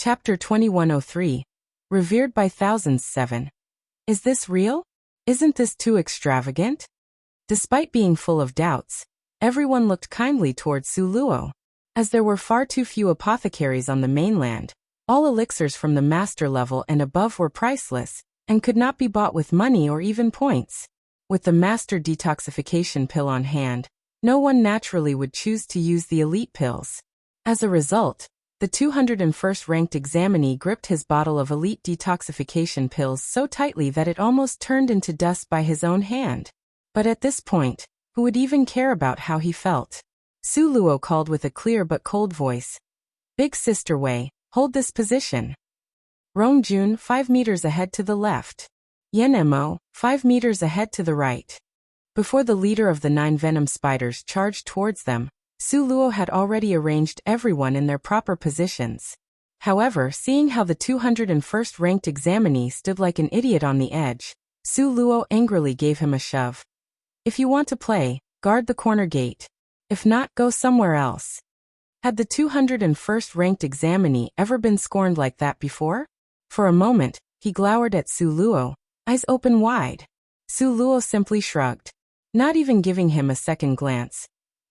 Chapter 2103. Revered by Thousands 7. Is this real? Isn't this too extravagant? Despite being full of doubts, everyone looked kindly towards Su Luo. As there were far too few apothecaries on the mainland, all elixirs from the master level and above were priceless, and could not be bought with money or even points. With the master detoxification pill on hand, no one naturally would choose to use the elite pills. As a result, the 201st ranked examinee gripped his bottle of elite detoxification pills so tightly that it almost turned into dust by his own hand. But at this point, who would even care about how he felt? Su Luo called with a clear but cold voice. Big Sister Wei, hold this position. Rong Jun 5 meters ahead to the left. Yen Mo 5 meters ahead to the right. Before the leader of the 9 venom spiders charged towards them, Su Luo had already arranged everyone in their proper positions. However, seeing how the 201st ranked examinee stood like an idiot on the edge, Su Luo angrily gave him a shove. If you want to play, guard the corner gate. If not, go somewhere else. Had the 201st ranked examinee ever been scorned like that before? For a moment, he glowered at Su Luo, eyes open wide. Su Luo simply shrugged, not even giving him a second glance.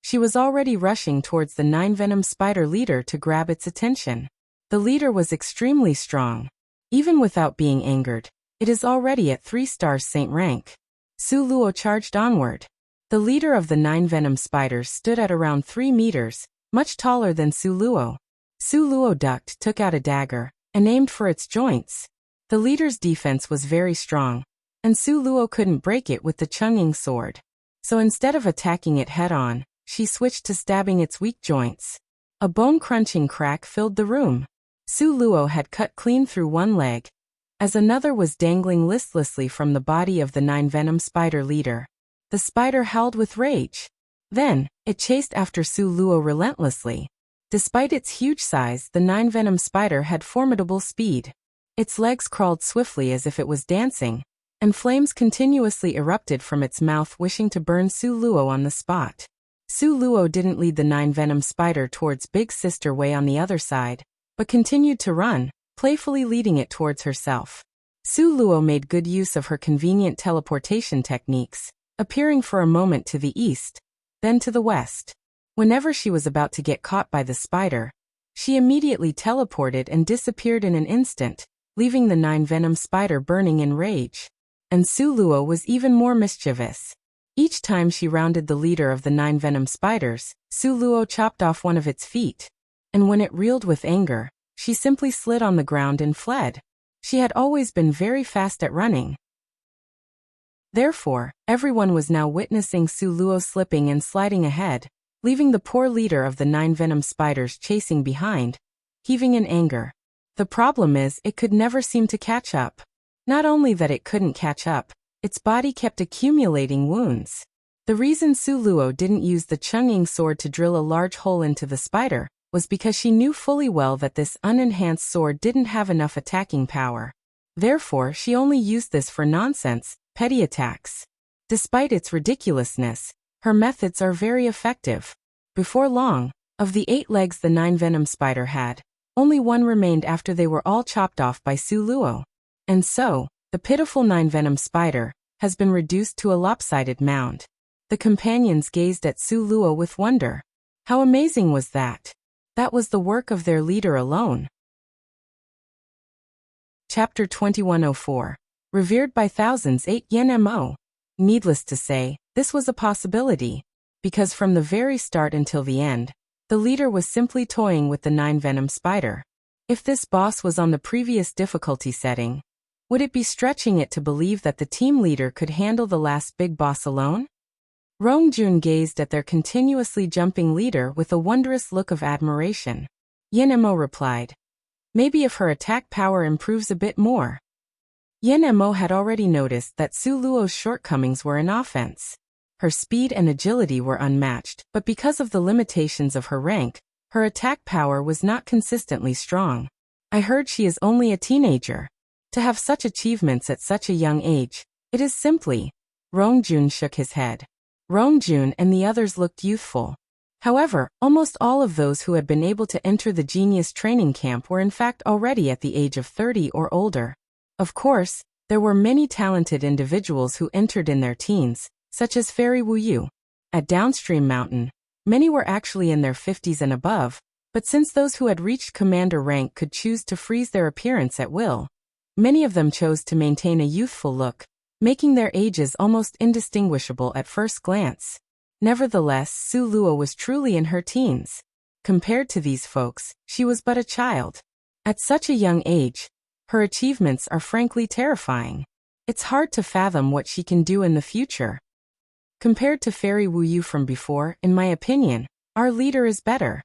She was already rushing towards the 9 venom spider leader to grab its attention. The leader was extremely strong. Even without being angered, it is already at 3-star saint rank. Su Luo charged onward. The leader of the 9 venom spiders stood at around 3 meters, much taller than Su Luo. Su Luo ducked, took out a dagger, and aimed for its joints. The leader's defense was very strong, and Su Luo couldn't break it with the Chungying sword. So instead of attacking it head-on, she switched to stabbing its weak joints. A bone-crunching crack filled the room. Su Luo had cut clean through one leg, as another was dangling listlessly from the body of the 9 venom spider leader. The spider howled with rage. Then, it chased after Su Luo relentlessly. Despite its huge size, the 9 venom spider had formidable speed. Its legs crawled swiftly as if it was dancing, and flames continuously erupted from its mouth, wishing to burn Su Luo on the spot. Su Luo didn't lead the 9 venom spider towards Big Sister Wei on the other side, but continued to run, playfully leading it towards herself. Su Luo made good use of her convenient teleportation techniques, appearing for a moment to the east, then to the west. Whenever she was about to get caught by the spider, she immediately teleported and disappeared in an instant, leaving the 9 venom spider burning in rage. And Su Luo was even more mischievous. Each time she rounded the leader of the 9 venom spiders, Su Luo chopped off one of its feet. And when it reeled with anger, she simply slid on the ground and fled. She had always been very fast at running. Therefore, everyone was now witnessing Su Luo slipping and sliding ahead, leaving the poor leader of the 9 venom spiders chasing behind, heaving in anger. The problem is, it could never seem to catch up. Not only that it couldn't catch up, its body kept accumulating wounds. The reason Su Luo didn't use the Chungying sword to drill a large hole into the spider was because she knew fully well that this unenhanced sword didn't have enough attacking power. Therefore, she only used this for nonsense, petty attacks. Despite its ridiculousness, her methods are very effective. Before long, of the 8 legs the 9 venom spider had, only one remained after they were all chopped off by Su Luo. And so, the pitiful 9 venom spider has been reduced to a lopsided mound. The companions gazed at Su Luo with wonder. How amazing was that? That was the work of their leader alone. Chapter 2104. Revered by Thousands 8 Yen Mo. Needless to say, this was a possibility, because from the very start until the end, the leader was simply toying with the 9 venom spider. If this boss was on the previous difficulty setting, would it be stretching it to believe that the team leader could handle the last big boss alone? Rong Jun gazed at their continuously jumping leader with a wondrous look of admiration. Yen Mo replied, maybe if her attack power improves a bit more. Yen Mo had already noticed that Su Luo's shortcomings were in offense. Her speed and agility were unmatched, but because of the limitations of her rank, her attack power was not consistently strong. I heard she is only a teenager. To have such achievements at such a young age, it is simply. Rong Jun shook his head. Rong Jun and the others looked youthful. However, almost all of those who had been able to enter the genius training camp were in fact already at the age of 30 or older. Of course, there were many talented individuals who entered in their teens, such as Fairy Wuyu. At Downstream Mountain, many were actually in their 50s and above, but since those who had reached commander rank could choose to freeze their appearance at will, many of them chose to maintain a youthful look, making their ages almost indistinguishable at first glance. Nevertheless, Su Luo was truly in her teens. Compared to these folks, she was but a child. At such a young age, her achievements are frankly terrifying. It's hard to fathom what she can do in the future. Compared to Fairy Wuyu from before, in my opinion, our leader is better.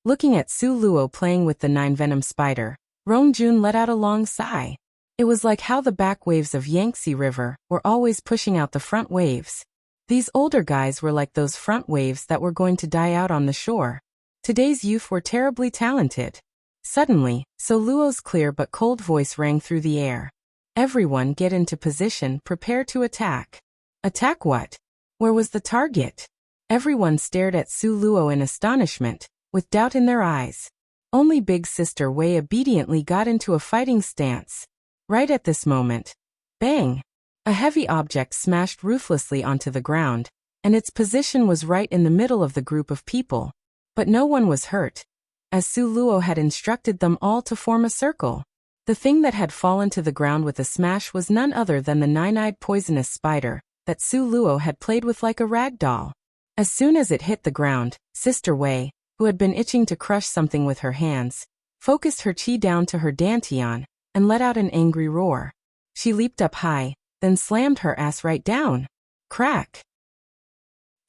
Looking at Su Luo playing with the 9-venom spider, Rongjun let out a long sigh. It was like how the back waves of Yangtze River were always pushing out the front waves. These older guys were like those front waves that were going to die out on the shore. Today's youth were terribly talented. Suddenly, Su Luo's clear but cold voice rang through the air. Everyone get into position, prepare to attack. Attack what? Where was the target? Everyone stared at Su Luo in astonishment, with doubt in their eyes. Only Big Sister Wei obediently got into a fighting stance. Right at this moment, bang! A heavy object smashed ruthlessly onto the ground, and its position was right in the middle of the group of people. But no one was hurt, as Su Luo had instructed them all to form a circle. The thing that had fallen to the ground with a smash was none other than the 9-eyed poisonous spider that Su Luo had played with like a rag doll. As soon as it hit the ground, Sister Wei, who had been itching to crush something with her hands, focused her chi down to her dantian and let out an angry roar. She leaped up high, then slammed her ass right down. Crack!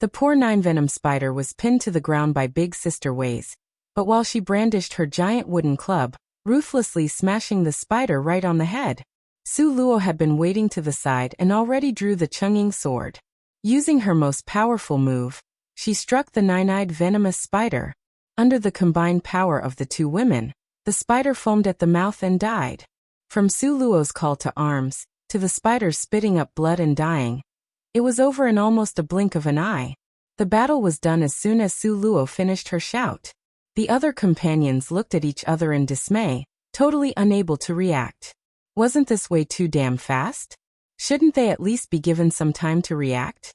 The poor 9-venom spider was pinned to the ground by Big Sister Wei's, but while she brandished her giant wooden club, ruthlessly smashing the spider right on the head, Su Luo had been waiting to the side and already drew the Chungying sword. Using her most powerful move, she struck the 9-eyed venomous spider. Under the combined power of the two women, the spider foamed at the mouth and died. From Su Luo's call to arms, to the spider spitting up blood and dying, it was over in almost a blink of an eye. The battle was done as soon as Su Luo finished her shout. The other companions looked at each other in dismay, totally unable to react. Wasn't this way too damn fast? Shouldn't they at least be given some time to react?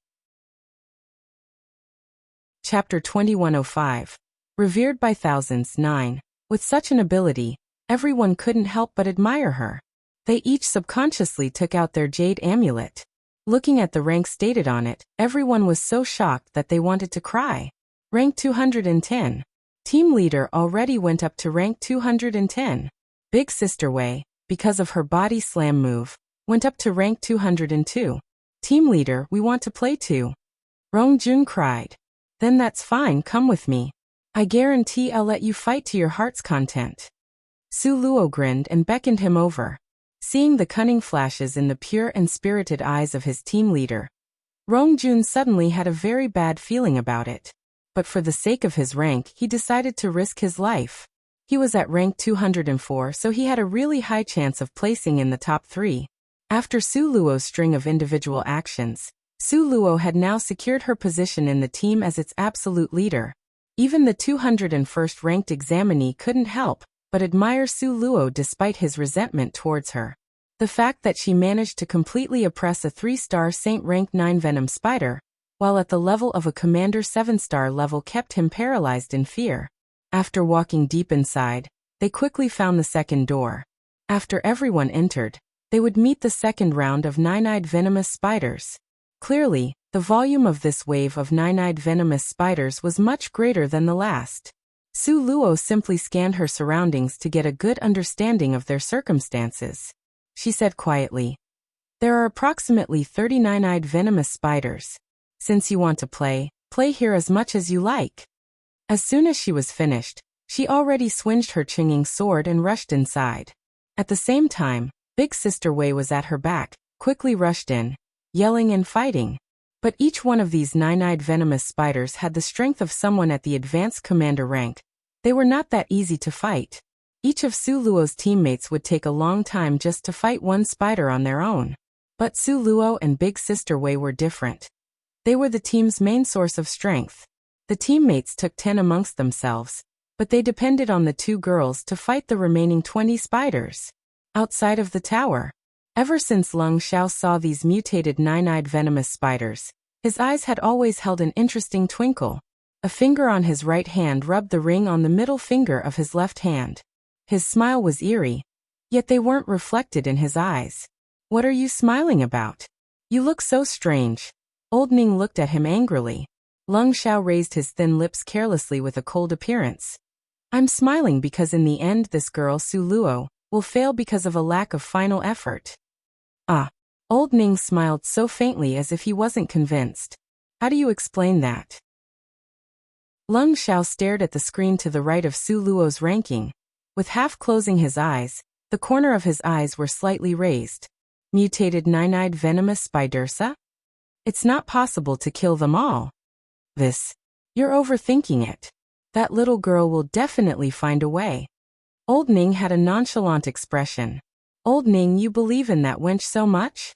Chapter 2105. Revered by Thousands 9. With such an ability, everyone couldn't help but admire her. They each subconsciously took out their jade amulet. Looking at the rank stated on it, everyone was so shocked that they wanted to cry. Rank 210. Team leader already went up to rank 210. Big Sister Wei, because of her body slam move, went up to rank 202. Team leader, we want to play too. Rongjun cried. Then that's fine, come with me. I guarantee I'll let you fight to your heart's content. Su Luo grinned and beckoned him over. Seeing the cunning flashes in the pure and spirited eyes of his team leader, Rongjun suddenly had a very bad feeling about it. But for the sake of his rank, he decided to risk his life. He was at rank 204, so he had a really high chance of placing in the top 3. After Su Luo's string of individual actions, Su Luo had now secured her position in the team as its absolute leader. Even the 201st ranked examinee couldn't help but admire Su Luo despite his resentment towards her. The fact that she managed to completely oppress a 3-star Saint rank 9 venom spider, while at the level of a commander 7-star level, kept him paralyzed in fear. After walking deep inside, they quickly found the second door. After everyone entered, they would meet the second round of 9-eyed venomous spiders. Clearly, the volume of this wave of 9-eyed venomous spiders was much greater than the last. Su Luo simply scanned her surroundings to get a good understanding of their circumstances. She said quietly, "There are approximately 30 9-eyed venomous spiders. Since you want to play here as much as you like." As soon as she was finished, she already swinged her Chungying sword and rushed inside. At the same time, Big Sister Wei was at her back, quickly rushed in, yelling and fighting. But each one of these 9-eyed venomous spiders had the strength of someone at the advanced commander rank. They were not that easy to fight. Each of Su Luo's teammates would take a long time just to fight one spider on their own. But Su Luo and Big Sister Wei were different. They were the team's main source of strength. The teammates took 10 amongst themselves, but they depended on the 2 girls to fight the remaining 20 spiders. Outside of the tower. Ever since Lung Xiao saw these mutated 9-eyed venomous spiders, his eyes had always held an interesting twinkle. A finger on his right hand rubbed the ring on the middle finger of his left hand. His smile was eerie, yet they weren't reflected in his eyes. What are you smiling about? You look so strange. Old Ning looked at him angrily. Lung Xiao raised his thin lips carelessly with a cold appearance. I'm smiling because in the end this girl Su Luo will fail because of a lack of final effort. Ah. Old Ning smiled so faintly as if he wasn't convinced. How do you explain that? Lung Xiao stared at the screen to the right of Su Luo's ranking. With half closing his eyes, the corner of his eyes were slightly raised. Mutated 9-eyed venomous spidersa? It's not possible to kill them all. You're overthinking it. That little girl will definitely find a way. Old Ning had a nonchalant expression. Old Ning, you believe in that wench so much?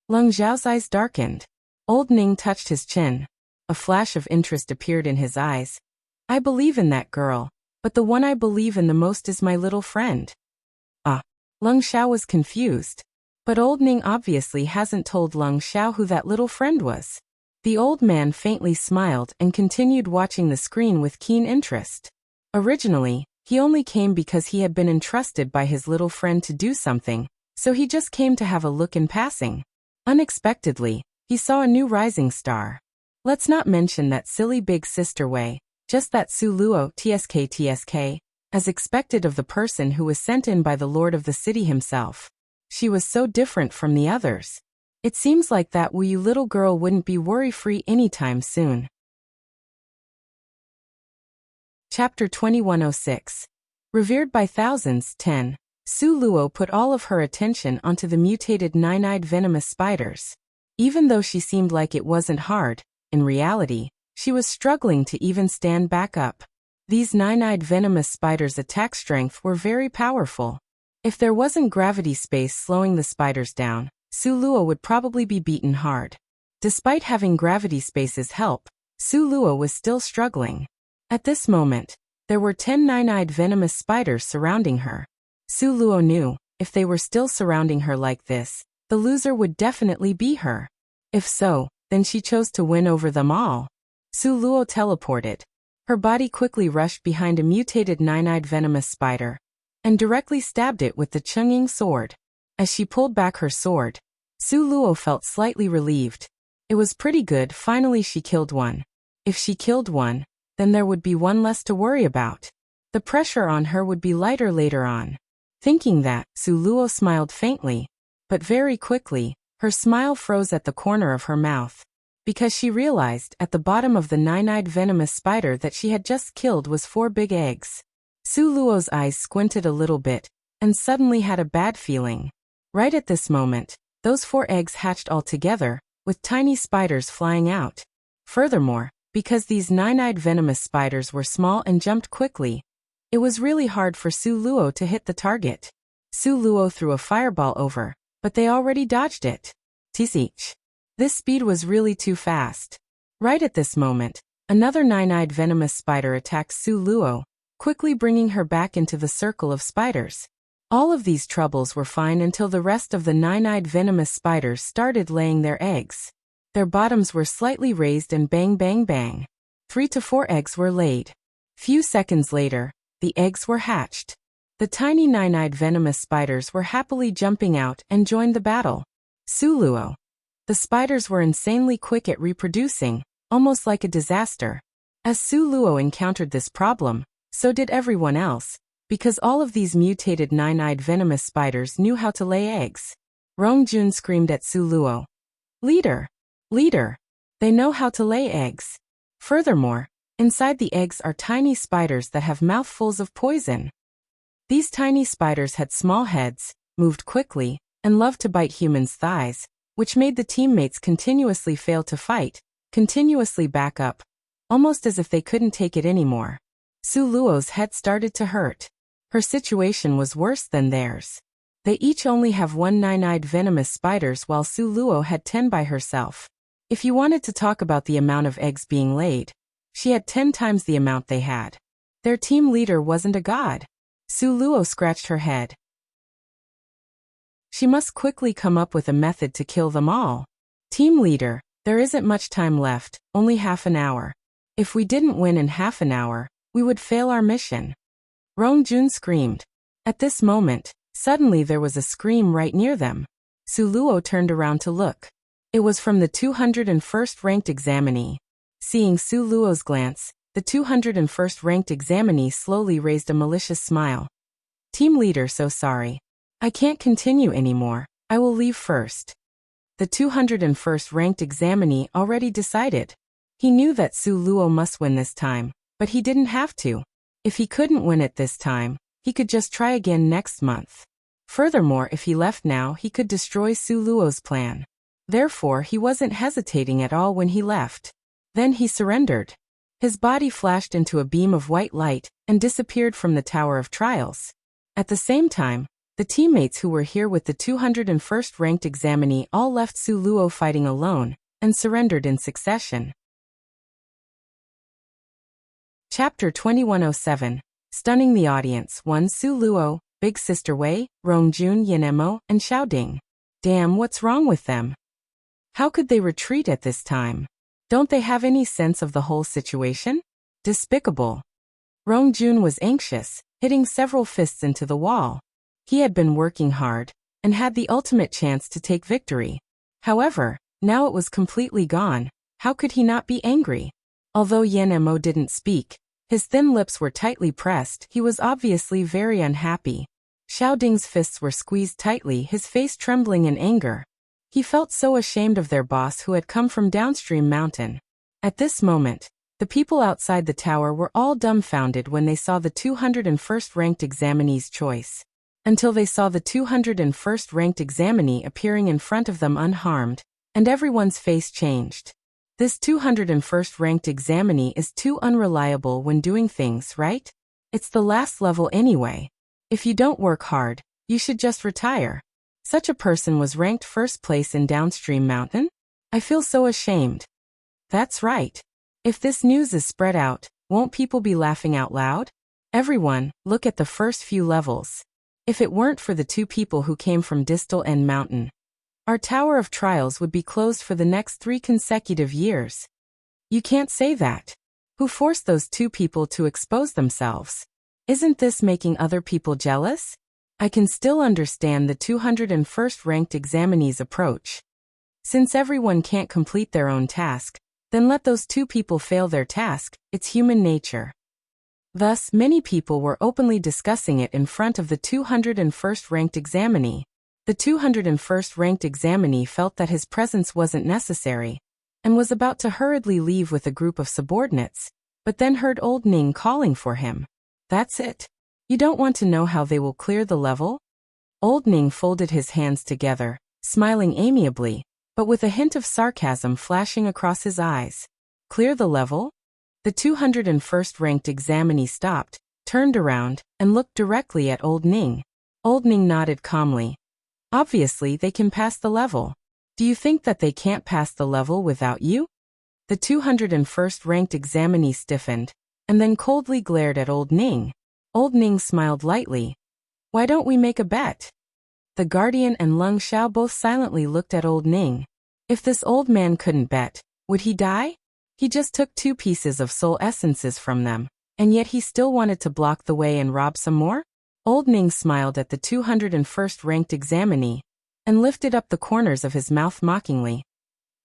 Lung Xiao's eyes darkened. Old Ning touched his chin. A flash of interest appeared in his eyes. I believe in that girl, but the one I believe in the most is my little friend. Ah. Lung Xiao was confused. But Old Ning obviously hasn't told Lung Xiao who that little friend was. The old man faintly smiled and continued watching the screen with keen interest. Originally, he only came because he had been entrusted by his little friend to do something, so he just came to have a look in passing. Unexpectedly, he saw a new rising star. Let's not mention that silly big sister Wei, just that Su Luo tsk, as expected of the person who was sent in by the lord of the city himself. She was so different from the others. It seems like that Wuyu little girl wouldn't be worry-free anytime soon. Chapter 2106. Revered by thousands. 10. Su Luo put all of her attention onto the mutated 9-eyed venomous spiders. Even though she seemed like it wasn't hard, in reality, she was struggling to even stand back up. These 9-eyed venomous spiders' attack strength were very powerful. If there wasn't gravity space slowing the spiders down, Su Luo would probably be beaten hard. Despite having gravity space's help, Su Luo was still struggling. At this moment, there were 10 9-eyed venomous spiders surrounding her. Su Luo knew, if they were still surrounding her like this, the loser would definitely be her. If so, then she chose to win over them all. Su Luo teleported. Her body quickly rushed behind a mutated 9-eyed venomous spider and directly stabbed it with the Chungying sword. As she pulled back her sword, Su Luo felt slightly relieved. It was pretty good, finally she killed one. If she killed one, then there would be one less to worry about. The pressure on her would be lighter later on. Thinking that, Su Luo smiled faintly, but very quickly, her smile froze at the corner of her mouth, because she realized at the bottom of the 9-eyed venomous spider that she had just killed was 4 big eggs. Su Luo's eyes squinted a little bit, and suddenly had a bad feeling. Right at this moment, those 4 eggs hatched all together, with tiny spiders flying out. Furthermore, because these 9-eyed venomous spiders were small and jumped quickly, it was really hard for Su Luo to hit the target. Su Luo threw a fireball over, but they already dodged it. Tch. This speed was really too fast. Right at this moment, another 9-eyed venomous spider attacked Su Luo, quickly bringing her back into the circle of spiders. All of these troubles were fine until the rest of the 9-eyed venomous spiders started laying their eggs. Their bottoms were slightly raised and bang bang bang. 3 to 4 eggs were laid. Few seconds later, the eggs were hatched. The tiny 9-eyed venomous spiders were happily jumping out and joined the battle. Su Luo. The spiders were insanely quick at reproducing, almost like a disaster. As Su Luo encountered this problem, so did everyone else, because all of these mutated 9-eyed venomous spiders knew how to lay eggs. Rong Jun screamed at Su Luo. Leader! Leader! They know how to lay eggs. Furthermore, inside the eggs are tiny spiders that have mouthfuls of poison. These tiny spiders had small heads, moved quickly, and loved to bite humans' thighs, which made the teammates continuously fail to fight, continuously back up, almost as if they couldn't take it anymore. Su Luo's head started to hurt. Her situation was worse than theirs. They each only have 1 9-eyed venomous spiders while Su Luo had 10 by herself. If you wanted to talk about the amount of eggs being laid, She had 10 times the amount they had. Their team leader wasn't a god. Su Luo scratched her head. She must quickly come up with a method to kill them all. Team leader, there isn't much time left, only half an hour. If we didn't win in half an hour, we would fail our mission. Rongjun screamed. At this moment, suddenly there was a scream right near them. Su Luo turned around to look. It was from the 201st ranked examinee. Seeing Su Luo's glance, the 201st ranked examinee slowly raised a malicious smile. Team leader, so sorry. I can't continue anymore. I will leave first. The 201st ranked examinee already decided. He knew that Su Luo must win this time, but he didn't have to. If he couldn't win it this time, he could just try again next month. Furthermore, if he left now, he could destroy Su Luo's plan. Therefore, he wasn't hesitating at all when he left. Then he surrendered. His body flashed into a beam of white light and disappeared from the Tower of Trials. At the same time, the teammates who were here with the 201st ranked examinee all left Su Luo fighting alone and surrendered in succession. Chapter 2107. Stunning the audience. 1. Su Luo, Big Sister Wei, Rongjun Yanemo, and Xiaoding. Damn, what's wrong with them? How could they retreat at this time? Don't they have any sense of the whole situation? Despicable. Rongjun was anxious, hitting several fists into the wall. He had been working hard and had the ultimate chance to take victory. However, now it was completely gone. How could he not be angry? Although Yanemo didn't speak, his thin lips were tightly pressed. He was obviously very unhappy. Xiaoding's fists were squeezed tightly, his face trembling in anger. He felt so ashamed of their boss who had come from downstream mountain. At this moment, the people outside the tower were all dumbfounded when they saw the 201st ranked examinee's choice. Until they saw the 201st ranked examinee appearing in front of them unharmed, and everyone's face changed. This 201st ranked examinee is too unreliable when doing things, right? It's the last level anyway. If you don't work hard, you should just retire. Such a person was ranked first place in downstream mountain? I feel so ashamed. That's right. If this news is spread out, won't people be laughing out loud? Everyone, look at the first few levels. If it weren't for the two people who came from Distal End Mountain, our Tower of Trials would be closed for the next 3 consecutive years. You can't say that. Who forced those two people to expose themselves? Isn't this making other people jealous? I can still understand the 201st ranked examinee's approach. Since everyone can't complete their own task, then let those two people fail their task. It's human nature. Thus, many people were openly discussing it in front of the 201st ranked examinee. The 201st ranked examinee felt that his presence wasn't necessary, and was about to hurriedly leave with a group of subordinates, but then heard old Ning calling for him. That's it. You don't want to know how they will clear the level? Old Ning folded his hands together, smiling amiably, but with a hint of sarcasm flashing across his eyes. Clear the level? The 201st ranked examinee stopped, turned around, and looked directly at Old Ning. Old Ning nodded calmly. Obviously, they can pass the level. Do you think that they can't pass the level without you? The 201st ranked examinee stiffened, and then coldly glared at Old Ning. Old Ning smiled lightly. Why don't we make a bet? The Guardian and Lung Xiao both silently looked at Old Ning. If this old man couldn't bet, would he die? He just took 2 pieces of soul essences from them, and yet he still wanted to block the way and rob some more? Old Ning smiled at the 201st ranked examinee, and lifted up the corners of his mouth mockingly.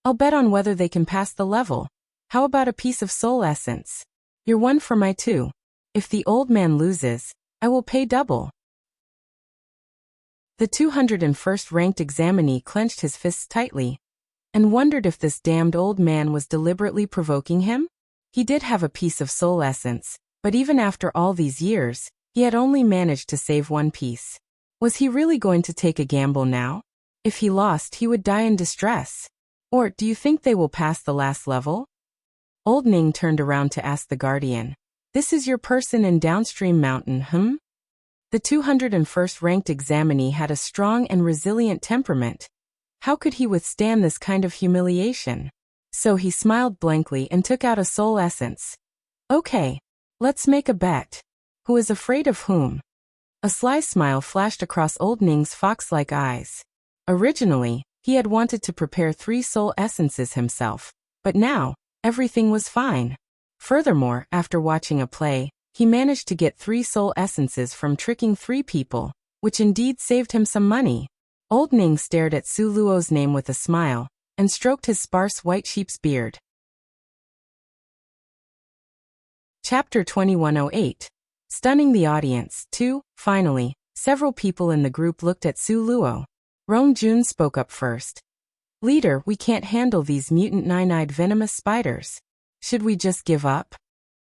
I'll bet on whether they can pass the level. How about a piece of soul essence? You're 1 for my 2. If the old man loses, I will pay double. The 201st ranked examinee clenched his fists tightly, and wondered if this damned old man was deliberately provoking him? He did have a piece of soul essence, but even after all these years, he had only managed to save 1 piece. Was he really going to take a gamble now? If he lost, he would die in distress. Or, do you think they will pass the last level? Old Ning turned around to ask the Guardian. This is your person in downstream mountain, The 201st ranked examinee had a strong and resilient temperament. How could he withstand this kind of humiliation? So he smiled blankly and took out a soul essence. Okay. Let's make a bet. Who is afraid of whom? A sly smile flashed across Old Ning's fox-like eyes. Originally, he had wanted to prepare 3 soul essences himself, but now, everything was fine. Furthermore, after watching a play, he managed to get 3 soul essences from tricking 3 people, which indeed saved him some money. Old Ning stared at Su Luo's name with a smile, and stroked his sparse white sheep's beard. Chapter 2108. Stunning the audience. 2. Finally, several people in the group looked at Su Luo. Rong Jun spoke up first. Leader, we can't handle these mutant 9-eyed venomous spiders. Should we just give up?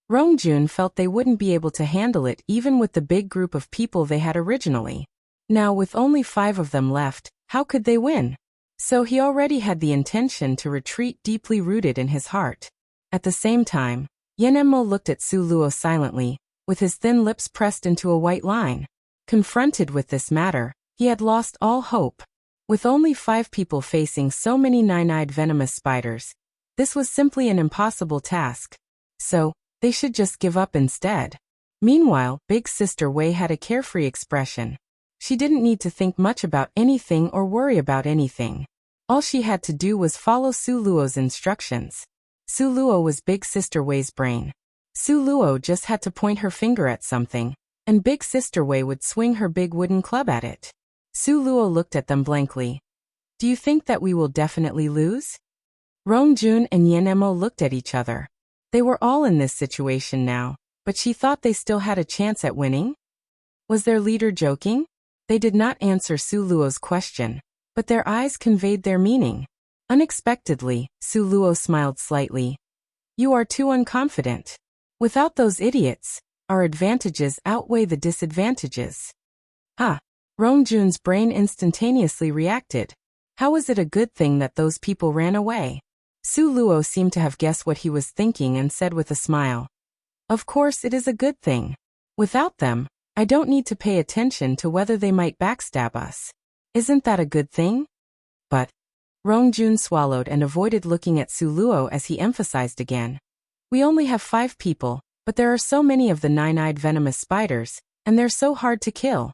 Rong Jun felt they wouldn't be able to handle it even with the big group of people they had originally. Now with only 5 of them left, how could they win? So he already had the intention to retreat deeply rooted in his heart. At the same time, Yenemo looked at Su Luo silently, with his thin lips pressed into a white line. Confronted with this matter, he had lost all hope. With only 5 people facing so many 9-eyed venomous spiders, this was simply an impossible task. So, they should just give up instead. Meanwhile, Big Sister Wei had a carefree expression. She didn't need to think much about anything or worry about anything. All she had to do was follow Su Luo's instructions. Su Luo was Big Sister Wei's brain. Su Luo just had to point her finger at something, and Big Sister Wei would swing her big wooden club at it. Su Luo looked at them blankly. Do you think that we will definitely lose? Rong Jun and Yenemo looked at each other. They were all in this situation now, but she thought they still had a chance at winning? Was their leader joking? They did not answer Su Luo's question, but their eyes conveyed their meaning. Unexpectedly, Su Luo smiled slightly. You are too unconfident. Without those idiots, our advantages outweigh the disadvantages. Ha! Rong Jun's brain instantaneously reacted. How is it a good thing that those people ran away? Su Luo seemed to have guessed what he was thinking and said with a smile. Of course it is a good thing. Without them, I don't need to pay attention to whether they might backstab us. Isn't that a good thing? But, Rong Jun swallowed and avoided looking at Su Luo as he emphasized again. We only have 5 people, but there are so many of the 9-eyed venomous spiders, and they're so hard to kill.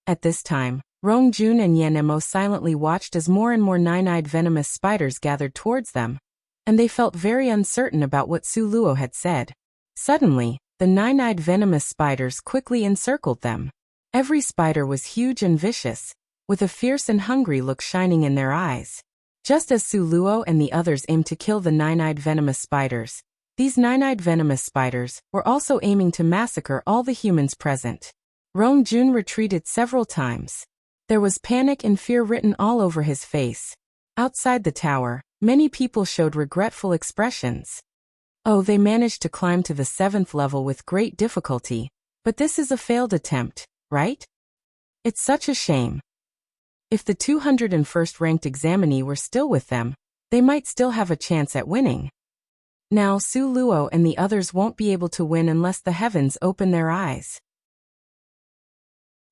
At this time, Rong Jun and Yenemo silently watched as more and more 9-eyed venomous spiders gathered towards them, and they felt very uncertain about what Su Luo had said. Suddenly, the 9-eyed venomous spiders quickly encircled them. Every spider was huge and vicious, with a fierce and hungry look shining in their eyes. Just as Su Luo and the others aimed to kill the 9-eyed venomous spiders, these 9-eyed venomous spiders were also aiming to massacre all the humans present. Rong Jun retreated several times. There was panic and fear written all over his face. Outside the tower, many people showed regretful expressions. Oh, they managed to climb to the 7th level with great difficulty, but this is a failed attempt, right? It's such a shame. If the 201st ranked examinee were still with them, they might still have a chance at winning. Now Su Luo and the others won't be able to win unless the heavens open their eyes.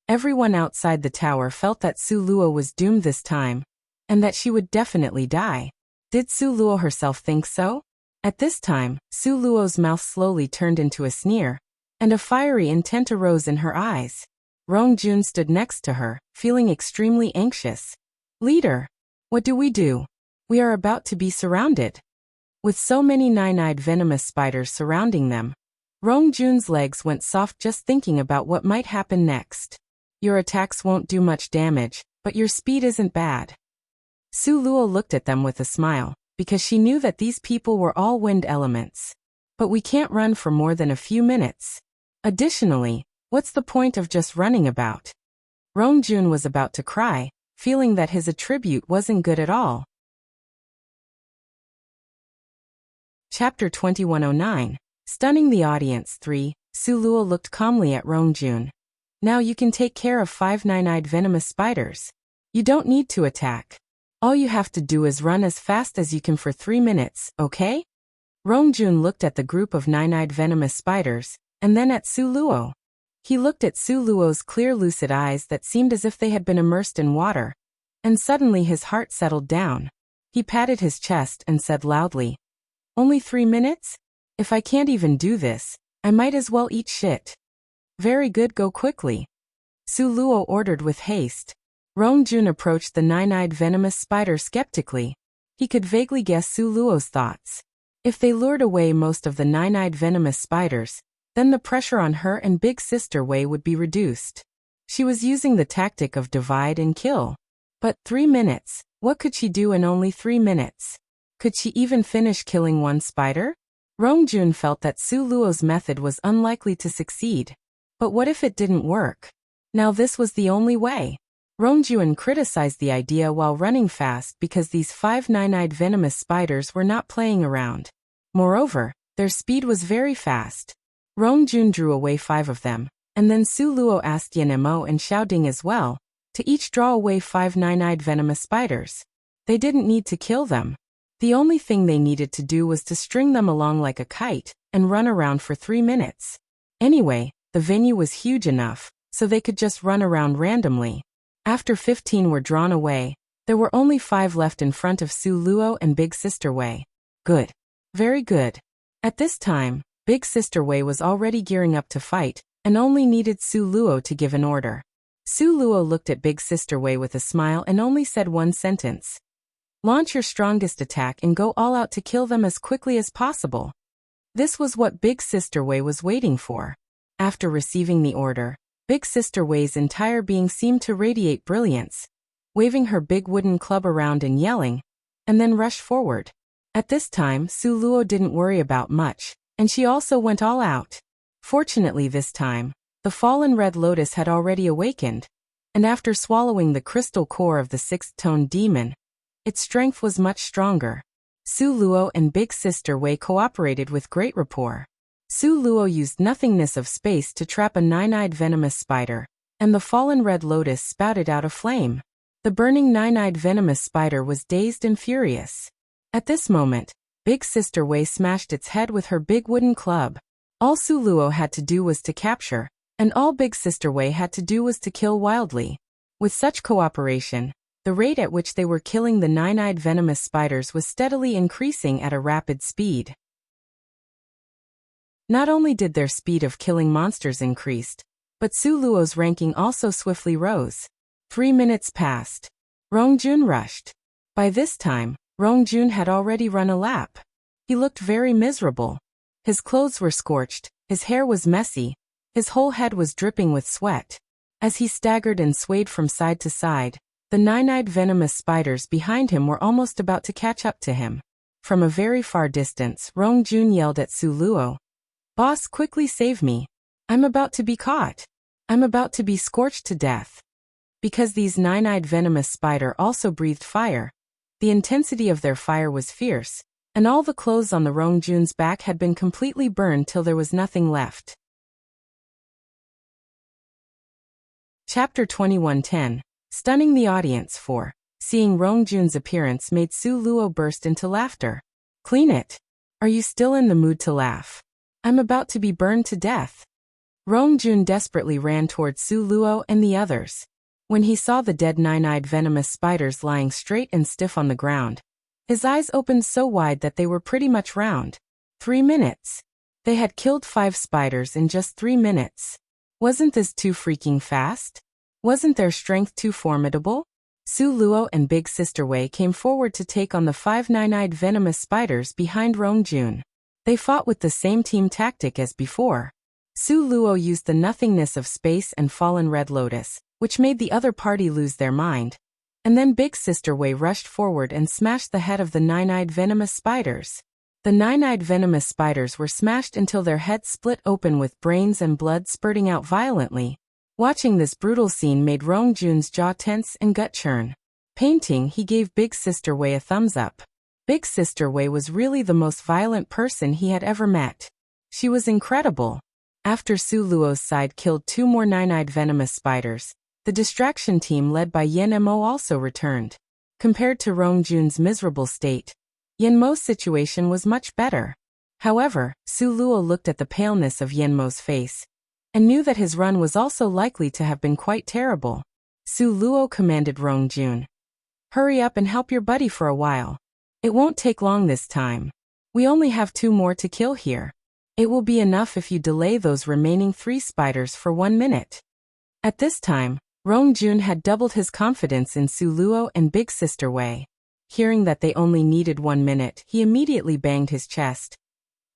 Everyone outside the tower felt that Su Luo was doomed this time, and that she would definitely die. Did Su Luo herself think so? At this time, Su Luo's mouth slowly turned into a sneer, and a fiery intent arose in her eyes. Rong Jun stood next to her, feeling extremely anxious. Leader, what do? We are about to be surrounded. With so many 9-eyed venomous spiders surrounding them, Rong Jun's legs went soft just thinking about what might happen next. Your attacks won't do much damage, but your speed isn't bad. Su Luo looked at them with a smile, because she knew that these people were all wind elements. But we can't run for more than a few minutes. Additionally, what's the point of just running about? Rong Jun was about to cry, feeling that his attribute wasn't good at all. Chapter 2109. Stunning the audience. 3. Su Luo looked calmly at Rong Jun. Now you can take care of 5 9-eyed venomous spiders. You don't need to attack. All you have to do is run as fast as you can for 3 minutes, okay? Rong Jun looked at the group of 9-eyed venomous spiders, and then at Su Luo. He looked at Su Luo's clear lucid eyes that seemed as if they had been immersed in water, and suddenly his heart settled down. He patted his chest and said loudly, Only 3 minutes? If I can't even do this, I might as well eat shit. Very good, go quickly. Su Luo ordered with haste. Rongjun approached the nine-eyed venomous spider skeptically. He could vaguely guess Su Luo's thoughts. If they lured away most of the nine-eyed venomous spiders, then the pressure on her and big sister Wei would be reduced. She was using the tactic of divide and kill. But 3 minutes, what could she do in only 3 minutes? Could she even finish killing one spider? Rongjun felt that Su Luo's method was unlikely to succeed. But what if it didn't work? Now this was the only way. Rongjun criticized the idea while running fast because these 5 nine-eyed venomous spiders were not playing around. Moreover, their speed was very fast. Rongjun drew away 5 of them, and then Su Luo asked Yan Mo and Xiaoding as well, to each draw away 5 nine-eyed venomous spiders. They didn't need to kill them. The only thing they needed to do was to string them along like a kite and run around for 3 minutes. Anyway, the venue was huge enough, so they could just run around randomly. After 15 were drawn away, there were only 5 left in front of Su Luo and Big Sister Wei. Good. Very good. At this time, Big Sister Wei was already gearing up to fight, and only needed Su Luo to give an order. Su Luo looked at Big Sister Wei with a smile and only said one sentence. Launch your strongest attack and go all out to kill them as quickly as possible. This was what Big Sister Wei was waiting for. After receiving the order, Big Sister Wei's entire being seemed to radiate brilliance, waving her big wooden club around and yelling, and then rushed forward. At this time, Su Luo didn't worry about much, and she also went all out. Fortunately this time, the fallen red lotus had already awakened, and after swallowing the crystal core of the sixth-toned demon, its strength was much stronger. Su Luo and Big Sister Wei cooperated with great rapport. Su Luo used nothingness of space to trap a nine-eyed venomous spider, and the fallen red lotus spouted out a flame. The burning nine-eyed venomous spider was dazed and furious. At this moment, Big Sister Wei smashed its head with her big wooden club. All Su Luo had to do was to capture, and all Big Sister Wei had to do was to kill wildly. With such cooperation, the rate at which they were killing the nine-eyed venomous spiders was steadily increasing at a rapid speed. Not only did their speed of killing monsters increased, but Su Luo's ranking also swiftly rose. 3 minutes passed. Rongjun rushed. By this time, Rongjun had already run a lap. He looked very miserable. His clothes were scorched, his hair was messy, his whole head was dripping with sweat. As he staggered and swayed from side to side, the nine-eyed venomous spiders behind him were almost about to catch up to him. From a very far distance, Rongjun yelled at Su Luo, "Boss, quickly save me. I'm about to be caught. I'm about to be scorched to death." Because these nine-eyed venomous spider also breathed fire, the intensity of their fire was fierce, and all the clothes on the Rongjun's back had been completely burned till there was nothing left. Chapter 21:10. Stunning the audience for seeing Rongjun's appearance made Su Luo burst into laughter. "Clean it. Are you still in the mood to laugh? I'm about to be burned to death." Rongjun desperately ran towards Su Luo and the others. When he saw the dead nine-eyed venomous spiders lying straight and stiff on the ground, his eyes opened so wide that they were pretty much round. 3 minutes. They had killed 5 spiders in just 3 minutes. Wasn't this too freaking fast? Wasn't their strength too formidable? Su Luo and Big Sister Wei came forward to take on the 5 nine-eyed venomous spiders behind Rongjun. They fought with the same team tactic as before. Su Luo used the nothingness of space and fallen red lotus, which made the other party lose their mind. And then Big Sister Wei rushed forward and smashed the head of the nine-eyed venomous spiders. The nine-eyed venomous spiders were smashed until their heads split open with brains and blood spurting out violently. Watching this brutal scene made Rongjun's jaw tense and gut churn. Painting, he gave Big Sister Wei a thumbs up. Big Sister Wei was really the most violent person he had ever met. She was incredible. After Su Luo's side killed 2 more nine-eyed venomous spiders, the distraction team led by Yan Mo also returned. Compared to Rongjun's miserable state, Yan Mo's situation was much better. However, Su Luo looked at the paleness of Yan Mo's face, and knew that his run was also likely to have been quite terrible. Su Luo commanded Rongjun, "Hurry up and help your buddy for a while. It won't take long this time." We only have 2 more to kill here. It will be enough if you delay those remaining 3 spiders for 1 minute. At this time, Rongjun had doubled his confidence in Su Luo and Big Sister Wei. Hearing that they only needed 1 minute, he immediately banged his chest.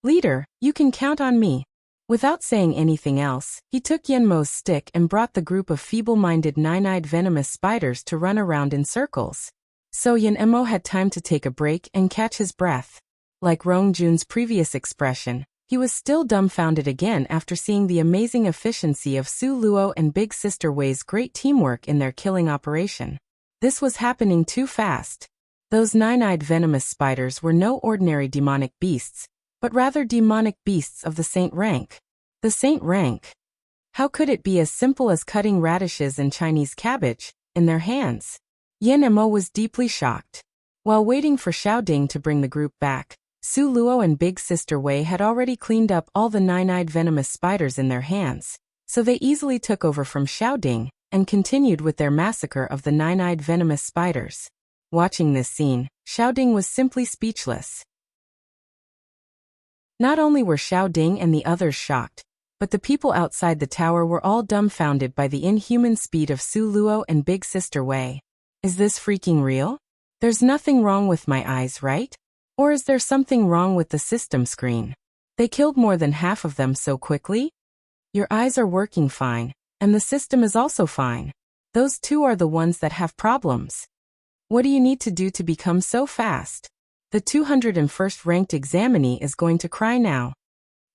Leader, you can count on me. Without saying anything else, he took Yenmo's stick and brought the group of feeble-minded nine-eyed venomous spiders to run around in circles. So Yenmo had time to take a break and catch his breath. Like Rongjun's previous expression, he was still dumbfounded again after seeing the amazing efficiency of Su Luo and Big Sister Wei's great teamwork in their killing operation. This was happening too fast. Those nine-eyed venomous spiders were no ordinary demonic beasts, but rather demonic beasts of the saint rank. The saint rank. How could it be as simple as cutting radishes and Chinese cabbage in their hands? Yenmo was deeply shocked. While waiting for Xiaoding to bring the group back, Su Luo and Big Sister Wei had already cleaned up all the nine-eyed venomous spiders in their hands, so they easily took over from Xiaoding and continued with their massacre of the nine-eyed venomous spiders. Watching this scene, Xiaoding was simply speechless. Not only were Xiaoding and the others shocked, but the people outside the tower were all dumbfounded by the inhuman speed of Su Luo and Big Sister Wei. Is this freaking real? There's nothing wrong with my eyes, right? Or is there something wrong with the system screen? They killed more than half of them so quickly? Your eyes are working fine, and the system is also fine. Those two are the ones that have problems. What do you need to do to become so fast? The 201st ranked examinee is going to cry now.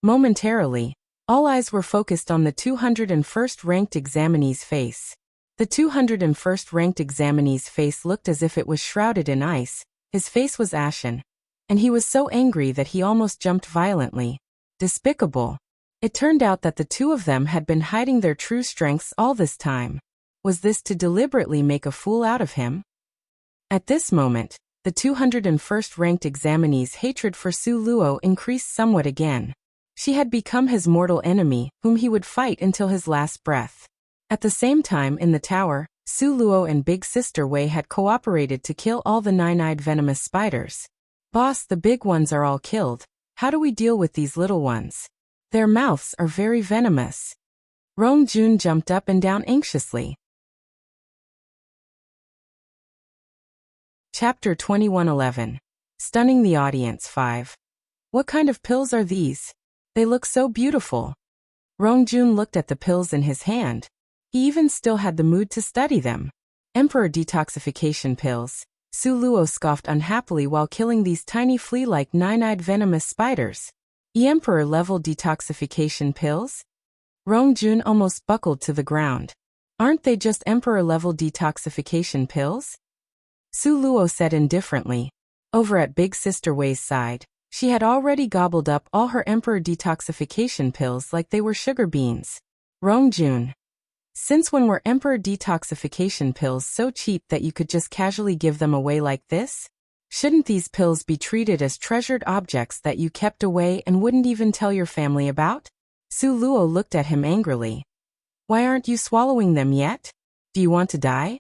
Momentarily, all eyes were focused on the 201st ranked examinee's face. The 201st ranked examinee's face looked as if it was shrouded in ice. His face was ashen, and he was so angry that he almost jumped violently. Despicable. It turned out that the two of them had been hiding their true strengths all this time. Was this to deliberately make a fool out of him? At this moment, the 201st ranked examinee's hatred for Su Luo increased somewhat again. She had become his mortal enemy, whom he would fight until his last breath. At the same time in the tower, Su Luo and Big Sister Wei had cooperated to kill all the nine-eyed venomous spiders. Boss, the big ones are all killed. How do we deal with these little ones? Their mouths are very venomous. Rongjun jumped up and down anxiously. Chapter 2111. Stunning the Audience 5. What kind of pills are these? They look so beautiful. Rongjun looked at the pills in his hand. He even still had the mood to study them. Emperor detoxification pills. Su Luo scoffed unhappily while killing these tiny flea-like nine-eyed venomous spiders. Emperor-level detoxification pills? Rongjun almost buckled to the ground. Aren't they just Emperor-level detoxification pills? Su Luo said indifferently. Over at Big Sister Wei's side, she had already gobbled up all her Emperor detoxification pills like they were sugar beans. Rongjun. Since when were Emperor detoxification pills so cheap that you could just casually give them away like this? Shouldn't these pills be treated as treasured objects that you kept away and wouldn't even tell your family about? Su Luo looked at him angrily. Why aren't you swallowing them yet? Do you want to die?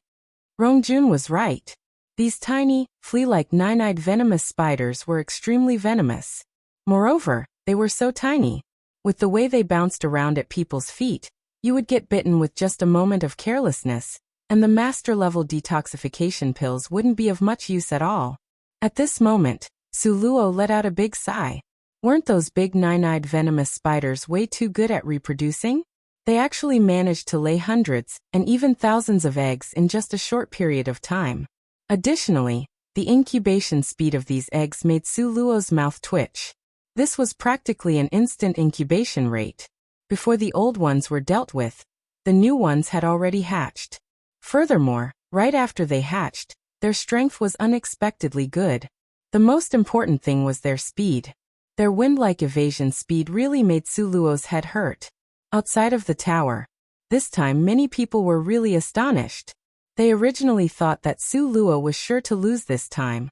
Rongjun was right. These tiny, flea-like nine-eyed venomous spiders were extremely venomous. Moreover, they were so tiny. With the way they bounced around at people's feet, you would get bitten with just a moment of carelessness, and the master-level detoxification pills wouldn't be of much use at all. At this moment, Su Luo let out a big sigh. Weren't those big nine-eyed venomous spiders way too good at reproducing? They actually managed to lay hundreds and even thousands of eggs in just a short period of time. Additionally, the incubation speed of these eggs made Su Luo's mouth twitch. This was practically an instant incubation rate. Before the old ones were dealt with, the new ones had already hatched. Furthermore, right after they hatched, their strength was unexpectedly good. The most important thing was their speed. Their wind-like evasion speed really made Su Luo's head hurt. Outside of the tower, this time many people were really astonished. They originally thought that Su Luo was sure to lose this time,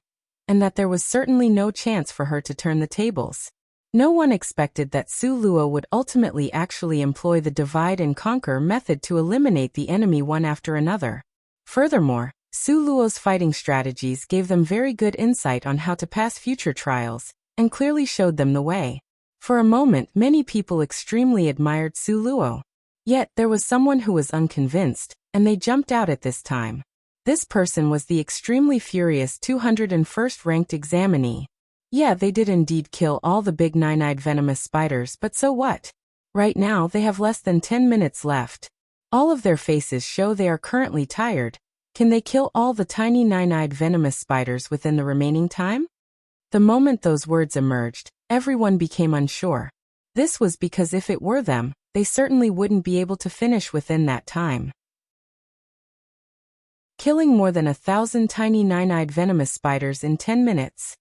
and that there was certainly no chance for her to turn the tables. No one expected that Su Luo would ultimately actually employ the divide and conquer method to eliminate the enemy one after another. Furthermore, Su Luo's fighting strategies gave them very good insight on how to pass future trials, and clearly showed them the way. For a moment, many people extremely admired Su Luo. Yet, there was someone who was unconvinced, and they jumped out at this time. This person was the extremely furious 201st ranked examinee. Yeah, they did indeed kill all the big nine-eyed venomous spiders, but so what? Right now, they have less than 10 minutes left. All of their faces show they are currently tired. Can they kill all the tiny nine-eyed venomous spiders within the remaining time? The moment those words emerged, everyone became unsure. This was because if it were them, they certainly wouldn't be able to finish within that time. Killing more than 1,000 tiny nine-eyed venomous spiders in 10 minutes.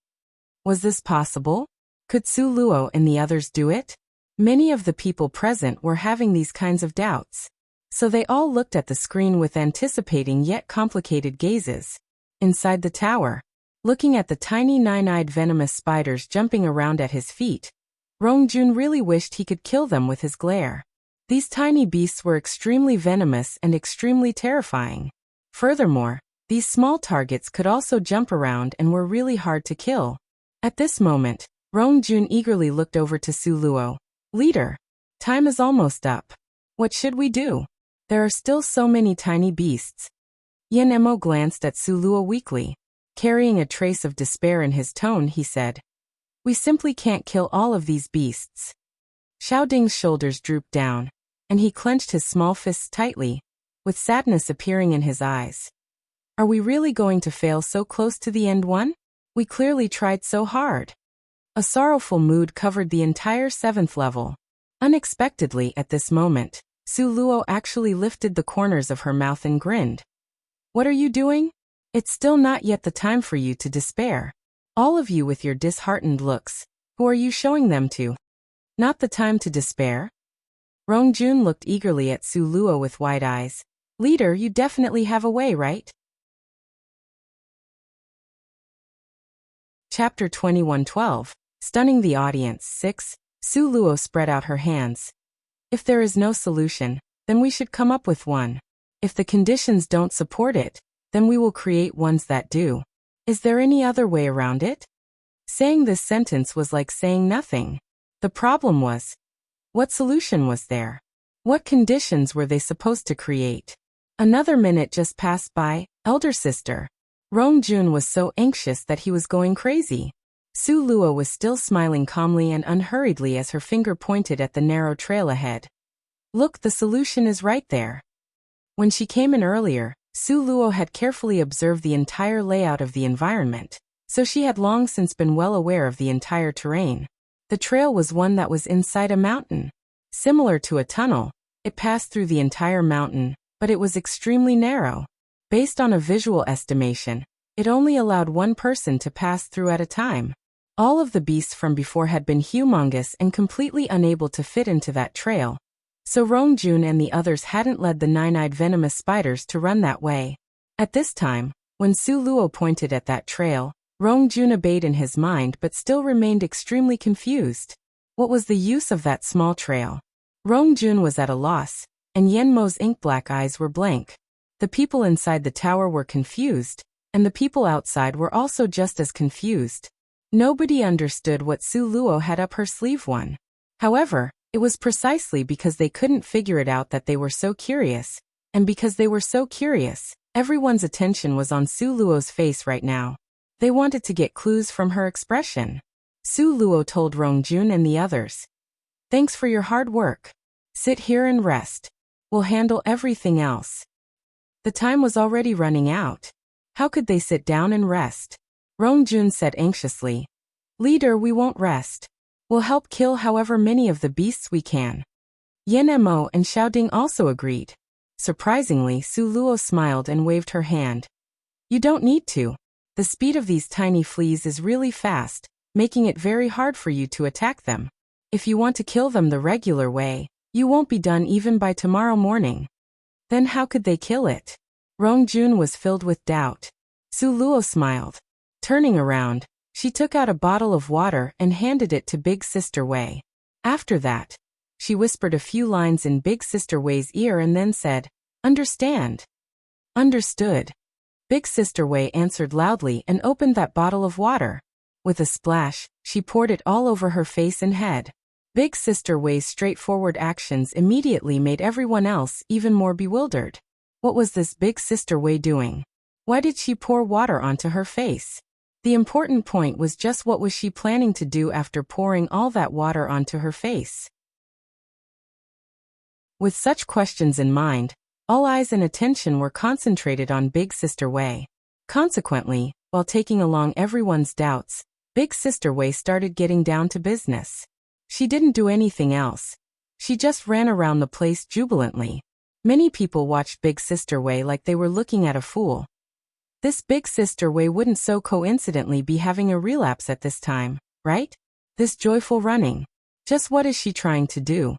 Was this possible? Could Su Luo and the others do it? Many of the people present were having these kinds of doubts. So they all looked at the screen with anticipating yet complicated gazes. Inside the tower, looking at the tiny nine-eyed venomous spiders jumping around at his feet, Rongjun really wished he could kill them with his glare. These tiny beasts were extremely venomous and extremely terrifying. Furthermore, these small targets could also jump around and were really hard to kill. At this moment, Rongjun eagerly looked over to Su Luo. Leader, time is almost up. What should we do? There are still so many tiny beasts. Yan Mo glanced at Su Luo weakly. Carrying a trace of despair in his tone, he said, "We simply can't kill all of these beasts." Xiao Ding's shoulders drooped down, and he clenched his small fists tightly, with sadness appearing in his eyes. Are we really going to fail so close to the end one? We clearly tried so hard. A sorrowful mood covered the entire 7th level. Unexpectedly, at this moment, Su Luo actually lifted the corners of her mouth and grinned. What are you doing? It's still not yet the time for you to despair. All of you with your disheartened looks, who are you showing them to? Not the time to despair? Rongjun looked eagerly at Su Luo with wide eyes. Leader, you definitely have a way, right? Chapter 21:12. Stunning the audience. 6. Su Luo spread out her hands. If there is no solution, then we should come up with one. If the conditions don't support it, then we will create ones that do. Is there any other way around it? Saying this sentence was like saying nothing. The problem was, what solution was there? What conditions were they supposed to create? Another minute just passed by. Elder sister. Rongjun was so anxious that he was going crazy. Su Luo was still smiling calmly and unhurriedly as her finger pointed at the narrow trail ahead. Look, the solution is right there. When she came in earlier, Su Luo had carefully observed the entire layout of the environment, so she had long since been well aware of the entire terrain. The trail was one that was inside a mountain. Similar to a tunnel, it passed through the entire mountain, but it was extremely narrow. Based on a visual estimation, it only allowed one person to pass through at a time. All of the beasts from before had been humongous and completely unable to fit into that trail. So Rongjun and the others hadn't led the nine-eyed venomous spiders to run that way. At this time, when Su Luo pointed at that trail, Rongjun obeyed in his mind but still remained extremely confused. What was the use of that small trail? Rongjun was at a loss, and Yanmo's ink-black eyes were blank. The people inside the tower were confused, and the people outside were also just as confused. Nobody understood what Su Luo had up her sleeve. However, it was precisely because they couldn't figure it out that they were so curious, and because they were so curious, everyone's attention was on Su Luo's face right now. They wanted to get clues from her expression. Su Luo told Rongjun and the others, "Thanks for your hard work. Sit here and rest. We'll handle everything else." The time was already running out. How could they sit down and rest? Rongjun said anxiously, "Leader, we won't rest. We'll help kill however many of the beasts we can." Yan Mo and Xiao Ding also agreed. Surprisingly, Su Luo smiled and waved her hand. "You don't need to. The speed of these tiny fleas is really fast, making it very hard for you to attack them. If you want to kill them the regular way, you won't be done even by tomorrow morning." Then how could they kill it? Rongjun was filled with doubt. Su Luo smiled. Turning around, she took out a bottle of water and handed it to Big Sister Wei. After that, she whispered a few lines in Big Sister Wei's ear and then said, "Understand." "Understood." Big Sister Wei answered loudly and opened that bottle of water. With a splash, she poured it all over her face and head. Big Sister Wei's straightforward actions immediately made everyone else even more bewildered. What was this Big Sister Wei doing? Why did she pour water onto her face? The important point was just what was she planning to do after pouring all that water onto her face? With such questions in mind, all eyes and attention were concentrated on Big Sister Wei. Consequently, while taking along everyone's doubts, Big Sister Wei started getting down to business. She didn't do anything else. She just ran around the place jubilantly. Many people watched Big Sister Wei like they were looking at a fool. This Big Sister Wei wouldn't so coincidentally be having a relapse at this time, right? This joyful running. Just what is she trying to do?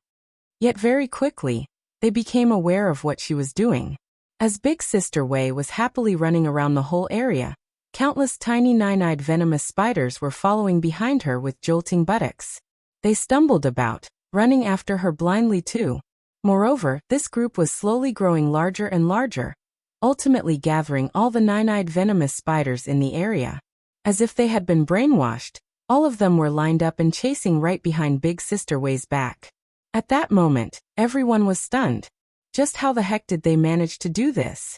Yet very quickly, they became aware of what she was doing. As Big Sister Wei was happily running around the whole area, countless tiny nine-eyed venomous spiders were following behind her with jolting buttocks. They stumbled about, running after her blindly too. Moreover, this group was slowly growing larger and larger, ultimately gathering all the nine-eyed venomous spiders in the area. As if they had been brainwashed, all of them were lined up and chasing right behind Big Sister Wei's back. At that moment, everyone was stunned. Just how the heck did they manage to do this?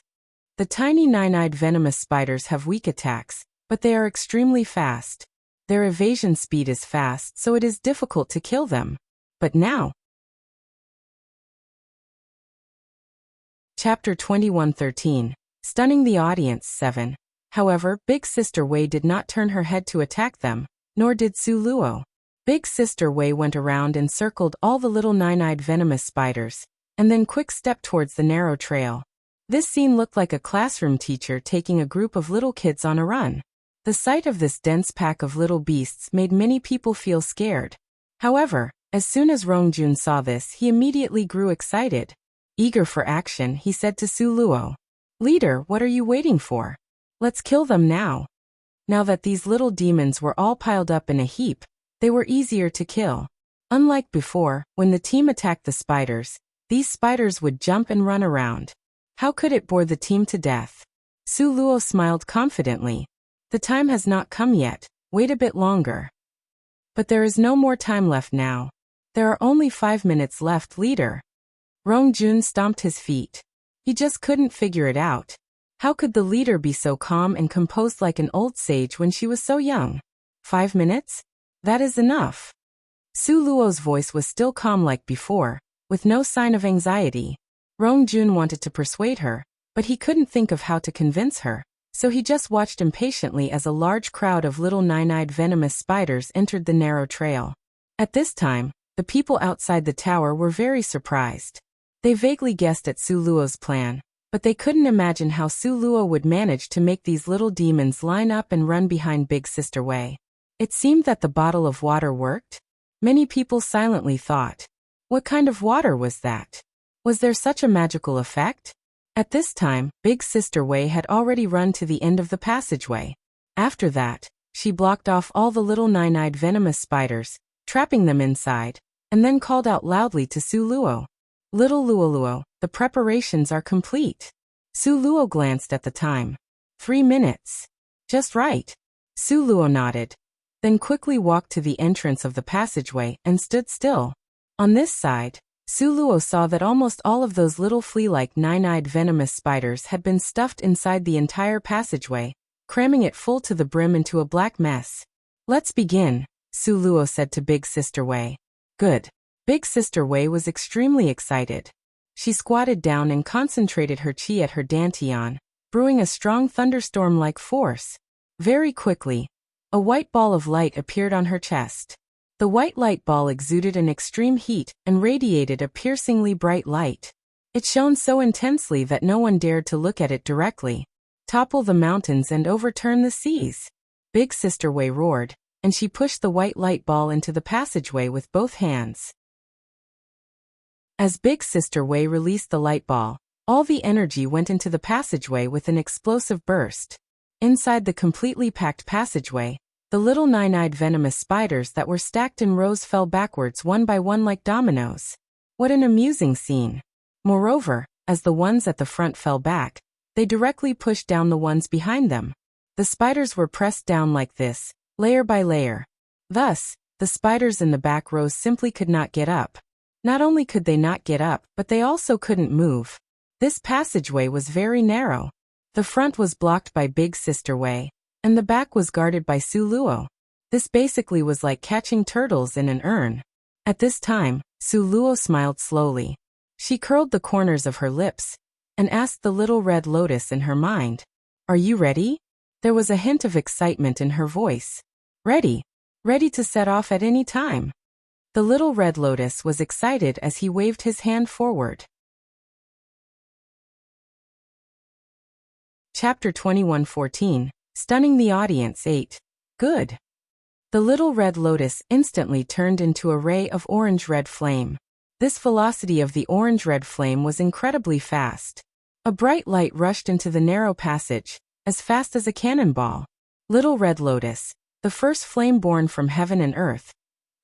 The tiny nine-eyed venomous spiders have weak attacks, but they are extremely fast. Their evasion speed is fast, so it is difficult to kill them. But now, Chapter 21:13. Stunning the Audience 7. However, Big Sister Wei did not turn her head to attack them, nor did Su Luo. Big Sister Wei went around and circled all the little nine-eyed venomous spiders, and then quick-stepped towards the narrow trail. This scene looked like a classroom teacher taking a group of little kids on a run. The sight of this dense pack of little beasts made many people feel scared. However, as soon as Rongjun saw this, he immediately grew excited. Eager for action, he said to Su Luo, "Leader, what are you waiting for? Let's kill them now." Now that these little demons were all piled up in a heap, they were easier to kill. Unlike before, when the team attacked the spiders, these spiders would jump and run around. How could it bore the team to death? Su Luo smiled confidently. The time has not come yet, wait a bit longer. But there is no more time left now. There are only 5 minutes left, leader. Rongjun stomped his feet. He just couldn't figure it out. How could the leader be so calm and composed like an old sage when she was so young? 5 minutes? That is enough. Su Luo's voice was still calm like before, with no sign of anxiety. Rongjun wanted to persuade her, but he couldn't think of how to convince her, so he just watched impatiently as a large crowd of little nine-eyed venomous spiders entered the narrow trail. At this time, the people outside the tower were very surprised. They vaguely guessed at Su Luo's plan, but they couldn't imagine how Su Luo would manage to make these little demons line up and run behind Big Sister Wei. It seemed that the bottle of water worked. Many people silently thought, what kind of water was that? Was there such a magical effect? At this time, Big Sister Wei had already run to the end of the passageway. After that, she blocked off all the little nine-eyed venomous spiders, trapping them inside, and then called out loudly to Su Luo. "Little Luoluo, the preparations are complete." Su Luo glanced at the time. 3 minutes. Just right. Su Luo nodded, then quickly walked to the entrance of the passageway and stood still. On this side, Su Luo saw that almost all of those little flea-like nine-eyed venomous spiders had been stuffed inside the entire passageway, cramming it full to the brim into a black mess. "Let's begin," Su Luo said to Big Sister Wei. "Good." Big Sister Wei was extremely excited. She squatted down and concentrated her chi at her dantian, brewing a strong thunderstorm-like force. Very quickly, a white ball of light appeared on her chest. The white light ball exuded an extreme heat and radiated a piercingly bright light. It shone so intensely that no one dared to look at it directly. "Topple the mountains and overturn the seas," Big Sister Wei roared, and she pushed the white light ball into the passageway with both hands. As Big Sister Wei released the light ball, all the energy went into the passageway with an explosive burst. Inside the completely packed passageway, the little nine-eyed venomous spiders that were stacked in rows fell backwards one by one like dominoes. What an amusing scene. Moreover, as the ones at the front fell back, they directly pushed down the ones behind them. The spiders were pressed down like this, layer by layer. Thus, the spiders in the back rows simply could not get up. Not only could they not get up, but they also couldn't move. This passageway was very narrow. The front was blocked by Big Sister Way, and the back was guarded by Su Luo. This basically was like catching turtles in an urn. At this time, Su Luo smiled slowly. She curled the corners of her lips and asked the little red lotus in her mind, "Are you ready?" There was a hint of excitement in her voice. Ready. Ready to set off at any time. The little red lotus was excited as he waved his hand forward. Chapter 21:14, Stunning the Audience 8. Good. The little red lotus instantly turned into a ray of orange-red flame. This velocity of the orange-red flame was incredibly fast. A bright light rushed into the narrow passage, as fast as a cannonball. Little red lotus, the first flame born from heaven and earth,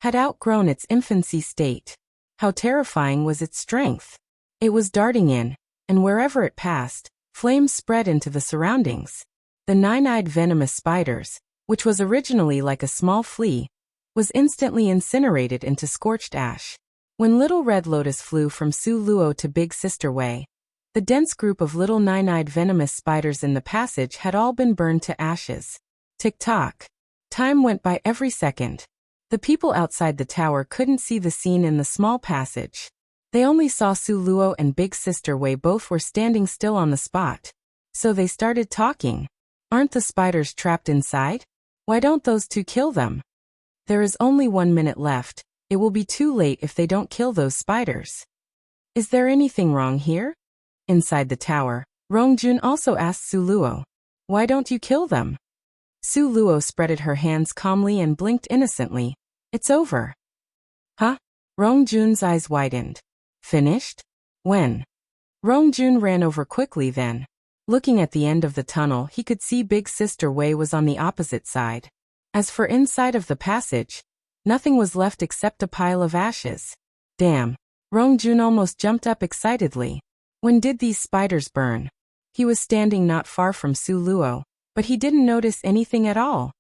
had outgrown its infancy state. How terrifying was its strength! It was darting in, and wherever it passed, flames spread into the surroundings. The nine-eyed venomous spiders, which was originally like a small flea, was instantly incinerated into scorched ash. When Little Red Lotus flew from Su Luo to Big Sister Way, the dense group of little nine-eyed venomous spiders in the passage had all been burned to ashes. Tick-tock. Time went by every second. The people outside the tower couldn't see the scene in the small passage. They only saw Su Luo and Big Sister Way both were standing still on the spot. So they started talking. Aren't the spiders trapped inside? Why don't those two kill them? There is only 1 minute left. It will be too late if they don't kill those spiders. Is there anything wrong here? Inside the tower, Rongjun also asked Su Luo. Why don't you kill them? Su Luo spreaded her hands calmly and blinked innocently. It's over. Huh? Rongjun's eyes widened. Finished? When? Rongjun ran over quickly then. Looking at the end of the tunnel, he could see Big Sister Way was on the opposite side. As for inside of the passage, nothing was left except a pile of ashes. Damn. Rongjun almost jumped up excitedly. When did these spiders burn? He was standing not far from Su Luo, but he didn't notice anything at all.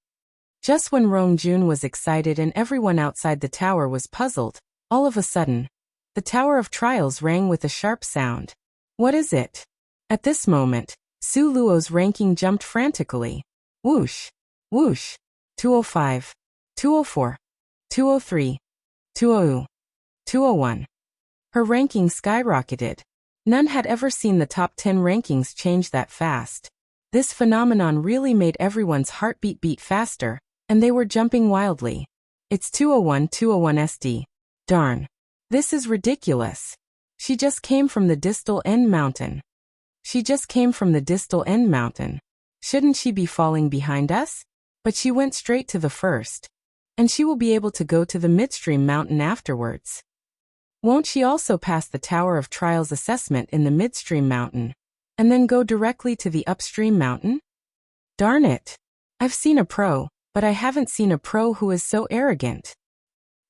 Just when Rongjun was excited and everyone outside the tower was puzzled, all of a sudden, the Tower of Trials rang with a sharp sound. What is it? At this moment, Su Luo's ranking jumped frantically. Whoosh! Whoosh! 205. 204. 203. 202. 201. Her ranking skyrocketed. None had ever seen the top 10 rankings change that fast. This phenomenon really made everyone's heartbeat beat faster, and they were jumping wildly. It's 201 SD. Darn. This is ridiculous. She just came from the distal end mountain. She just came from the distal end mountain. Shouldn't she be falling behind us? But she went straight to the first. And she will be able to go to the midstream mountain afterwards. Won't she also pass the Tower of Trials assessment in the midstream mountain, and then go directly to the upstream mountain? Darn it. I've seen a pro, but I haven't seen a pro who is so arrogant.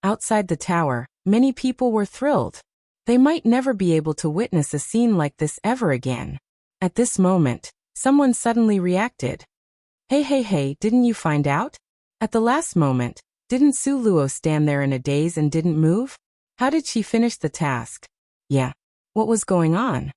Outside the tower, many people were thrilled. They might never be able to witness a scene like this ever again. At this moment, someone suddenly reacted. Hey, didn't you find out? At the last moment, didn't Su Luo stand there in a daze and didn't move? How did she finish the task? Yeah. What was going on?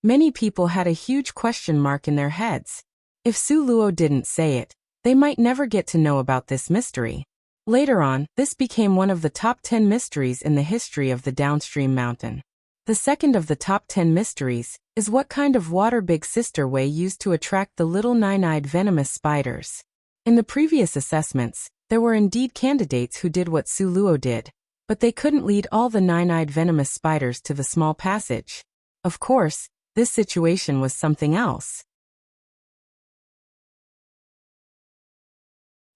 Many people had a huge question mark in their heads. If Su Luo didn't say it, they might never get to know about this mystery. Later on, this became one of the top 10 mysteries in the history of the downstream mountain. The second of the top 10 mysteries is what kind of water Big Sister Way used to attract the little nine-eyed venomous spiders. In the previous assessments, there were indeed candidates who did what Su Luo did, but they couldn't lead all the nine-eyed venomous spiders to the small passage. Of course, this situation was something else.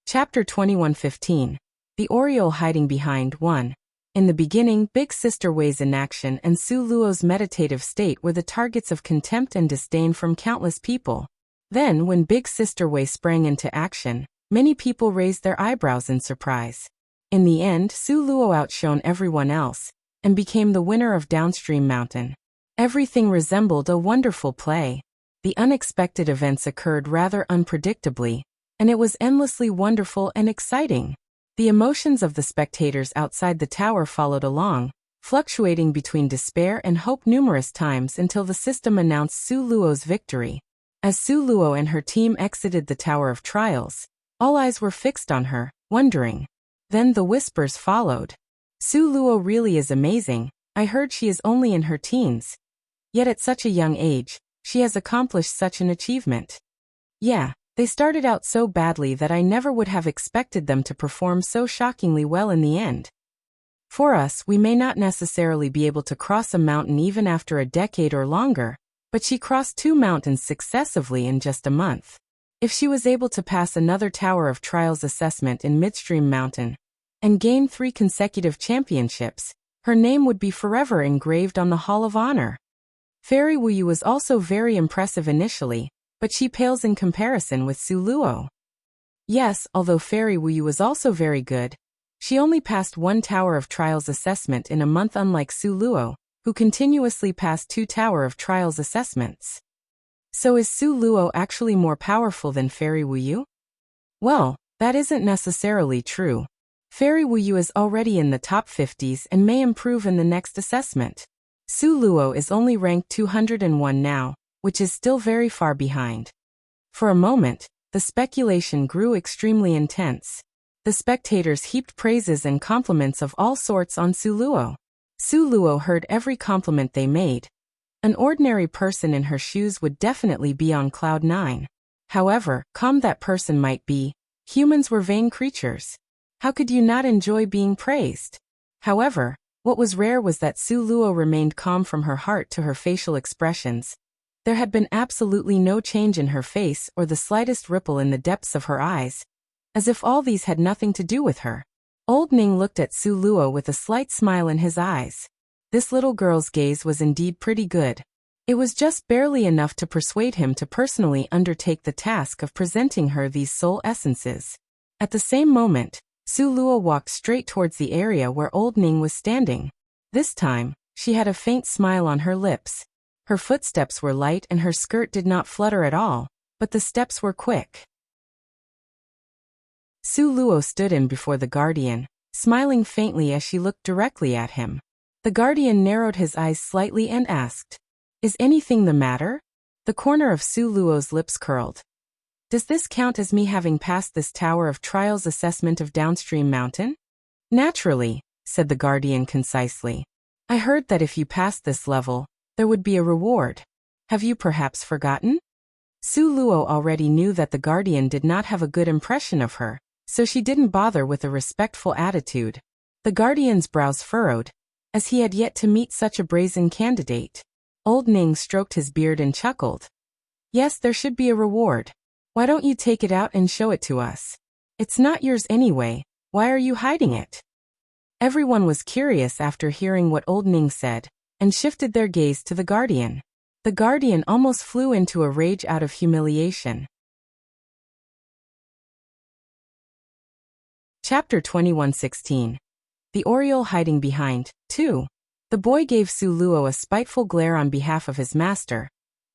Chapter 21:15. The Oriole hiding behind 1. In the beginning, Big Sister Way's inaction and Su Luo's meditative state were the targets of contempt and disdain from countless people. Then, when Big Sister Way sprang into action, many people raised their eyebrows in surprise. In the end, Su Luo outshone everyone else, and became the winner of Downstream Mountain. Everything resembled a wonderful play. The unexpected events occurred rather unpredictably, and it was endlessly wonderful and exciting. The emotions of the spectators outside the tower followed along, fluctuating between despair and hope numerous times until the system announced Su Luo's victory. As Su Luo and her team exited the Tower of Trials, all eyes were fixed on her, wondering. Then the whispers followed. Su Luo really is amazing. I heard she is only in her teens. Yet at such a young age, she has accomplished such an achievement. Yeah, they started out so badly that I never would have expected them to perform so shockingly well in the end. For us, we may not necessarily be able to cross a mountain even after a decade or longer, but she crossed 2 mountains successively in just a month. If she was able to pass another Tower of Trials assessment in Midstream Mountain and gain 3 consecutive championships, her name would be forever engraved on the Hall of Honor. Fairy Wuyu was also very impressive initially, but she pales in comparison with Su Luo. Yes, although Fairy Wuyu was also very good, she only passed 1 Tower of Trials assessment in a month, unlike Su Luo, who continuously passed 2 Tower of Trials assessments. So is Su Luo actually more powerful than Fairy Wuyu? Well, that isn't necessarily true. Fairy Wuyu is already in the top 50s and may improve in the next assessment. Su Luo is only ranked 201 now, which is still very far behind. For a moment, the speculation grew extremely intense. The spectators heaped praises and compliments of all sorts on Su Luo. Su Luo heard every compliment they made. An ordinary person in her shoes would definitely be on cloud 9. However calm that person might be, humans were vain creatures. How could you not enjoy being praised? However, what was rare was that Su Luo remained calm from her heart to her facial expressions. There had been absolutely no change in her face or the slightest ripple in the depths of her eyes, as if all these had nothing to do with her. Old Ning looked at Su Luo with a slight smile in his eyes. This little girl's gaze was indeed pretty good. It was just barely enough to persuade him to personally undertake the task of presenting her these soul essences. At the same moment, Su Luo walked straight towards the area where Old Ning was standing. This time, she had a faint smile on her lips. Her footsteps were light and her skirt did not flutter at all, but the steps were quick. Su Luo stood in before the guardian, smiling faintly as she looked directly at him. The guardian narrowed his eyes slightly and asked, "Is anything the matter?" The corner of Su Luo's lips curled. "Does this count as me having passed this Tower of Trials assessment of Downstream Mountain?" "Naturally," said the guardian concisely. "I heard that if you passed this level, there would be a reward. Have you perhaps forgotten?" Su Luo already knew that the guardian did not have a good impression of her, so she didn't bother with a respectful attitude. The guardian's brows furrowed, as he had yet to meet such a brazen candidate. Old Ning stroked his beard and chuckled. "Yes, there should be a reward. Why don't you take it out and show it to us? It's not yours anyway, why are you hiding it?" Everyone was curious after hearing what Old Ning said, and shifted their gaze to the guardian. The guardian almost flew into a rage out of humiliation. Chapter 21:16. The Oriole hiding behind, 2. The boy gave Su Luo a spiteful glare on behalf of his master,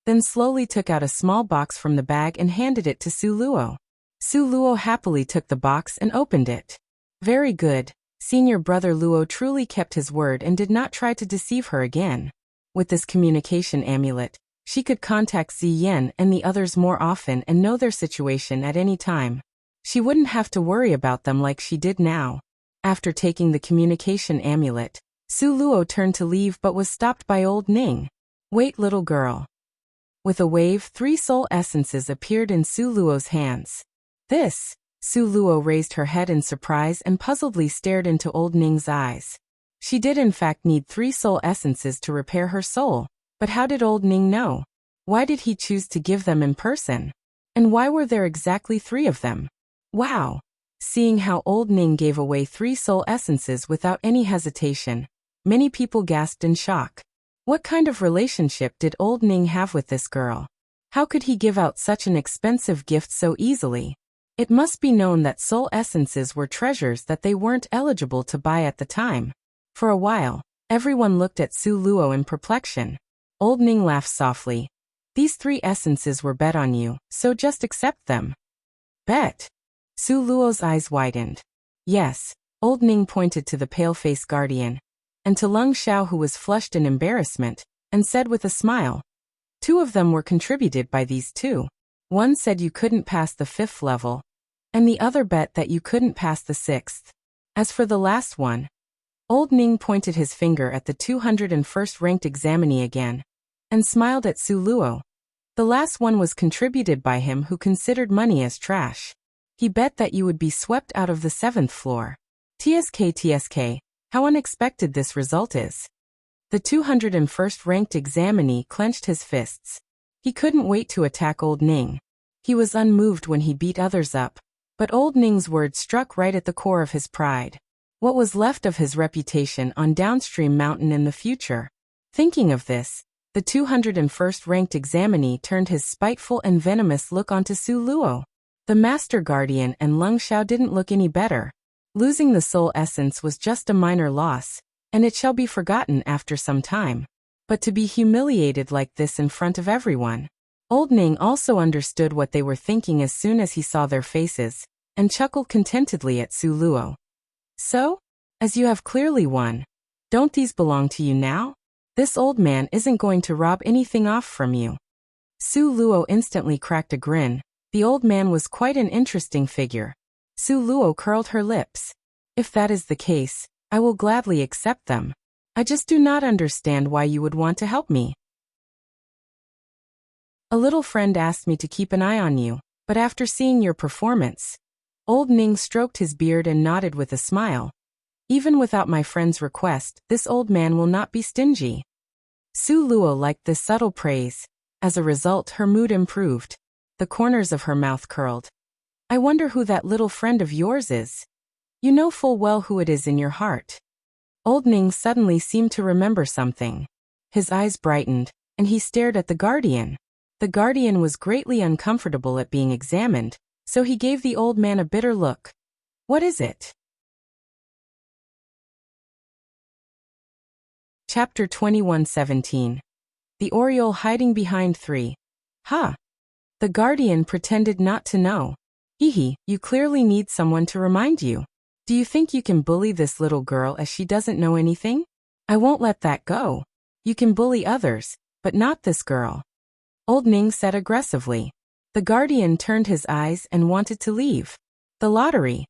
then slowly took out a small box from the bag and handed it to Su Luo. Su Luo happily took the box and opened it. Very good, senior brother Luo truly kept his word and did not try to deceive her again. With this communication amulet, she could contact Ziyan and the others more often and know their situation at any time. She wouldn't have to worry about them like she did now. After taking the communication amulet, Su Luo turned to leave but was stopped by Old Ning. "Wait, little girl." With a wave, 3 soul essences appeared in Su Luo's hands. "This?" Su Luo raised her head in surprise and puzzledly stared into Old Ning's eyes. She did in fact need 3 soul essences to repair her soul, but how did Old Ning know? Why did he choose to give them in person? And why were there exactly 3 of them? Wow! Seeing how Old Ning gave away 3 soul essences without any hesitation, many people gasped in shock. What kind of relationship did Old Ning have with this girl? How could he give out such an expensive gift so easily? It must be known that soul essences were treasures that they weren't eligible to buy at the time. For a while, everyone looked at Su Luo in perplexion. Old Ning laughed softly. "These 3 essences were bet on you, so just accept them." Bet. Su Luo's eyes widened. Yes, old Ning pointed to the pale-faced guardian, and to Lung Xiao who was flushed in embarrassment, and said with a smile. 2 of them were contributed by these 2. One said you couldn't pass the 5th level, and the other bet that you couldn't pass the 6th. As for the last one, old Ning pointed his finger at the 201st ranked examinee again, and smiled at Su Luo. The last one was contributed by him who considered money as trash. He bet that you would be swept out of the 7th floor. TSK, how unexpected this result is. The 201st ranked examinee clenched his fists. He couldn't wait to attack old Ning. He was unmoved when he beat others up, but old Ning's words struck right at the core of his pride. What was left of his reputation on Downstream Mountain in the future? Thinking of this, the 201st ranked examinee turned his spiteful and venomous look onto Su Luo. The Master Guardian and Lung Xiao didn't look any better. Losing the soul essence was just a minor loss, and it shall be forgotten after some time. But to be humiliated like this in front of everyone. Old Ning also understood what they were thinking as soon as he saw their faces, and chuckled contentedly at Su Luo. So? As you have clearly won, don't these belong to you now? This old man isn't going to rob anything off from you. Su Luo instantly cracked a grin. The old man was quite an interesting figure. Su Luo curled her lips. If that is the case, I will gladly accept them. I just do not understand why you would want to help me. A little friend asked me to keep an eye on you, but after seeing your performance, old Ning stroked his beard and nodded with a smile. Even without my friend's request, this old man will not be stingy. Su Luo liked this subtle praise. As a result, her mood improved. The corners of her mouth curled. I wonder who that little friend of yours is. You know full well who it is in your heart. Old Ning suddenly seemed to remember something. His eyes brightened, and he stared at the guardian. The guardian was greatly uncomfortable at being examined, so he gave the old man a bitter look. What is it? Chapter 21:17. The Oriole hiding behind 3. Ha! The guardian pretended not to know. Hehe, you clearly need someone to remind you. Do you think you can bully this little girl as she doesn't know anything? I won't let that go. You can bully others, but not this girl. Old Ning said aggressively. The guardian turned his eyes and wanted to leave. The lottery.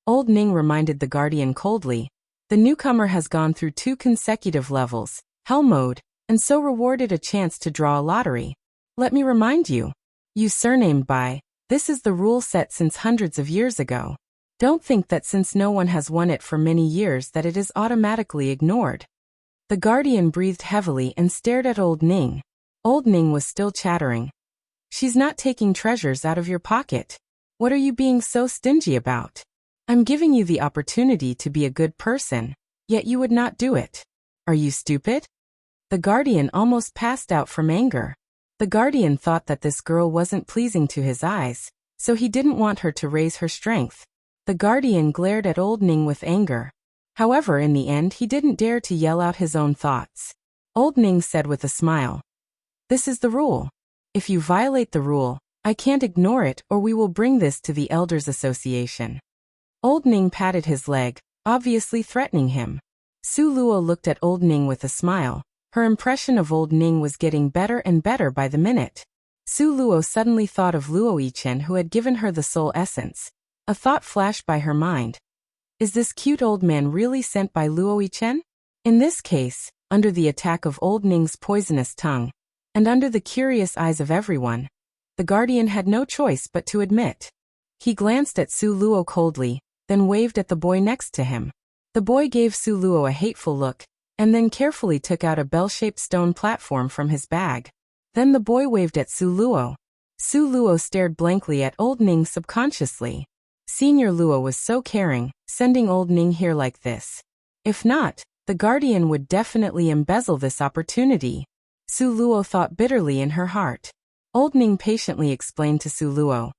Old Ning reminded the guardian coldly. The newcomer has gone through 2 consecutive levels, Hell Mode, and so rewarded a chance to draw a lottery. Let me remind you. You surnamed by. This is the rule set since hundreds of years ago. Don't think that since no one has won it for many years that it is automatically ignored. The guardian breathed heavily and stared at Old Ning. Old Ning was still chattering. She's not taking treasures out of your pocket. What are you being so stingy about? I'm giving you the opportunity to be a good person, yet you would not do it. Are you stupid? The guardian almost passed out from anger. The guardian thought that this girl wasn't pleasing to his eyes, so he didn't want her to raise her strength. The guardian glared at Old Ning with anger. However, in the end he didn't dare to yell out his own thoughts. Old Ning said with a smile. This is the rule. If you violate the rule, I can't ignore it or we will bring this to the Elders Association. Old Ning patted his leg, obviously threatening him. Su Luo looked at Old Ning with a smile. Her impression of Old Ning was getting better and better by the minute. Su Luo suddenly thought of Luo Yichen who had given her the soul essence. A thought flashed by her mind. Is this cute old man really sent by Luo Yichen? In this case, under the attack of Old Ning's poisonous tongue, and under the curious eyes of everyone, the guardian had no choice but to admit. He glanced at Su Luo coldly, then waved at the boy next to him. The boy gave Su Luo a hateful look, and then carefully took out a bell-shaped stone platform from his bag. Then the boy waved at Su Luo. Su Luo stared blankly at Old Ning subconsciously. Senior Luo was so caring, sending Old Ning here like this. If not, the guardian would definitely embezzle this opportunity. Su Luo thought bitterly in her heart. Old Ning patiently explained to Su Luo.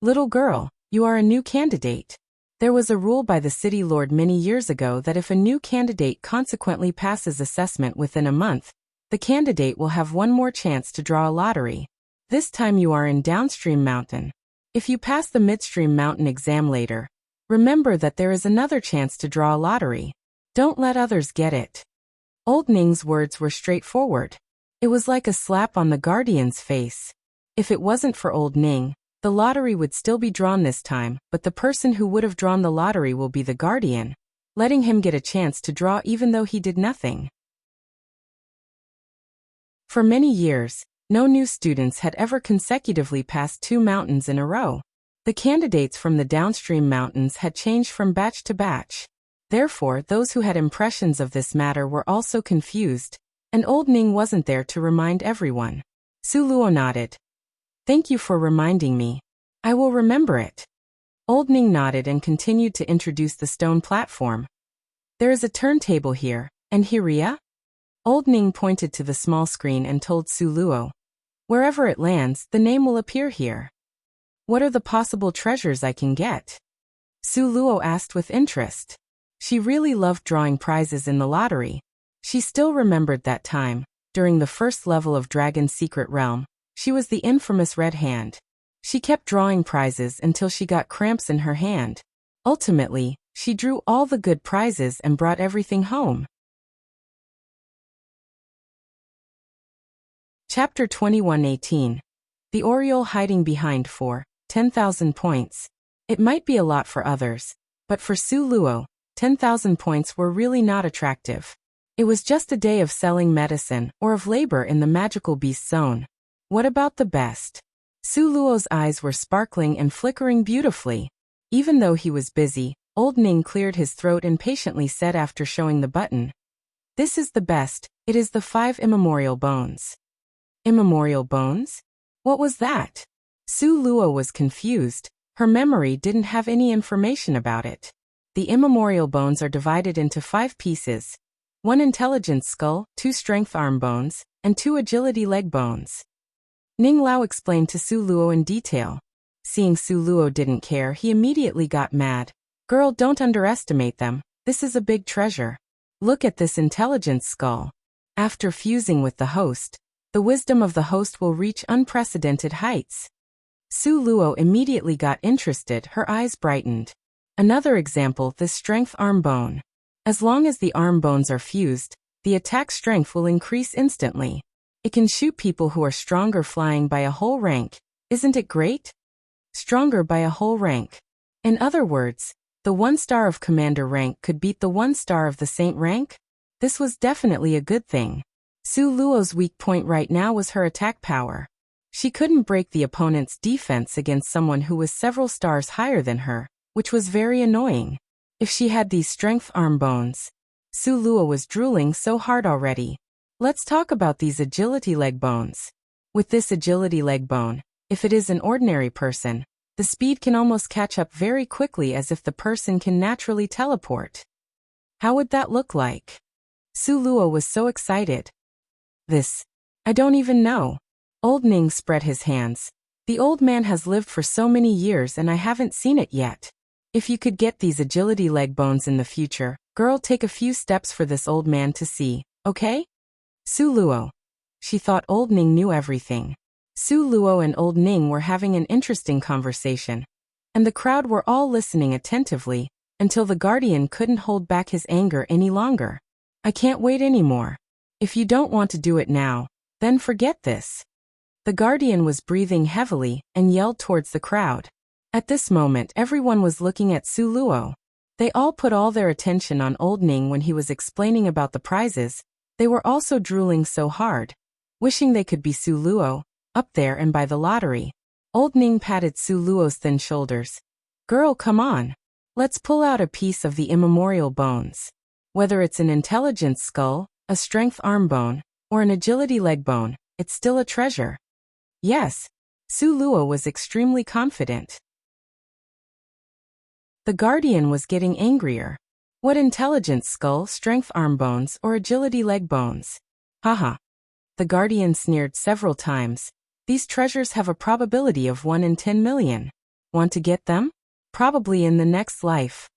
Little girl, you are a new candidate. There was a rule by the city lord many years ago that if a new candidate consequently passes assessment within a month, the candidate will have one more chance to draw a lottery. This time you are in Downstream Mountain. If you pass the midstream mountain exam later, remember that there is another chance to draw a lottery. Don't let others get it. Old Ning's words were straightforward. It was like a slap on the guardian's face. If it wasn't for Old Ning, the lottery would still be drawn this time, but the person who would have drawn the lottery will be the guardian, letting him get a chance to draw even though he did nothing. For many years, no new students had ever consecutively passed 2 mountains in a row. The candidates from the downstream mountains had changed from batch to batch. Therefore, those who had impressions of this matter were also confused, and Old Ning wasn't there to remind everyone. Su Luo nodded. Thank you for reminding me. I will remember it. Old Ning nodded and continued to introduce the stone platform. There is a turntable here, and Hiria? Old Ning pointed to the small screen and told Su Luo. Wherever it lands, the name will appear here. What are the possible treasures I can get? Su Luo asked with interest. She really loved drawing prizes in the lottery. She still remembered that time, during the first level of Dragon's Secret Realm. She was the infamous Red Hand. She kept drawing prizes until she got cramps in her hand. Ultimately, she drew all the good prizes and brought everything home. Chapter 21:18. The Oriole hiding behind 10,000 points. It might be a lot for others, but for Su Luo, 10,000 points were really not attractive. It was just a day of selling medicine or of labor in the magical beast zone. What about the best? Su Luo's eyes were sparkling and flickering beautifully. Even though he was busy, Old Ning cleared his throat and patiently said after showing the button. This is the best, it is the 5 immemorial bones. Immemorial bones? What was that? Su Luo was confused. Her memory didn't have any information about it. The immemorial bones are divided into 5 pieces. 1 intelligence skull, 2 strength arm bones, and 2 agility leg bones. Ning Lao explained to Su Luo in detail. Seeing Su Luo didn't care, he immediately got mad. Girl, don't underestimate them. This is a big treasure. Look at this intelligence skull. After fusing with the host, the wisdom of the host will reach unprecedented heights. Su Luo immediately got interested, her eyes brightened. Another example, the strength arm bone. As long as the arm bones are fused, the attack strength will increase instantly. It can shoot people who are stronger flying by a whole rank. Isn't it great? Stronger by a whole rank. In other words, the 1 star of commander rank could beat the 1 star of the saint rank? This was definitely a good thing. Su Luo's weak point right now was her attack power. She couldn't break the opponent's defense against someone who was several stars higher than her, which was very annoying. If she had these strength arm bones. Su Luo was drooling so hard already. Let's talk about these agility leg bones. With this agility leg bone, if it is an ordinary person, the speed can almost catch up very quickly as if the person can naturally teleport. How would that look like? Su Luo was so excited. I don't even know. Old Ning spread his hands. The old man has lived for so many years and I haven't seen it yet. If you could get these agility leg bones in the future, girl, take a few steps for this old man to see, okay? Su Luo. She thought Old Ning knew everything. Su Luo and Old Ning were having an interesting conversation, and the crowd were all listening attentively, until the guardian couldn't hold back his anger any longer. I can't wait anymore. If you don't want to do it now, then forget this. The guardian was breathing heavily and yelled towards the crowd. At this moment, everyone was looking at Su Luo. They all put all their attention on Old Ning when he was explaining about the prizes. They were also drooling so hard, wishing they could be Su Luo, up there and by the lottery. Old Ning patted Su Luo's thin shoulders. Girl, come on. Let's pull out a piece of the immemorial bones. Whether it's an intelligence skull, a strength arm bone, or an agility leg bone, it's still a treasure. Yes. Su Luo was extremely confident. The guardian was getting angrier. What intelligence skull, strength arm bones, or agility leg bones? Haha. The guardian sneered several times. These treasures have a probability of 1 in 10 million. Want to get them? Probably in the next life.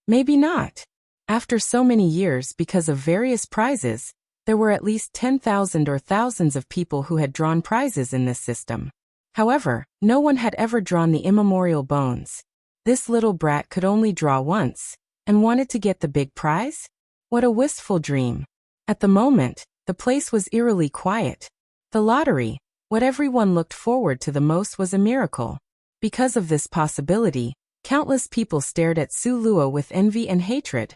Maybe not. After so many years, because of various prizes, there were at least 10,000 or thousands of people who had drawn prizes in this system. However, no one had ever drawn the immemorial bones. This little brat could only draw once, and wanted to get the big prize? What a wistful dream. At the moment, the place was eerily quiet. The lottery, what everyone looked forward to the most, was a miracle. Because of this possibility, countless people stared at Su Luo with envy and hatred.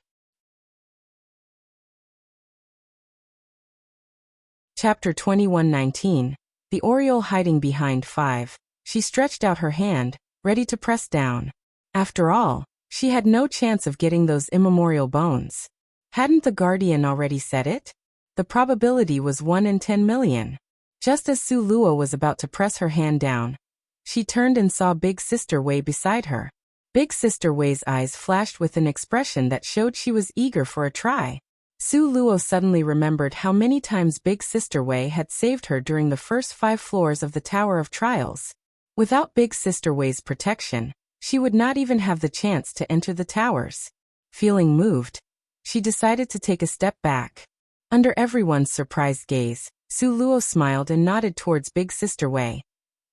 Chapter 21:19. The Oriole hiding behind 5. She stretched out her hand, ready to press down. After all, she had no chance of getting those immemorial bones. Hadn't the guardian already said it? The probability was 1 in 10 million. Just as Su Luo was about to press her hand down, she turned and saw Big Sister Wei beside her. Big Sister Wei's eyes flashed with an expression that showed she was eager for a try. Su Luo suddenly remembered how many times Big Sister Wei had saved her during the first 5 floors of the Tower of Trials. Without Big Sister Wei's protection, she would not even have the chance to enter the towers. Feeling moved, she decided to take a step back. Under everyone's surprised gaze, Su Luo smiled and nodded towards Big Sister Wei.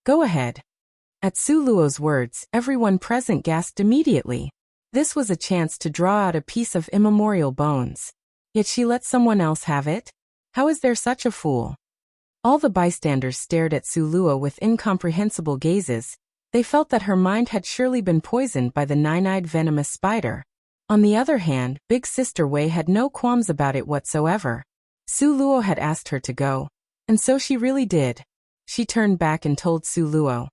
Go ahead. At Su Luo's words, everyone present gasped immediately. This was a chance to draw out a piece of immemorial bones. Yet she let someone else have it? How is there such a fool? All the bystanders stared at Su Luo with incomprehensible gazes. They felt that her mind had surely been poisoned by the 9-eyed venomous spider. On the other hand, Big Sister Wei had no qualms about it whatsoever. Su Luo had asked her to go, and so she really did. She turned back and told Su Luo,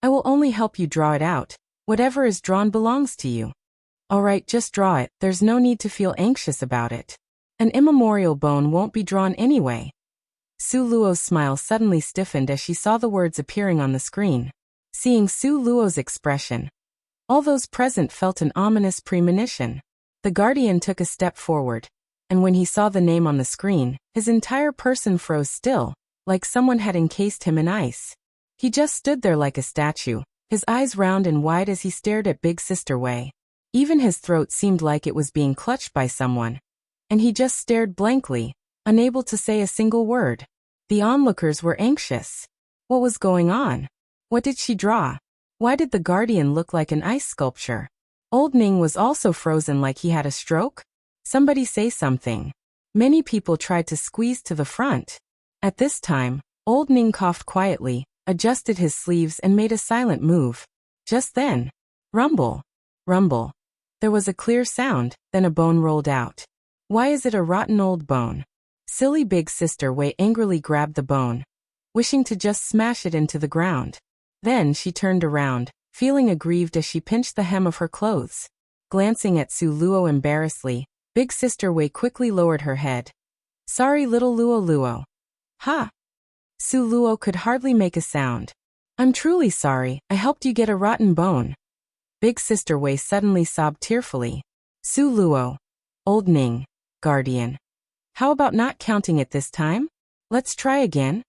I will only help you draw it out. Whatever is drawn belongs to you. Alright, just draw it, there's no need to feel anxious about it. An immemorial bone won't be drawn anyway. Su Luo's smile suddenly stiffened as she saw the words appearing on the screen. Seeing Su Luo's expression, all those present felt an ominous premonition. The guardian took a step forward, and when he saw the name on the screen, his entire person froze still, like someone had encased him in ice. He just stood there like a statue, his eyes round and wide as he stared at Big Sister Wei. Even his throat seemed like it was being clutched by someone. And he just stared blankly, unable to say a single word. The onlookers were anxious. What was going on? What did she draw? Why did the guardian look like an ice sculpture? Old Ning was also frozen like he had a stroke? Somebody say something. Many people tried to squeeze to the front. At this time, Old Ning coughed quietly, adjusted his sleeves and made a silent move. Just then, rumble, rumble. There was a clear sound, then a bone rolled out. Why is it a rotten old bone? Silly Big Sister Wei angrily grabbed the bone, wishing to just smash it into the ground. Then she turned around, feeling aggrieved as she pinched the hem of her clothes. Glancing at Su Luo embarrassedly, Big Sister Wei quickly lowered her head. Sorry little Luo Luo. Ha! Su Luo could hardly make a sound. I'm truly sorry, I helped you get a rotten bone. Big Sister Wei suddenly sobbed tearfully. Su Luo. Old Ning. Guardian. How about not counting it this time? Let's try again.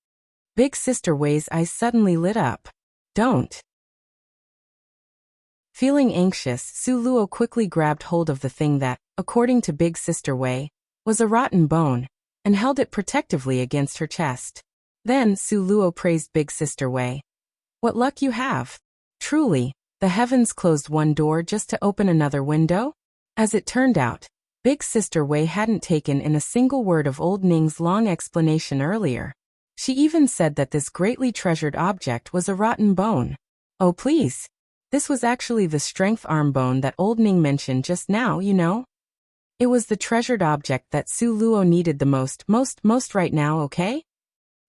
Big Sister Wei's eyes suddenly lit up. Don't. Feeling anxious, Su Luo quickly grabbed hold of the thing that, according to Big Sister Wei, was a rotten bone, and held it protectively against her chest. Then Su Luo praised Big Sister Wei. What luck you have. Truly, the heavens closed one door just to open another window? As it turned out, Big Sister Wei hadn't taken in a single word of Old Ning's long explanation earlier. She even said that this greatly treasured object was a rotten bone. Oh please. This was actually the strength arm bone that Old Ning mentioned just now, you know? It was the treasured object that Su Luo needed the most right now, okay?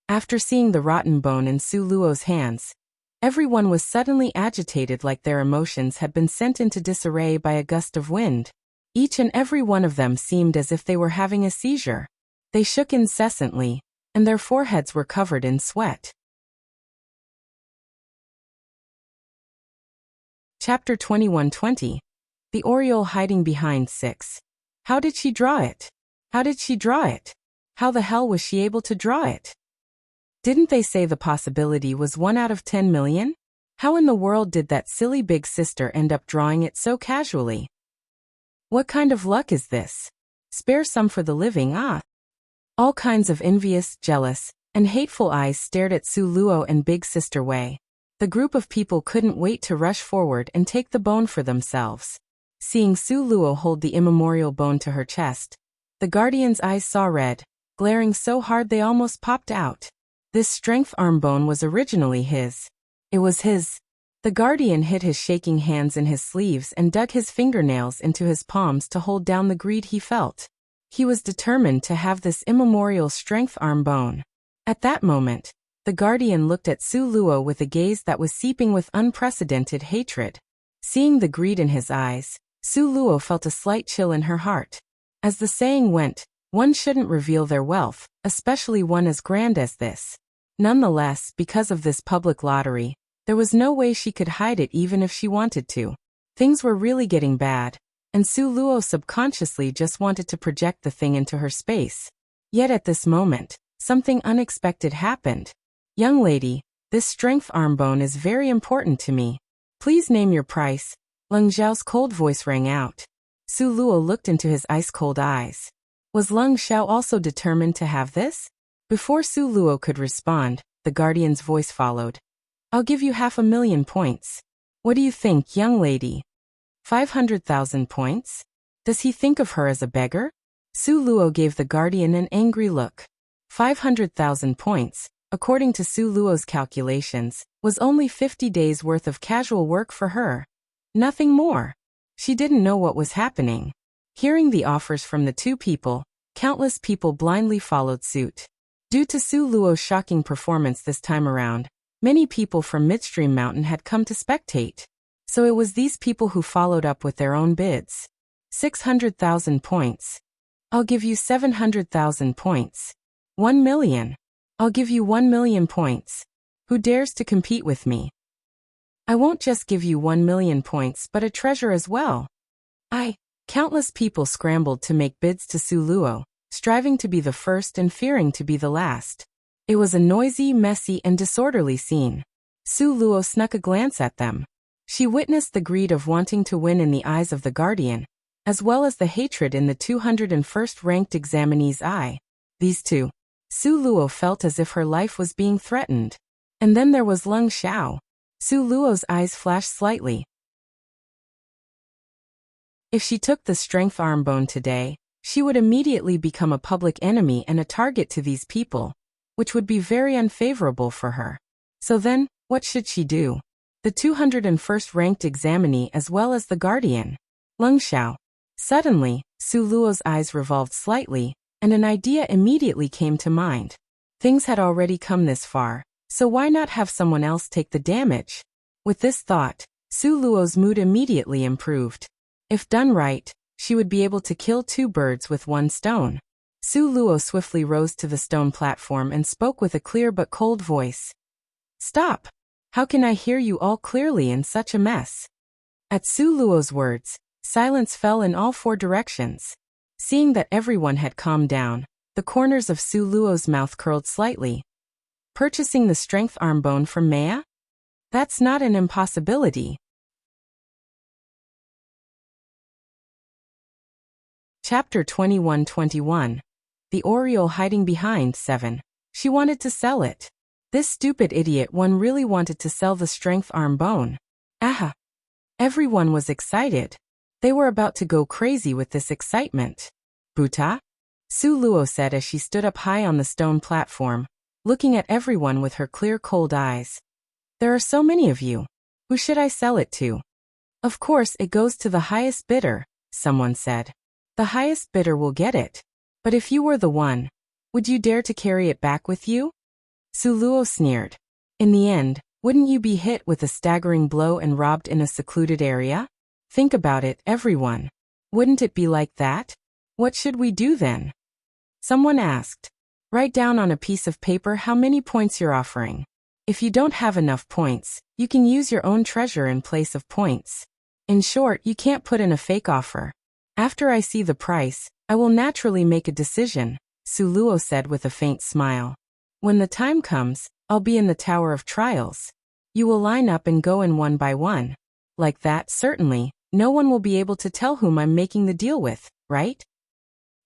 After seeing the rotten bone in Su Luo's hands, everyone was suddenly agitated like their emotions had been sent into disarray by a gust of wind. Each and every one of them seemed as if they were having a seizure. They shook incessantly, and their foreheads were covered in sweat. Chapter 21:20. The Oriole hiding behind 6. How did she draw it? How did she draw it? How the hell was she able to draw it? Didn't they say the possibility was 1 out of 10 million? How in the world did that silly Big Sister end up drawing it so casually? What kind of luck is this? Spare some for the living, ah. All kinds of envious, jealous, and hateful eyes stared at Su Luo and Big Sister Wei. The group of people couldn't wait to rush forward and take the bone for themselves. Seeing Su Luo hold the immemorial bone to her chest, the guardian's eyes saw red, glaring so hard they almost popped out. This strength arm bone was originally his. It was his. The guardian hid his shaking hands in his sleeves and dug his fingernails into his palms to hold down the greed he felt. He was determined to have this immemorial strength arm bone. At that moment, the guardian looked at Su Luo with a gaze that was seeping with unprecedented hatred. Seeing the greed in his eyes, Su Luo felt a slight chill in her heart. As the saying went, one shouldn't reveal their wealth, especially one as grand as this. Nonetheless, because of this public lottery, there was no way she could hide it even if she wanted to. Things were really getting bad, and Su Luo subconsciously just wanted to project the thing into her space. Yet at this moment, something unexpected happened. Young lady, this strength arm bone is very important to me. Please name your price. Leng Xiao's cold voice rang out. Su Luo looked into his ice-cold eyes. Was Leng Xiao also determined to have this? Before Su Luo could respond, the guardian's voice followed. I'll give you 500,000 points. What do you think, young lady? 500,000 points? Does he think of her as a beggar? Su Luo gave the guardian an angry look. 500,000 points, according to Su Luo's calculations, was only 50 days' worth of casual work for her. Nothing more. She didn't know what was happening. Hearing the offers from the two people, countless people blindly followed suit. Due to Su Luo's shocking performance this time around, many people from Midstream Mountain had come to spectate. So it was these people who followed up with their own bids. 600,000 points. I'll give you 700,000 points. 1 million. I'll give you 1 million points. Who dares to compete with me? I won't just give you 1 million points but a treasure as well. Countless people scrambled to make bids to Su Luo, striving to be the first and fearing to be the last. It was a noisy, messy, and disorderly scene. Su Luo snuck a glance at them. She witnessed the greed of wanting to win in the eyes of the guardian, as well as the hatred in the 201st ranked examinee's eye. These two. Su Luo felt as if her life was being threatened. And then there was Leng Xiao. Su Luo's eyes flashed slightly. If she took the strength arm bone today, she would immediately become a public enemy and a target to these people, which would be very unfavorable for her. So then, what should she do? The 201st ranked examinee as well as the guardian. Leng Xiao. Suddenly, Su Luo's eyes revolved slightly, and an idea immediately came to mind. Things had already come this far, so why not have someone else take the damage? With this thought, Su Luo's mood immediately improved. If done right, she would be able to kill two birds with one stone. Su Luo swiftly rose to the stone platform and spoke with a clear but cold voice. Stop! How can I hear you all clearly in such a mess? At Su Luo's words, silence fell in all four directions. Seeing that everyone had calmed down, the corners of Su Luo's mouth curled slightly. Purchasing the strength arm bone from Maya? That's not an impossibility. Chapter 21-21. The Oriole hiding behind 7. She wanted to sell it. This stupid idiot one really wanted to sell the strength arm bone. Aha! Everyone was excited. They were about to go crazy with this excitement. Buta? Su Luo said as she stood up high on the stone platform, looking at everyone with her clear cold eyes. There are so many of you. Who should I sell it to? Of course it goes to the highest bidder, someone said. The highest bidder will get it. But if you were the one, would you dare to carry it back with you? Su Luo sneered. In the end, wouldn't you be hit with a staggering blow and robbed in a secluded area? Think about it, everyone. Wouldn't it be like that? What should we do then? Someone asked. Write down on a piece of paper how many points you're offering. If you don't have enough points, you can use your own treasure in place of points. In short, you can't put in a fake offer. After I see the price, I will naturally make a decision, Su Luo said with a faint smile. When the time comes, I'll be in the Tower of Trials. You will line up and go in one by one. Like that, certainly, no one will be able to tell whom I'm making the deal with, right?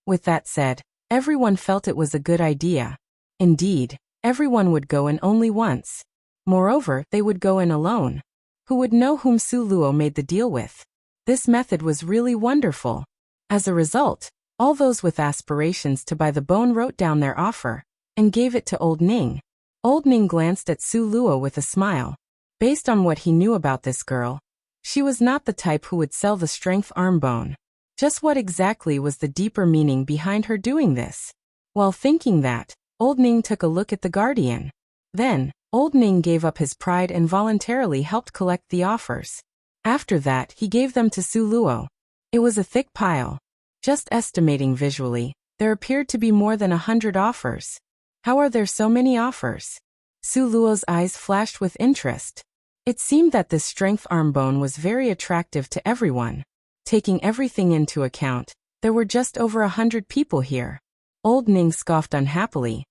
With that said, everyone felt it was a good idea. Indeed, everyone would go in only once. Moreover, they would go in alone. Who would know whom Su Luo made the deal with? This method was really wonderful. As a result, all those with aspirations to buy the bone wrote down their offer and gave it to Old Ning. Old Ning glanced at Su Luo with a smile. Based on what he knew about this girl, she was not the type who would sell the strength arm bone. Just what exactly was the deeper meaning behind her doing this? While thinking that, Old Ning took a look at the guardian. Then, Old Ning gave up his pride and voluntarily helped collect the offers. After that, he gave them to Su Luo. It was a thick pile. Just estimating visually, there appeared to be more than 100 offers. How are there so many offers? Su Luo's eyes flashed with interest. It seemed that this strength arm bone was very attractive to everyone. Taking everything into account, there were just over 100 people here. Old Ning scoffed unhappily.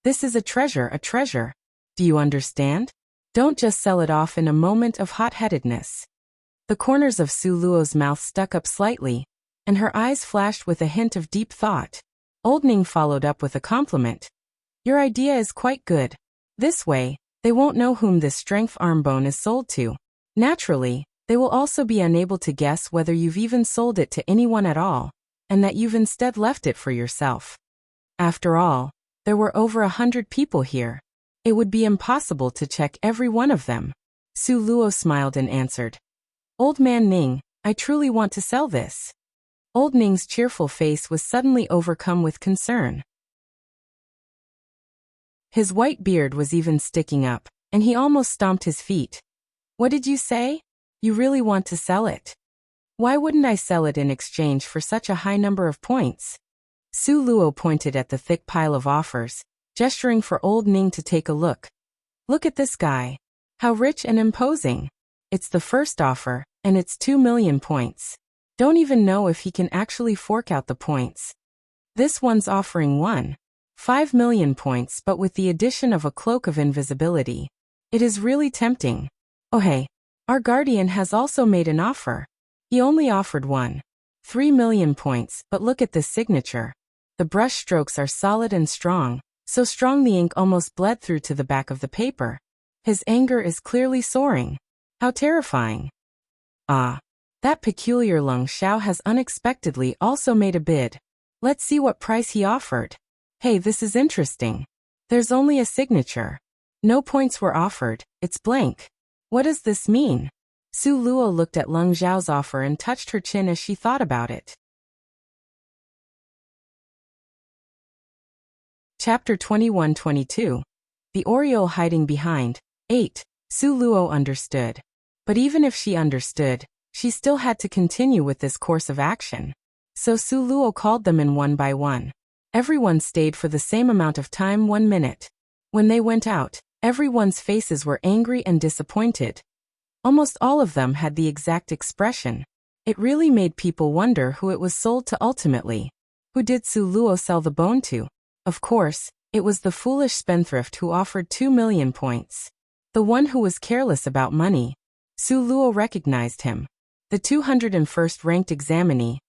This is a treasure, a treasure. Do you understand? Don't just sell it off in a moment of hot-headedness. The corners of Su Luo's mouth stuck up slightly, and her eyes flashed with a hint of deep thought. Old Ning followed up with a compliment. Your idea is quite good. This way, they won't know whom this strength arm bone is sold to. Naturally, they will also be unable to guess whether you've even sold it to anyone at all, and that you've instead left it for yourself. After all, there were over 100 people here. It would be impossible to check every one of them. Su Luo smiled and answered. Old man Ning, I truly want to sell this. Old Ning's cheerful face was suddenly overcome with concern. His white beard was even sticking up, and he almost stomped his feet. What did you say? You really want to sell it? Why wouldn't I sell it in exchange for such a high number of points? Su Luo pointed at the thick pile of offers, gesturing for Old Ning to take a look. Look at this guy. How rich and imposing. It's the first offer, and it's 2 million points. Don't even know if he can actually fork out the points. This one's offering 5 million points, but with the addition of a cloak of invisibility. It is really tempting. Oh hey, our guardian has also made an offer. He only offered 3 million points, but look at this signature. The brush strokes are solid and strong, so strong the ink almost bled through to the back of the paper. His anger is clearly soaring. How terrifying. Ah, that peculiar Lung Xiao has unexpectedly also made a bid. Let's see what price he offered. Hey, this is interesting. There's only a signature. No points were offered, it's blank. What does this mean? Su Luo looked at Lung Xiao's offer and touched her chin as she thought about it. Chapter 21-22. The Oriole hiding behind. 8. Su Luo understood. But even if she understood, she still had to continue with this course of action. So Su Luo called them in one by one. Everyone stayed for the same amount of time, 1 minute. When they went out, everyone's faces were angry and disappointed. Almost all of them had the exact expression. It really made people wonder who it was sold to ultimately. Who did Su Luo sell the bone to? Of course, it was the foolish spendthrift who offered 2 million points. The one who was careless about money. Su Luo recognized him. The 201st ranked examinee.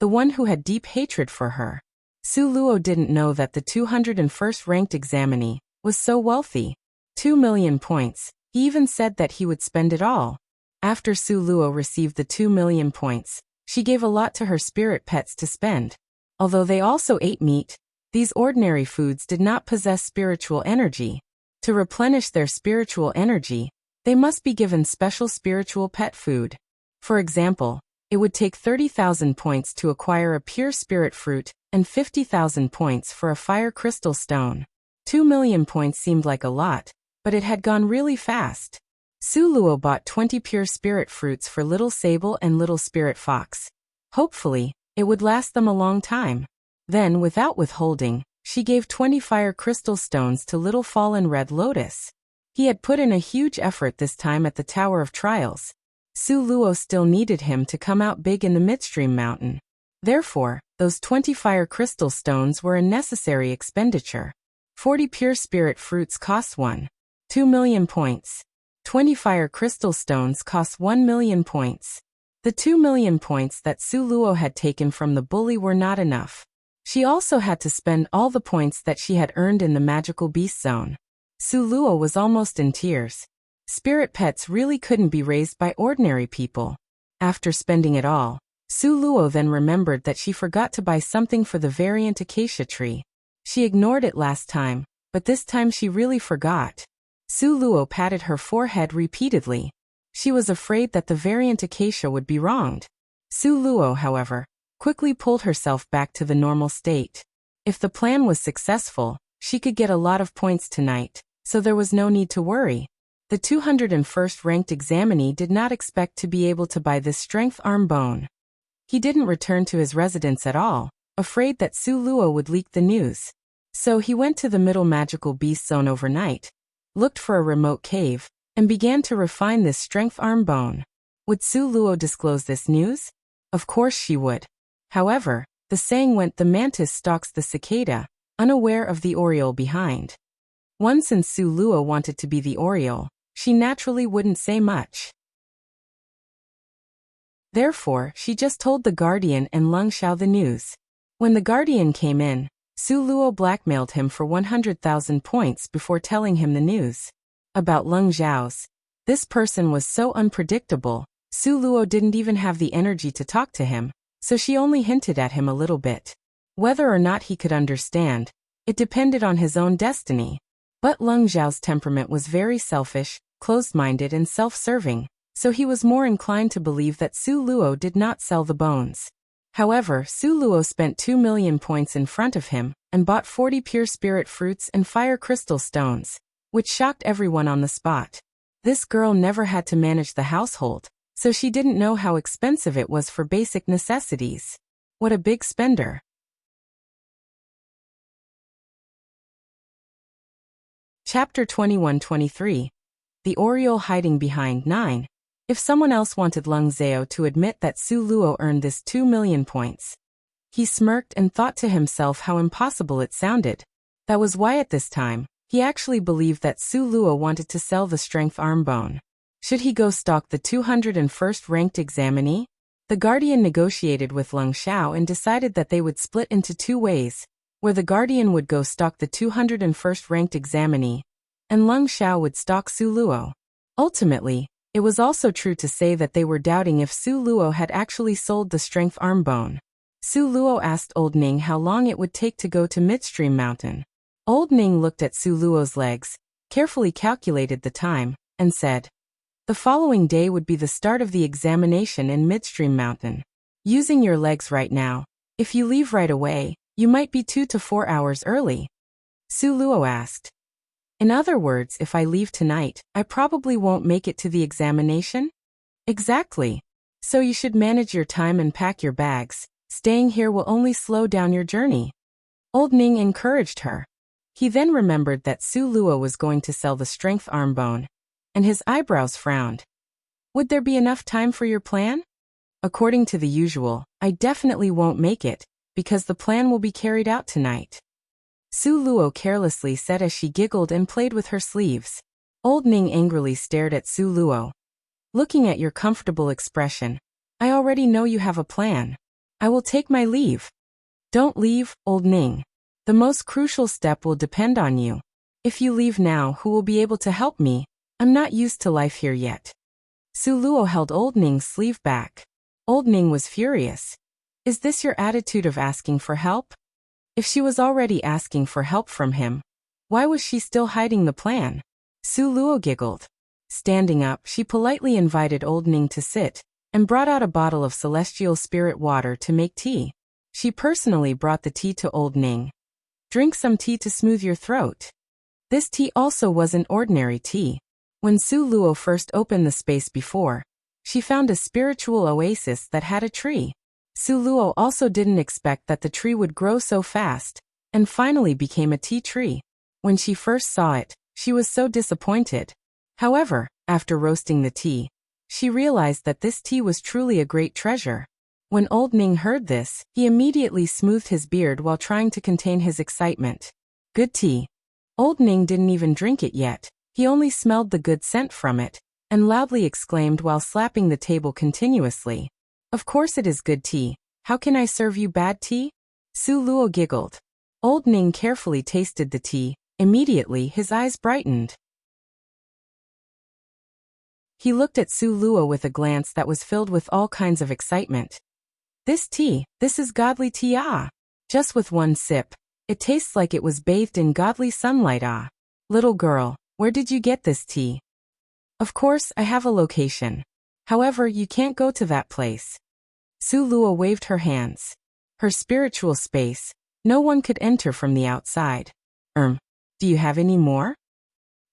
The one who had deep hatred for her. Su Luo didn't know that the 201st ranked examinee was so wealthy. 2 million points, he even said that he would spend it all. After Su Luo received the 2 million points, she gave a lot to her spirit pets to spend. Although they also ate meat, these ordinary foods did not possess spiritual energy. To replenish their spiritual energy, they must be given special spiritual pet food. For example, it would take 30,000 points to acquire a pure spirit fruit, and 50,000 points for a fire crystal stone. 2 million points seemed like a lot, but it had gone really fast. Su Luo bought 20 pure spirit fruits for Little Sable and Little Spirit Fox. Hopefully, it would last them a long time. Then, without withholding, she gave 20 fire crystal stones to Little Fallen Red Lotus. He had put in a huge effort this time at the Tower of Trials. Su Luo still needed him to come out big in the Midstream Mountain. Therefore, those 20 fire crystal stones were a necessary expenditure. 40 pure spirit fruits cost 2 million points. 20 fire crystal stones cost 1 million points. The 2 million points that Su Luo had taken from the bully were not enough. She also had to spend all the points that she had earned in the magical beast zone. Su Luo was almost in tears. Spirit pets really couldn't be raised by ordinary people. After spending it all, Su Luo then remembered that she forgot to buy something for the variant acacia tree. She ignored it last time, but this time she really forgot. Su Luo patted her forehead repeatedly. She was afraid that the variant acacia would be wronged. Su Luo, however, quickly pulled herself back to the normal state. If the plan was successful, she could get a lot of points tonight, so there was no need to worry. The 201st ranked examinee did not expect to be able to buy this strength arm bone. He didn't return to his residence at all, afraid that Su Luo would leak the news. So he went to the middle magical beast zone overnight, looked for a remote cave, and began to refine this strength arm bone. Would Su Luo disclose this news? Of course she would. However, the saying went, the mantis stalks the cicada, unaware of the Oriole behind. Once since Su Luo wanted to be the Oriole, she naturally wouldn't say much. Therefore, she just told the Guardian and Leng Xiao the news. When the Guardian came in, Su Luo blackmailed him for 100,000 points before telling him the news. About Leng Xiao's. This person was so unpredictable, Su Luo didn't even have the energy to talk to him, so she only hinted at him a little bit. Whether or not he could understand, it depended on his own destiny. But Leng Xiao's temperament was very selfish, closed-minded and self-serving, so he was more inclined to believe that Su Luo did not sell the bones. However, Su Luo spent 2 million points in front of him, and bought 40 pure spirit fruits and fire crystal stones, which shocked everyone on the spot. This girl never had to manage the household, so she didn't know how expensive it was for basic necessities. What a big spender. Chapter 21-23. The Oriole hiding behind 9. If someone else wanted Leng Xiao to admit that Su Luo earned this 2 million points. He smirked and thought to himself how impossible it sounded. That was why at this time, he actually believed that Su Luo wanted to sell the strength arm bone. Should he go stalk the 201st ranked examinee? The Guardian negotiated with Leng Xiao and decided that they would split into 2 ways, where the Guardian would go stalk the 201st ranked examinee, and Leng Xiao would stalk Su Luo. Ultimately, it was also true to say that they were doubting if Su Luo had actually sold the strength arm bone. Su Luo asked Old Ning how long it would take to go to Midstream Mountain. Old Ning looked at Su Luo's legs, carefully calculated the time, and said, the following day would be the start of the examination in Midstream Mountain. Using your legs right now, if you leave right away, you might be 2 to 4 hours early. Su Luo asked. In other words, if I leave tonight, I probably won't make it to the examination? Exactly. So you should manage your time and pack your bags. Staying here will only slow down your journey. Old Ning encouraged her. He then remembered that Su Luo was going to sell the strength arm bone, and his eyebrows frowned. Would there be enough time for your plan? According to the usual, I definitely won't make it, because the plan will be carried out tonight. Su Luo carelessly said as she giggled and played with her sleeves. Old Ning angrily stared at Su Luo. Looking at your comfortable expression, I already know you have a plan. I will take my leave. Don't leave, Old Ning. The most crucial step will depend on you. If you leave now, who will be able to help me? I'm not used to life here yet. Su Luo held Old Ning's sleeve back. Old Ning was furious. Is this your attitude of asking for help? If she was already asking for help from him, why was she still hiding the plan? Su Luo giggled. Standing up, she politely invited Old Ning to sit, and brought out a bottle of celestial spirit water to make tea. She personally brought the tea to Old Ning. Drink some tea to smooth your throat. This tea also wasn't ordinary tea. When Su Luo first opened the space before, she found a spiritual oasis that had a tree. Su Luo also didn't expect that the tree would grow so fast, and finally became a tea tree. When she first saw it, she was so disappointed. However, after roasting the tea, she realized that this tea was truly a great treasure. When Old Ning heard this, he immediately smoothed his beard while trying to contain his excitement. Good tea. Old Ning didn't even drink it yet, he only smelled the good scent from it, and loudly exclaimed while slapping the table continuously. Of course it is good tea. How can I serve you bad tea? Su Luo giggled. Old Ning carefully tasted the tea, Immediately, his eyes brightened. He looked at Su Luo with a glance that was filled with all kinds of excitement. This tea, this is godly tea ah. Just with one sip, it tastes like it was bathed in godly sunlight ah. Little girl, where did you get this tea? Of course, I have a location. However, you can't go to that place. Su Luo waved her hands. Her spiritual space, no one could enter from the outside. Do you have any more?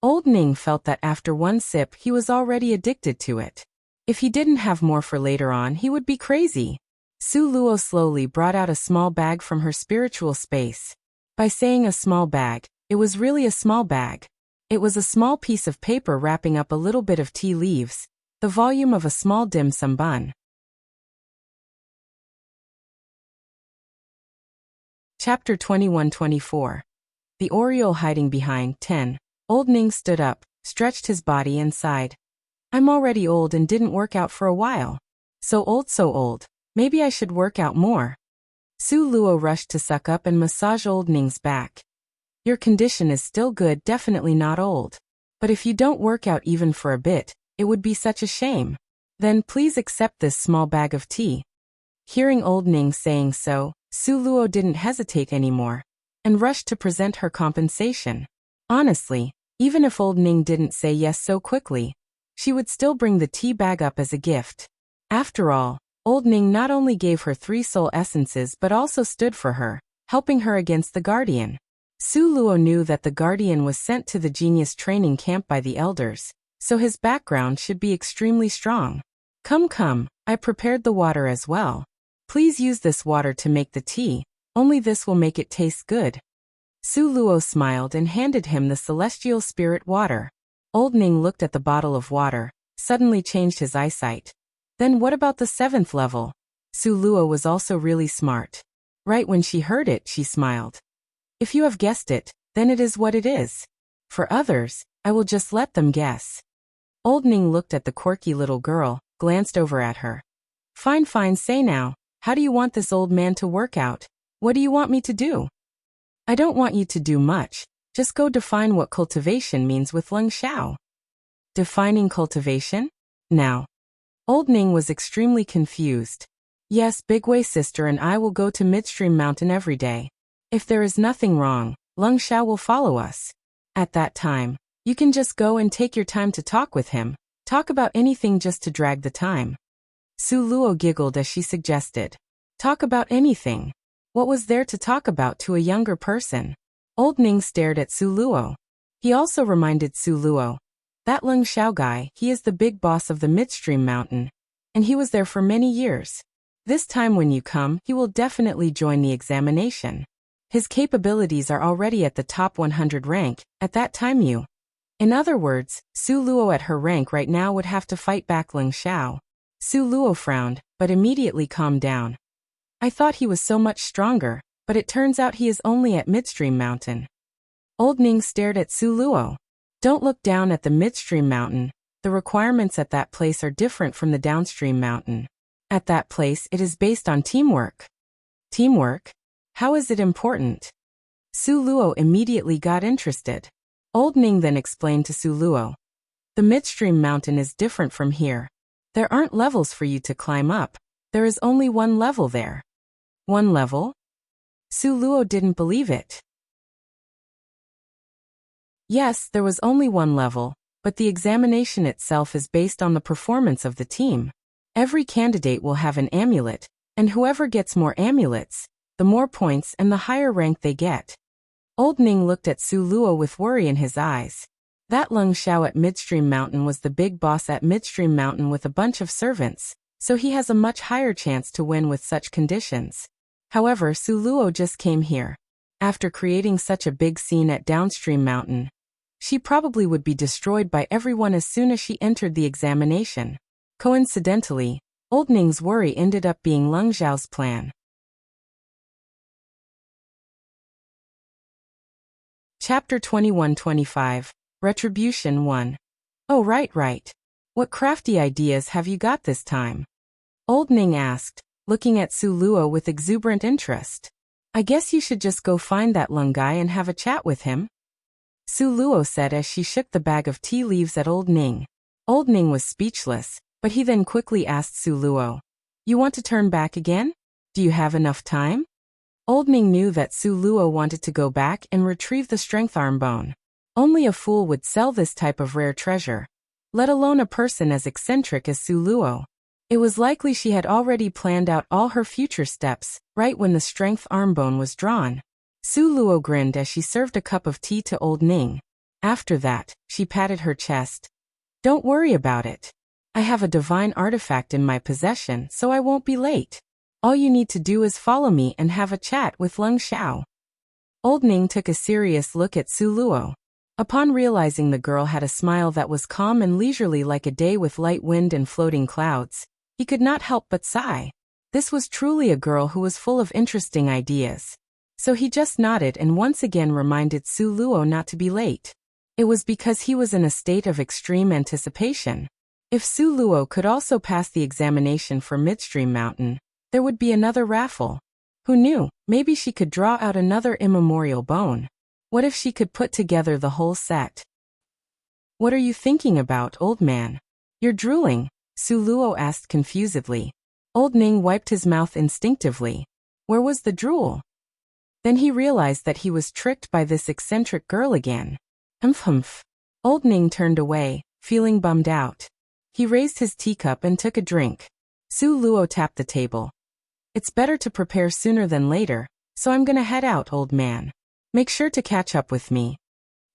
Old Ning felt that after one sip he was already addicted to it. If he didn't have more for later on he would be crazy. Su Luo slowly brought out a small bag from her spiritual space. By saying a small bag, it was really a small bag. It was a small piece of paper wrapping up a little bit of tea leaves, the volume of a small dim sum bun. Chapter 21-24. The Oriole hiding behind 10. Old Ning stood up, stretched his body and sighed. I'm already old and didn't work out for a while. So old. Maybe I should work out more. Su Luo rushed to suck up and massage Old Ning's back. Your condition is still good, definitely not old. But if you don't work out even for a bit, it would be such a shame. Then please accept this small bag of tea. Hearing Old Ning saying so, Su Luo didn't hesitate anymore, and rushed to present her compensation. Honestly, even if Old Ning didn't say yes so quickly, she would still bring the tea bag up as a gift. After all, Old Ning not only gave her 3 soul essences but also stood for her, helping her against the Guardian. Su Luo knew that the Guardian was sent to the genius training camp by the elders, so his background should be extremely strong. Come, I prepared the water as well. Please use this water to make the tea, only this will make it taste good. Su Luo smiled and handed him the celestial spirit water. Old Ning looked at the bottle of water, suddenly changed his eyesight. Then what about the 7th level? Su Luo was also really smart. Right when she heard it, she smiled. If you have guessed it, then it is what it is. For others, I will just let them guess. Old Ning looked at the quirky little girl, glanced over at her. Fine, say now, how do you want this old man to work out? What do you want me to do? I don't want you to do much, just go define what cultivation means with Leng Xiao. Defining cultivation? Now. Old Ning was extremely confused. Yes, Big Wei sister and I will go to Midstream Mountain every day. If there is nothing wrong, Leng Xiao will follow us. At that time, you can just go and take your time to talk with him, talk about anything just to drag the time. Su Luo giggled as she suggested. Talk about anything. What was there to talk about to a younger person? Old Ning stared at Su Luo. He also reminded Su Luo. That Leng Xiao guy, he is the big boss of the Midstream Mountain. And he was there for many years. This time when you come, he will definitely join the examination. His capabilities are already at the top 100 rank, at that time you. In other words, Su Luo at her rank right now would have to fight back Leng Xiao. Su Luo frowned, but immediately calmed down. I thought he was so much stronger, but it turns out he is only at Midstream Mountain. Old Ning stared at Su Luo. Don't look down at the Midstream Mountain. The requirements at that place are different from the downstream mountain. At that place it is based on teamwork. Teamwork? How is it important? Su Luo immediately got interested. Old Ning then explained to Su Luo. The Midstream Mountain is different from here. There aren't levels for you to climb up. There is only one level there. One level? Su Luo didn't believe it. Yes, there was only one level, but the examination itself is based on the performance of the team. Every candidate will have an amulet, and whoever gets more amulets, the more points and the higher rank they get. Old Ning looked at Su Luo with worry in his eyes. That Leng Xiao at Midstream Mountain was the big boss at Midstream Mountain with a bunch of servants, so he has a much higher chance to win with such conditions. However, Su Luo just came here. After creating such a big scene at Downstream Mountain, she probably would be destroyed by everyone as soon as she entered the examination. Coincidentally, Old Ning's worry ended up being Leng Xiao's plan. Chapter 21-25. Retribution 1. Oh right. What crafty ideas have you got this time? Old Ning asked, looking at Su Luo with exuberant interest. I guess you should just go find that Leng guy and have a chat with him. Su Luo said as she shook the bag of tea leaves at Old Ning. Old Ning was speechless, but he then quickly asked Su Luo, "You want to turn back again? Do you have enough time?" Old Ning knew that Su Luo wanted to go back and retrieve the strength arm bone. Only a fool would sell this type of rare treasure, let alone a person as eccentric as Su Luo. It was likely she had already planned out all her future steps, right when the strength arm bone was drawn. Su Luo grinned as she served a cup of tea to Old Ning. After that, she patted her chest. "Don't worry about it. I have a divine artifact in my possession, so I won't be late. All you need to do is follow me and have a chat with Leng Xiao." Old Ning took a serious look at Su Luo. Upon realizing the girl had a smile that was calm and leisurely like a day with light wind and floating clouds, he could not help but sigh. This was truly a girl who was full of interesting ideas. So he just nodded and once again reminded Su Luo not to be late. It was because he was in a state of extreme anticipation. If Su Luo could also pass the examination for Midstream Mountain, there would be another raffle. Who knew, maybe she could draw out another immemorial bone. What if she could put together the whole set? "What are you thinking about, old man? You're drooling," Su Luo asked confusedly. Old Ning wiped his mouth instinctively. Where was the drool? Then he realized that he was tricked by this eccentric girl again. Humph. Old Ning turned away, feeling bummed out. He raised his teacup and took a drink. Su Luo tapped the table. "It's better to prepare sooner than later, so I'm gonna head out, old man. Make sure to catch up with me."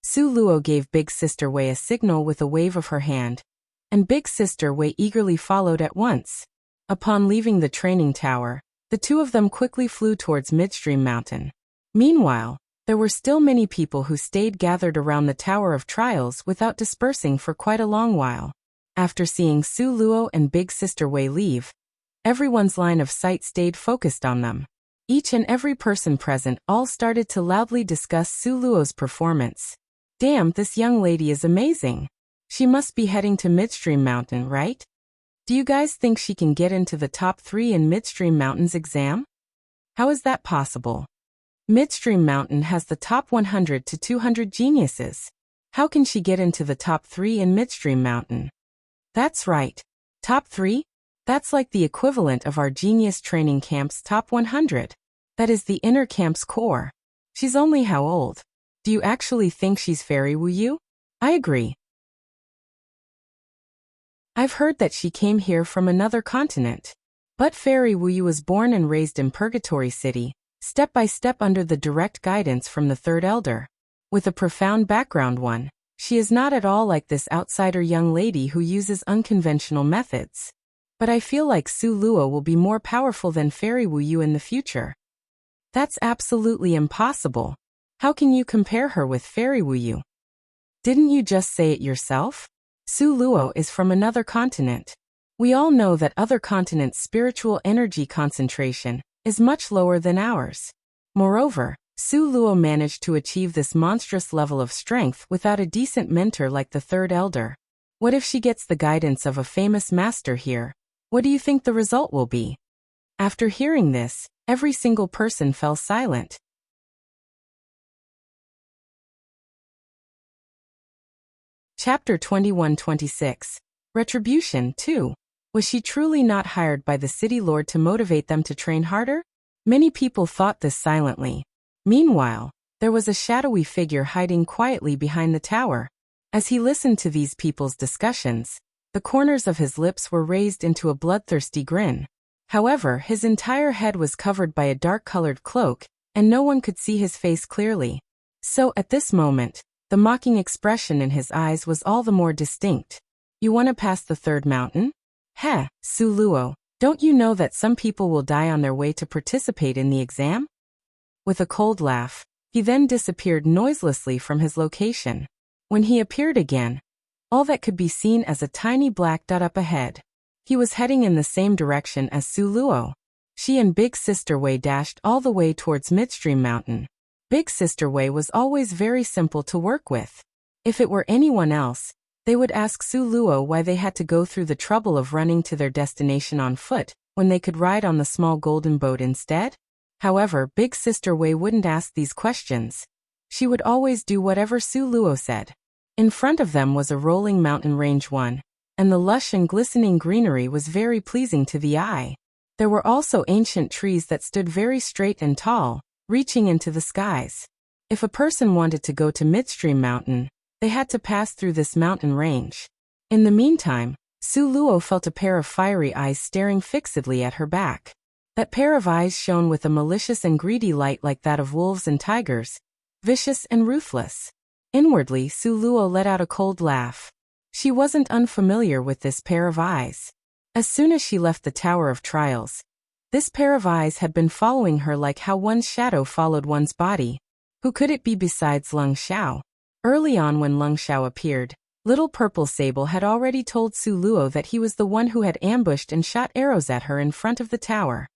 Su Luo gave Big Sister Wei a signal with a wave of her hand, and Big Sister Wei eagerly followed at once. Upon leaving the training tower, the two of them quickly flew towards Midstream Mountain. Meanwhile, there were still many people who stayed gathered around the Tower of Trials without dispersing for quite a long while. After seeing Su Luo and Big Sister Wei leave, everyone's line of sight stayed focused on them. Each and every person present all started to loudly discuss Su Luo's performance. "Damn, this young lady is amazing. She must be heading to Midstream Mountain, right? Do you guys think she can get into the top 3 in Midstream Mountain's exam? How is that possible? Midstream Mountain has the top 100 to 200 geniuses. How can she get into the top 3 in Midstream Mountain?" "That's right. Top 3? That's like the equivalent of our genius training camp's top 100. That is the inner camp's core. She's only how old? Do you actually think she's Fairy Wuyu?" "I agree. I've heard that she came here from another continent. But Fairy Wuyu was born and raised in Purgatory City, step by step under the direct guidance from the Third Elder. With a profound background one, she is not at all like this outsider young lady who uses unconventional methods. But I feel like Su Luo will be more powerful than Fairy Wuyu in the future." "That's absolutely impossible. How can you compare her with Fairy Wuyu? Didn't you just say it yourself? Su Luo is from another continent. We all know that other continents' spiritual energy concentration is much lower than ours. Moreover, Su Luo managed to achieve this monstrous level of strength without a decent mentor like the Third Elder. What if she gets the guidance of a famous master here? What do you think the result will be?" After hearing this, every single person fell silent. Chapter 21-26. Retribution 2. Was she truly not hired by the city lord to motivate them to train harder? Many people thought this silently. Meanwhile, there was a shadowy figure hiding quietly behind the tower. As he listened to these people's discussions, the corners of his lips were raised into a bloodthirsty grin. However, his entire head was covered by a dark-colored cloak, and no one could see his face clearly. So, at this moment, the mocking expression in his eyes was all the more distinct. "You want to pass the third mountain? Heh, Su Luo, don't you know that some people will die on their way to participate in the exam?" With a cold laugh, he then disappeared noiselessly from his location. When he appeared again, all that could be seen as a tiny black dot up ahead. He was heading in the same direction as Su Luo. She and Big Sister Wei dashed all the way towards Midstream Mountain. Big Sister Wei was always very simple to work with. If it were anyone else, they would ask Su Luo why they had to go through the trouble of running to their destination on foot, when they could ride on the small golden boat instead. However, Big Sister Wei wouldn't ask these questions. She would always do whatever Su Luo said. In front of them was a rolling mountain range 1, and the lush and glistening greenery was very pleasing to the eye. There were also ancient trees that stood very straight and tall, reaching into the skies. If a person wanted to go to Midstream Mountain, they had to pass through this mountain range. In the meantime, Su Luo felt a pair of fiery eyes staring fixedly at her back. That pair of eyes shone with a malicious and greedy light like that of wolves and tigers, vicious and ruthless. Inwardly, Su Luo let out a cold laugh. She wasn't unfamiliar with this pair of eyes. As soon as she left the Tower of Trials, this pair of eyes had been following her like how one's shadow followed one's body. Who could it be besides Lung Xiao? Early on when Lung Xiao appeared, Little Purple Sable had already told Su Luo that he was the one who had ambushed and shot arrows at her in front of the tower.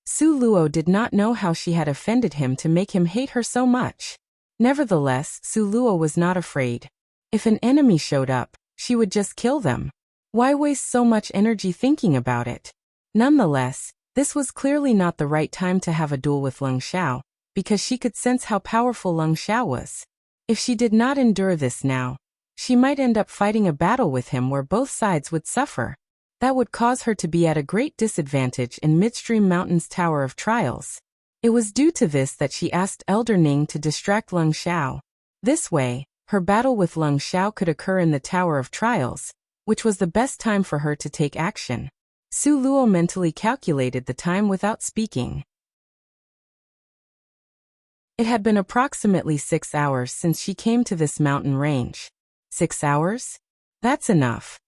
Su Luo did not know how she had offended him to make him hate her so much. Nevertheless, Su Luo was not afraid. If an enemy showed up, she would just kill them. Why waste so much energy thinking about it? Nonetheless, this was clearly not the right time to have a duel with Lung Xiao, because she could sense how powerful Lung Xiao was. If she did not endure this now, she might end up fighting a battle with him where both sides would suffer. That would cause her to be at a great disadvantage in Midstream Mountain's Tower of Trials. It was due to this that she asked Elder Ning to distract Lung Xiao. This way, her battle with Lung Xiao could occur in the Tower of Trials, which was the best time for her to take action. Su Luo mentally calculated the time without speaking. It had been approximately 6 hours since she came to this mountain range. 6 hours? That's enough.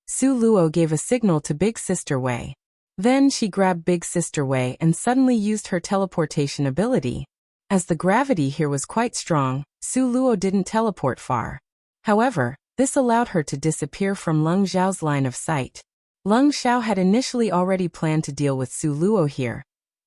Su Luo gave a signal to Big Sister Wei. Then she grabbed Big Sister Wei and suddenly used her teleportation ability. As the gravity here was quite strong, Su Luo didn't teleport far. However, this allowed her to disappear from Lung Xiao's line of sight. Lung Xiao had initially already planned to deal with Su Luo here.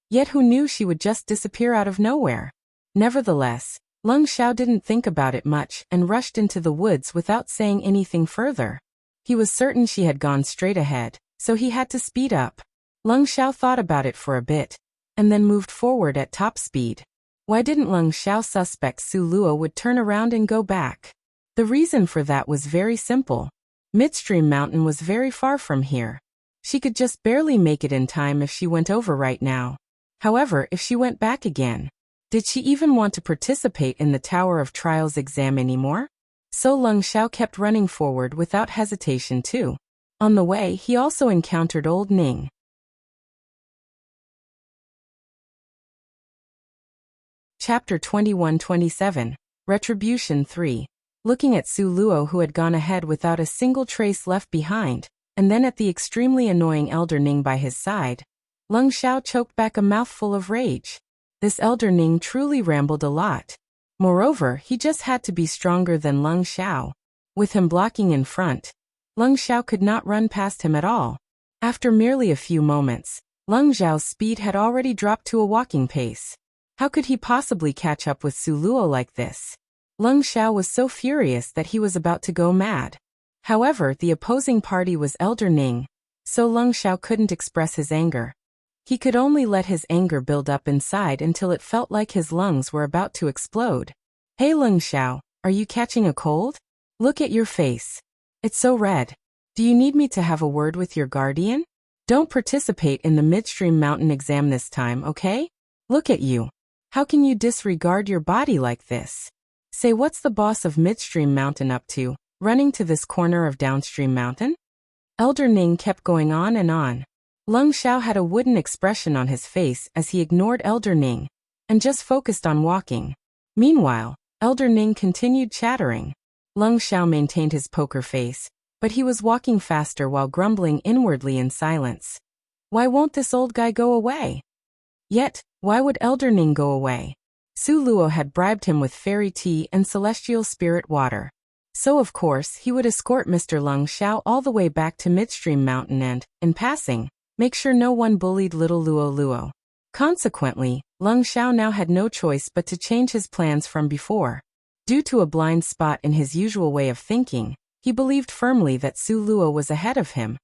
Yet who knew she would just disappear out of nowhere? Nevertheless, Lung Xiao didn't think about it much and rushed into the woods without saying anything further. He was certain she had gone straight ahead, so he had to speed up. Lung Xiao thought about it for a bit, and then moved forward at top speed. Why didn't Lung Xiao suspect Su Luo would turn around and go back? The reason for that was very simple. Midstream Mountain was very far from here. She could just barely make it in time if she went over right now. However, if she went back again, did she even want to participate in the Tower of Trials exam anymore? So Lung Xiao kept running forward without hesitation too. On the way, he also encountered Old Ning. Chapter 21-27, Retribution 3. Looking at Su Luo who had gone ahead without a single trace left behind, and then at the extremely annoying Elder Ning by his side, Lung Xiao choked back a mouthful of rage. This Elder Ning truly rambled a lot. Moreover, he just had to be stronger than Lung Xiao. With him blocking in front, Lung Xiao could not run past him at all. After merely a few moments, Lung Xiao's speed had already dropped to a walking pace. How could he possibly catch up with Su Luo like this? Lung Xiao was so furious that he was about to go mad. However, the opposing party was Elder Ning, so Lung Xiao couldn't express his anger. He could only let his anger build up inside until it felt like his lungs were about to explode. Hey Lung Xiao, are you catching a cold? Look at your face. It's so red. Do you need me to have a word with your guardian? Don't participate in the Midstream Mountain exam this time, okay? Look at you. How can you disregard your body like this? Say, what's the boss of Midstream Mountain up to, running to this corner of Downstream Mountain? Elder Ning kept going on and on. Lung Xiao had a wooden expression on his face as he ignored Elder Ning, and just focused on walking. Meanwhile, Elder Ning continued chattering. Lung Xiao maintained his poker face, but he was walking faster while grumbling inwardly in silence. Why won't this old guy go away? Yet, why would Elder Ning go away? Su Luo had bribed him with fairy tea and celestial spirit water. So of course he would escort Mr. Lung Xiao all the way back to Midstream Mountain and, in passing, make sure no one bullied little Luo Luo. Consequently, Lung Xiao now had no choice but to change his plans from before. Due to a blind spot in his usual way of thinking, he believed firmly that Su Luo was ahead of him,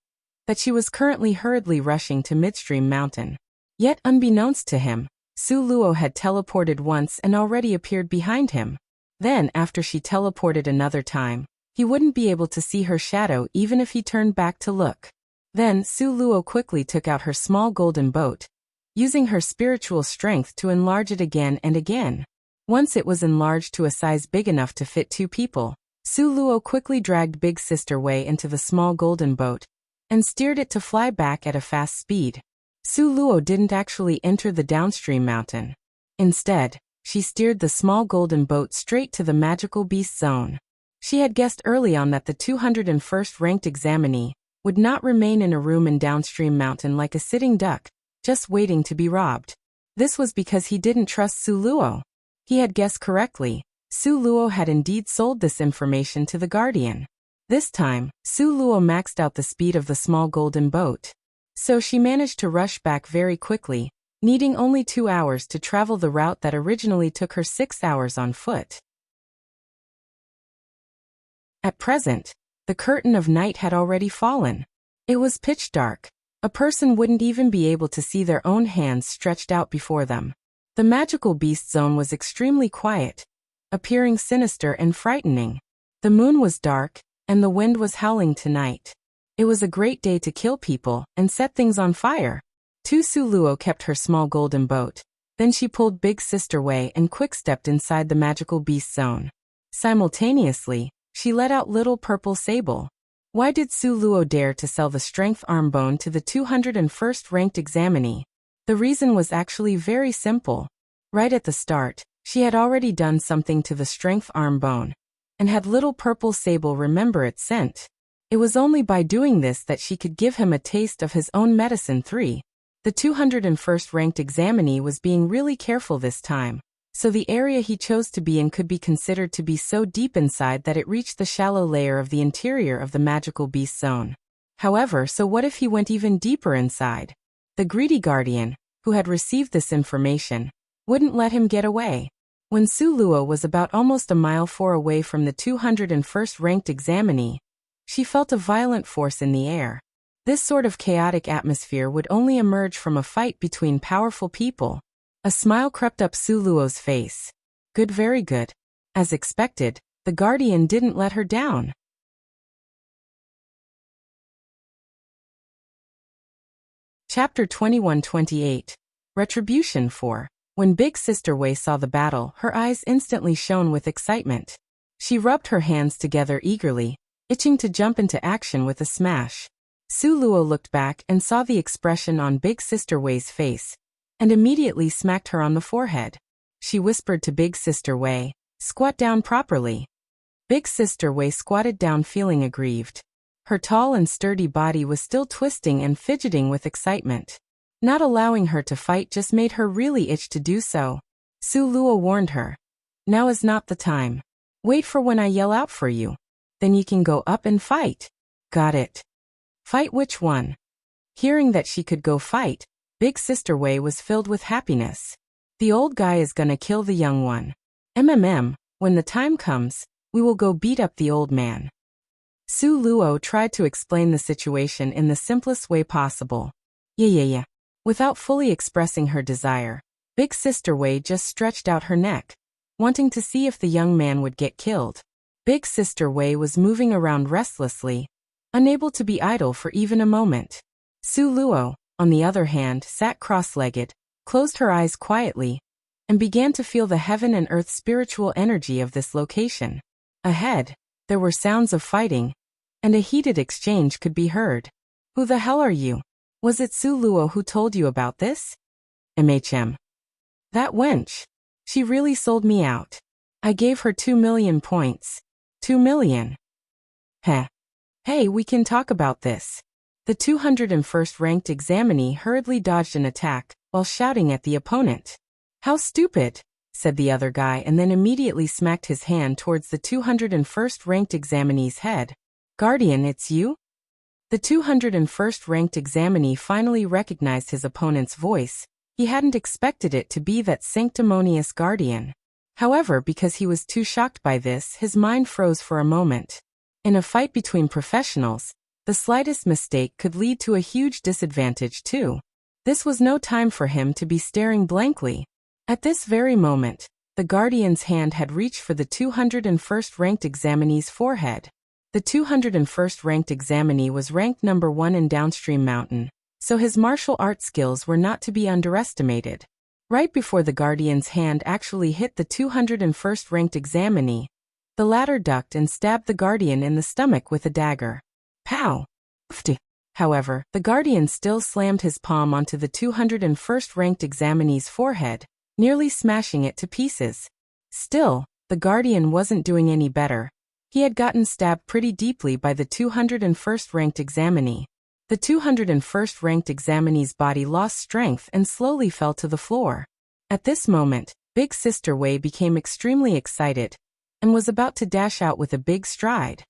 that she was currently hurriedly rushing to Midstream Mountain. Yet unbeknownst to him, Su Luo had teleported once and already appeared behind him. Then, after she teleported another time, he wouldn't be able to see her shadow even if he turned back to look. Then, Su Luo quickly took out her small golden boat, using her spiritual strength to enlarge it again and again. Once it was enlarged to a size big enough to fit 2 people, Su Luo quickly dragged Big Sister Wei into the small golden boat and steered it to fly back at a fast speed. Su Luo didn't actually enter the downstream mountain. Instead, she steered the small golden boat straight to the magical beast zone. She had guessed early on that the 201st ranked examinee would not remain in a room in downstream mountain like a sitting duck, just waiting to be robbed. This was because he didn't trust Su Luo. He had guessed correctly. Su Luo had indeed sold this information to the Guardian. This time, Su Luo maxed out the speed of the small golden boat. So she managed to rush back very quickly, needing only 2 hours to travel the route that originally took her 6 hours on foot. At present, the curtain of night had already fallen. It was pitch dark. A person wouldn't even be able to see their own hands stretched out before them. The magical beast zone was extremely quiet, appearing sinister and frightening. The moon was dark, and the wind was howling tonight. It was a great day to kill people and set things on fire. Su Luo kept her small golden boat. Then she pulled Big Sister Wei and quick-stepped inside the magical beast zone. Simultaneously, she let out Little Purple Sable. Why did Su Luo dare to sell the strength arm bone to the 201st ranked examinee? The reason was actually very simple. Right at the start, she had already done something to the strength arm bone, and had Little Purple Sable remember its scent. It was only by doing this that she could give him a taste of his own medicine 3. The 201st ranked examinee was being really careful this time, so the area he chose to be in could be considered to be so deep inside that it reached the shallow layer of the interior of the magical beast zone. However, so what if he went even deeper inside? The greedy guardian, who had received this information, wouldn't let him get away. When Su Luo was about almost a mile away from the 201st ranked examinee, she felt a violent force in the air. This sort of chaotic atmosphere would only emerge from a fight between powerful people. A smile crept up Su Luo's face. Good, very good. As expected, the Guardian didn't let her down. Chapter 21-28. Retribution 4. When Big Sister Wei saw the battle, her eyes instantly shone with excitement. She rubbed her hands together eagerly, itching to jump into action with a smash. Su Luo looked back and saw the expression on Big Sister Wei's face, and immediately smacked her on the forehead. She whispered to Big Sister Wei, "Squat down properly." Big Sister Wei squatted down feeling aggrieved. Her tall and sturdy body was still twisting and fidgeting with excitement. Not allowing her to fight just made her really itch to do so. Su Luo warned her, "Now is not the time. Wait for when I yell out for you. Then you can go up and fight." "Got it." "Fight which one?" Hearing that she could go fight, Big Sister Wei was filled with happiness. "The old guy is gonna kill the young one. When the time comes, we will go beat up the old man." Su Luo tried to explain the situation in the simplest way possible. Yeah. Without fully expressing her desire, Big Sister Wei just stretched out her neck, wanting to see if the young man would get killed. Big Sister Wei was moving around restlessly, unable to be idle for even a moment. Su Luo, on the other hand, sat cross-legged, closed her eyes quietly, and began to feel the heaven and earth spiritual energy of this location. Ahead, there were sounds of fighting, and a heated exchange could be heard. "Who the hell are you? Was it Su Luo who told you about this?" "That wench. She really sold me out. I gave her 2 million points. 2 million. Heh. Hey, we can talk about this." The 201st ranked examinee hurriedly dodged an attack, while shouting at the opponent. "How stupid," said the other guy, and then immediately smacked his hand towards the 201st ranked examinee's head. "Guardian, it's you?" The 201st ranked examinee finally recognized his opponent's voice. He hadn't expected it to be that sanctimonious Guardian. However, because he was too shocked by this, his mind froze for a moment. In a fight between professionals, the slightest mistake could lead to a huge disadvantage too. This was no time for him to be staring blankly. At this very moment, the Guardian's hand had reached for the 201st ranked examinee's forehead. The 201st ranked examinee was ranked number 1 in Downstream Mountain, so his martial arts skills were not to be underestimated. Right before the Guardian's hand actually hit the 201st ranked examinee, the latter ducked and stabbed the Guardian in the stomach with a dagger. Pow! However, the Guardian still slammed his palm onto the 201st ranked examinee's forehead, nearly smashing it to pieces. Still, the Guardian wasn't doing any better. He had gotten stabbed pretty deeply by the 201st ranked examinee. The 201st ranked examinee's body lost strength and slowly fell to the floor. At this moment, Big Sister Wei became extremely excited and was about to dash out with a big stride.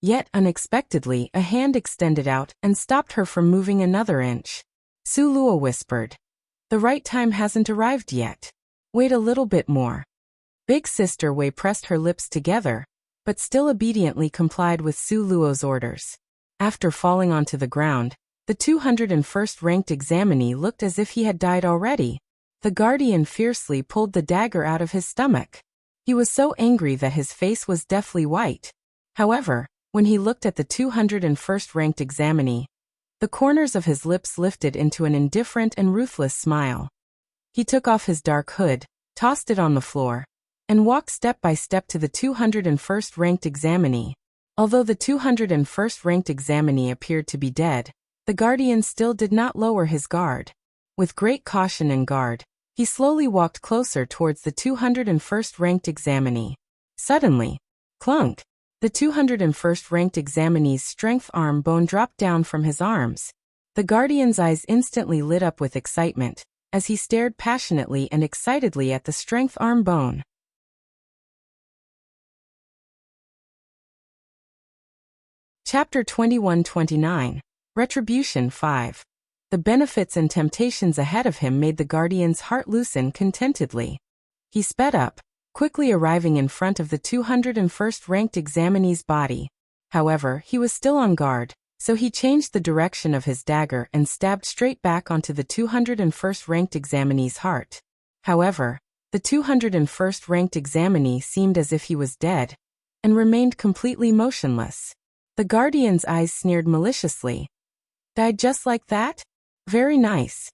Yet unexpectedly, a hand extended out and stopped her from moving another inch. Su Luo whispered, "The right time hasn't arrived yet. Wait a little bit more." Big Sister Wei pressed her lips together, but still obediently complied with Su Luo's orders. After falling onto the ground, the 201st ranked examinee looked as if he had died already. The Guardian fiercely pulled the dagger out of his stomach. He was so angry that his face was deathly white. However, when he looked at the 201st ranked examinee, the corners of his lips lifted into an indifferent and ruthless smile. He took off his dark hood, tossed it on the floor, and walked step by step to the 201st ranked examinee. Although the 201st ranked examinee appeared to be dead, the Guardian still did not lower his guard. With great caution and guard, he slowly walked closer towards the 201st ranked examinee. Suddenly, clunk! The 201st ranked examinee's strength arm bone dropped down from his arms. The Guardian's eyes instantly lit up with excitement, as he stared passionately and excitedly at the strength arm bone. Chapter 21-29, Retribution 5. The benefits and temptations ahead of him made the Guardian's heart loosen contentedly. He sped up, quickly arriving in front of the 201st ranked examinee's body. However, he was still on guard, so he changed the direction of his dagger and stabbed straight back onto the 201st ranked examinee's heart. However, the 201st ranked examinee seemed as if he was dead, and remained completely motionless. The Guardian's eyes sneered maliciously. "Died just like that? Very nice."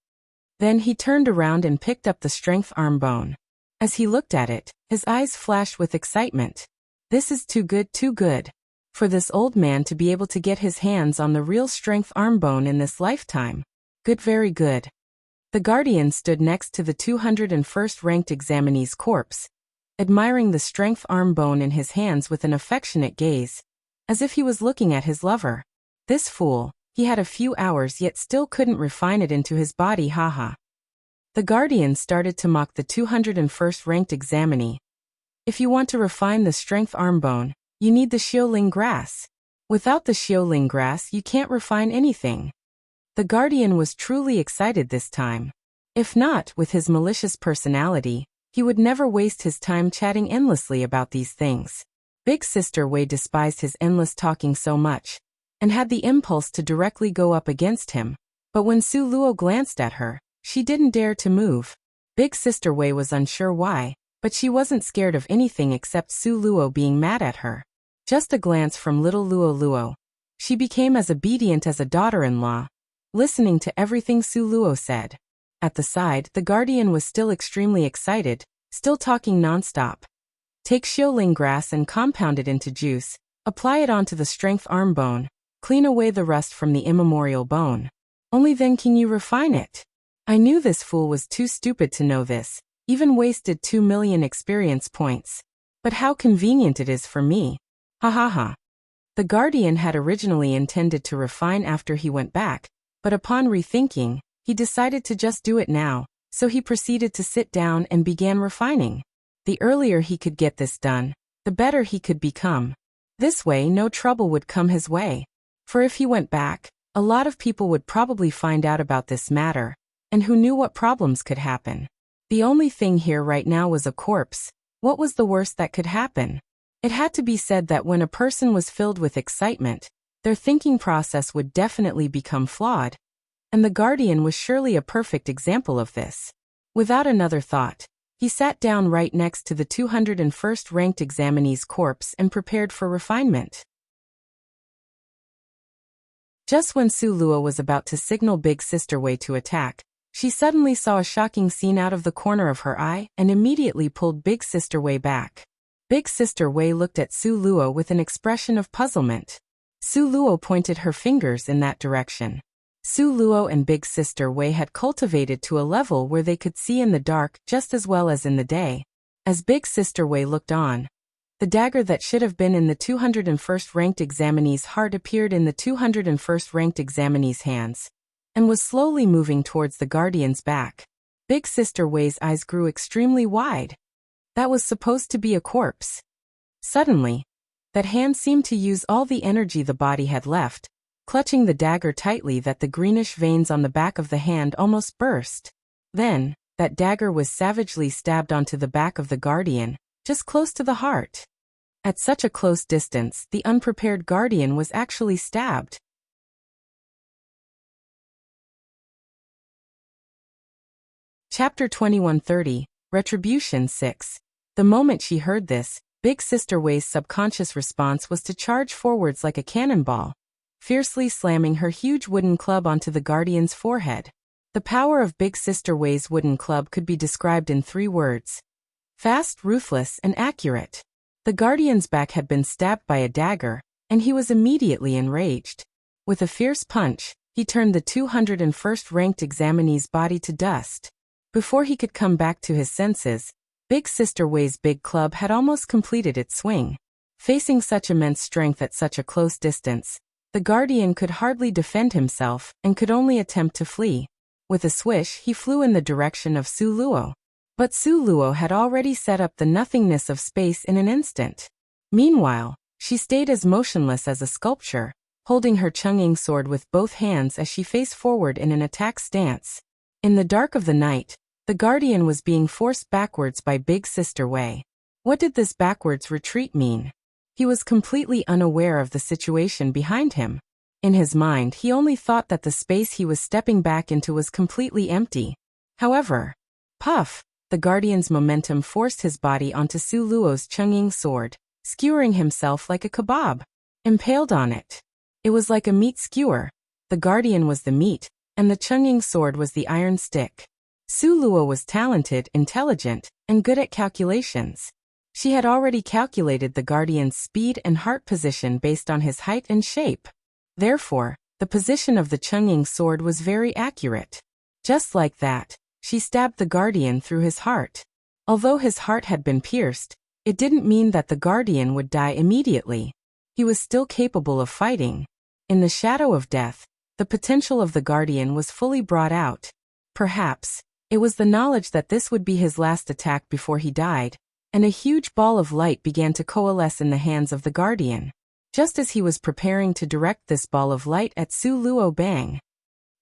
Then he turned around and picked up the strength arm bone. As he looked at it, his eyes flashed with excitement. This is too good for this old man to be able to get his hands on the real strength arm bone in this lifetime. Good, very good. The Guardian stood next to the 201st ranked examinee's corpse, admiring the strength arm bone in his hands with an affectionate gaze, as if he was looking at his lover. This fool, he had a few hours yet still couldn't refine it into his body, haha. The Guardian started to mock the 201st ranked examinee. If you want to refine the strength arm bone, you need the Xiaoling grass. Without the Xiaoling grass you can't refine anything. The Guardian was truly excited this time. If not, with his malicious personality, he would never waste his time chatting endlessly about these things. Big Sister Wei despised his endless talking so much, and had the impulse to directly go up against him, but when Su Luo glanced at her, she didn't dare to move. Big Sister Wei was unsure why, but she wasn't scared of anything except Su Luo being mad at her. Just a glance from little Luo. She became as obedient as a daughter-in-law, listening to everything Su Luo said. At the side, the Guardian was still extremely excited, still talking non-stop. Take Xiaoling grass and compound it into juice, apply it onto the strength arm bone, clean away the rust from the immemorial bone. Only then can you refine it. I knew this fool was too stupid to know this, even wasted 2 million experience points. But how convenient it is for me. Ha ha ha. The Guardian had originally intended to refine after he went back, but upon rethinking, he decided to just do it now, so he proceeded to sit down and began refining. The earlier he could get this done, the better he could become. This way no trouble would come his way. For if he went back, a lot of people would probably find out about this matter, and who knew what problems could happen. The only thing here right now was a corpse. What was the worst that could happen? It had to be said that when a person was filled with excitement, Their thinking process would definitely become flawed, and the Guardian was surely a perfect example of this. Without another thought, he sat down right next to the 201st ranked examinee's corpse and prepared for refinement. Just when Su Luo was about to signal Big Sister Wei to attack, she suddenly saw a shocking scene out of the corner of her eye and immediately pulled Big Sister Wei back. Big Sister Wei looked at Su Luo with an expression of puzzlement. Su Luo pointed her fingers in that direction. Su Luo and Big Sister Wei had cultivated to a level where they could see in the dark just as well as in the day. As Big Sister Wei looked on, the dagger that should have been in the 201st ranked examinee's heart appeared in the 201st ranked examinee's hands, and was slowly moving towards the Guardian's back. Big Sister Wei's eyes grew extremely wide. That was supposed to be a corpse. Suddenly, that hand seemed to use all the energy the body had left, clutching the dagger tightly that the greenish veins on the back of the hand almost burst. Then, that dagger was savagely stabbed onto the back of the Guardian, just close to the heart. At such a close distance, the unprepared Guardian was actually stabbed. Chapter 2130, Retribution 6. The moment she heard this, Big Sister Wei's subconscious response was to charge forwards like a cannonball, fiercely slamming her huge wooden club onto the Guardian's forehead. The power of Big Sister Wei's wooden club could be described in 3 words: fast, ruthless, and accurate. The Guardian's back had been stabbed by a dagger, and he was immediately enraged. With a fierce punch, he turned the 201st ranked examinee's body to dust. Before he could come back to his senses, Big Sister Wei's big club had almost completed its swing. Facing such immense strength at such a close distance, the Guardian could hardly defend himself and could only attempt to flee. With a swish, he flew in the direction of Su Luo. But Su Luo had already set up the nothingness of space in an instant. Meanwhile, she stayed as motionless as a sculpture, holding her Chungying sword with both hands as she faced forward in an attack stance. In the dark of the night, the Guardian was being forced backwards by Big Sister Wei. What did this backwards retreat mean? He was completely unaware of the situation behind him. In his mind, he only thought that the space he was stepping back into was completely empty. However, puff, the Guardian's momentum forced his body onto Su Luo's Chungying sword, skewering himself like a kebab. Impaled on it. It was like a meat skewer. The Guardian was the meat, and the Chungying sword was the iron stick. Su Luo was talented, intelligent, and good at calculations. She had already calculated the Guardian's speed and heart position based on his height and shape. Therefore, the position of the Chungying sword was very accurate. Just like that, she stabbed the Guardian through his heart. Although his heart had been pierced, it didn't mean that the Guardian would die immediately. He was still capable of fighting. In the shadow of death, the potential of the Guardian was fully brought out. Perhaps, it was the knowledge that this would be his last attack before he died, and a huge ball of light began to coalesce in the hands of the Guardian. Just as he was preparing to direct this ball of light at Su Luo, bang!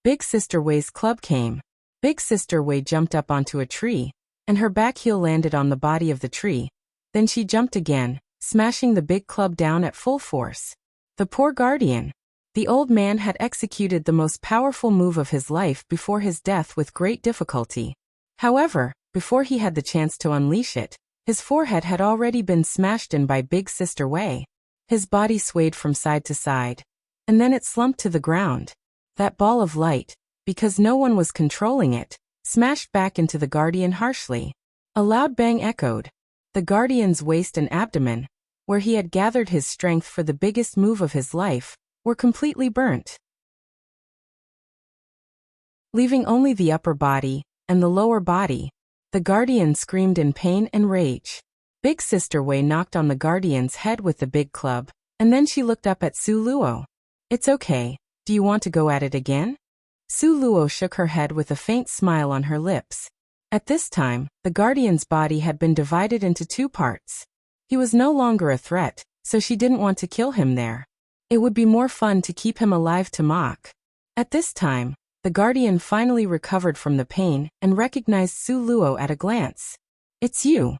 Big Sister Wei's club came. Big Sister Wei jumped up onto a tree, and her back heel landed on the body of the tree. Then she jumped again, smashing the big club down at full force. The poor Guardian. The old man had executed the most powerful move of his life before his death with great difficulty. However, before he had the chance to unleash it, his forehead had already been smashed in by Big Sister Wei. His body swayed from side to side, and then it slumped to the ground. That ball of light, because no one was controlling it, smashed back into the Guardian harshly. A loud bang echoed. The Guardian's waist and abdomen, where he had gathered his strength for the biggest move of his life, were completely burnt, leaving only the upper body and the lower body. The Guardian screamed in pain and rage. Big Sister Wei knocked on the Guardian's head with the big club, and then she looked up at Su Luo. "It's okay, do you want to go at it again?" Su Luo shook her head with a faint smile on her lips. At this time, the Guardian's body had been divided into 2 parts. He was no longer a threat, so she didn't want to kill him there. It would be more fun to keep him alive to mock. At this time, the Guardian finally recovered from the pain and recognized Su Luo at a glance. "It's you."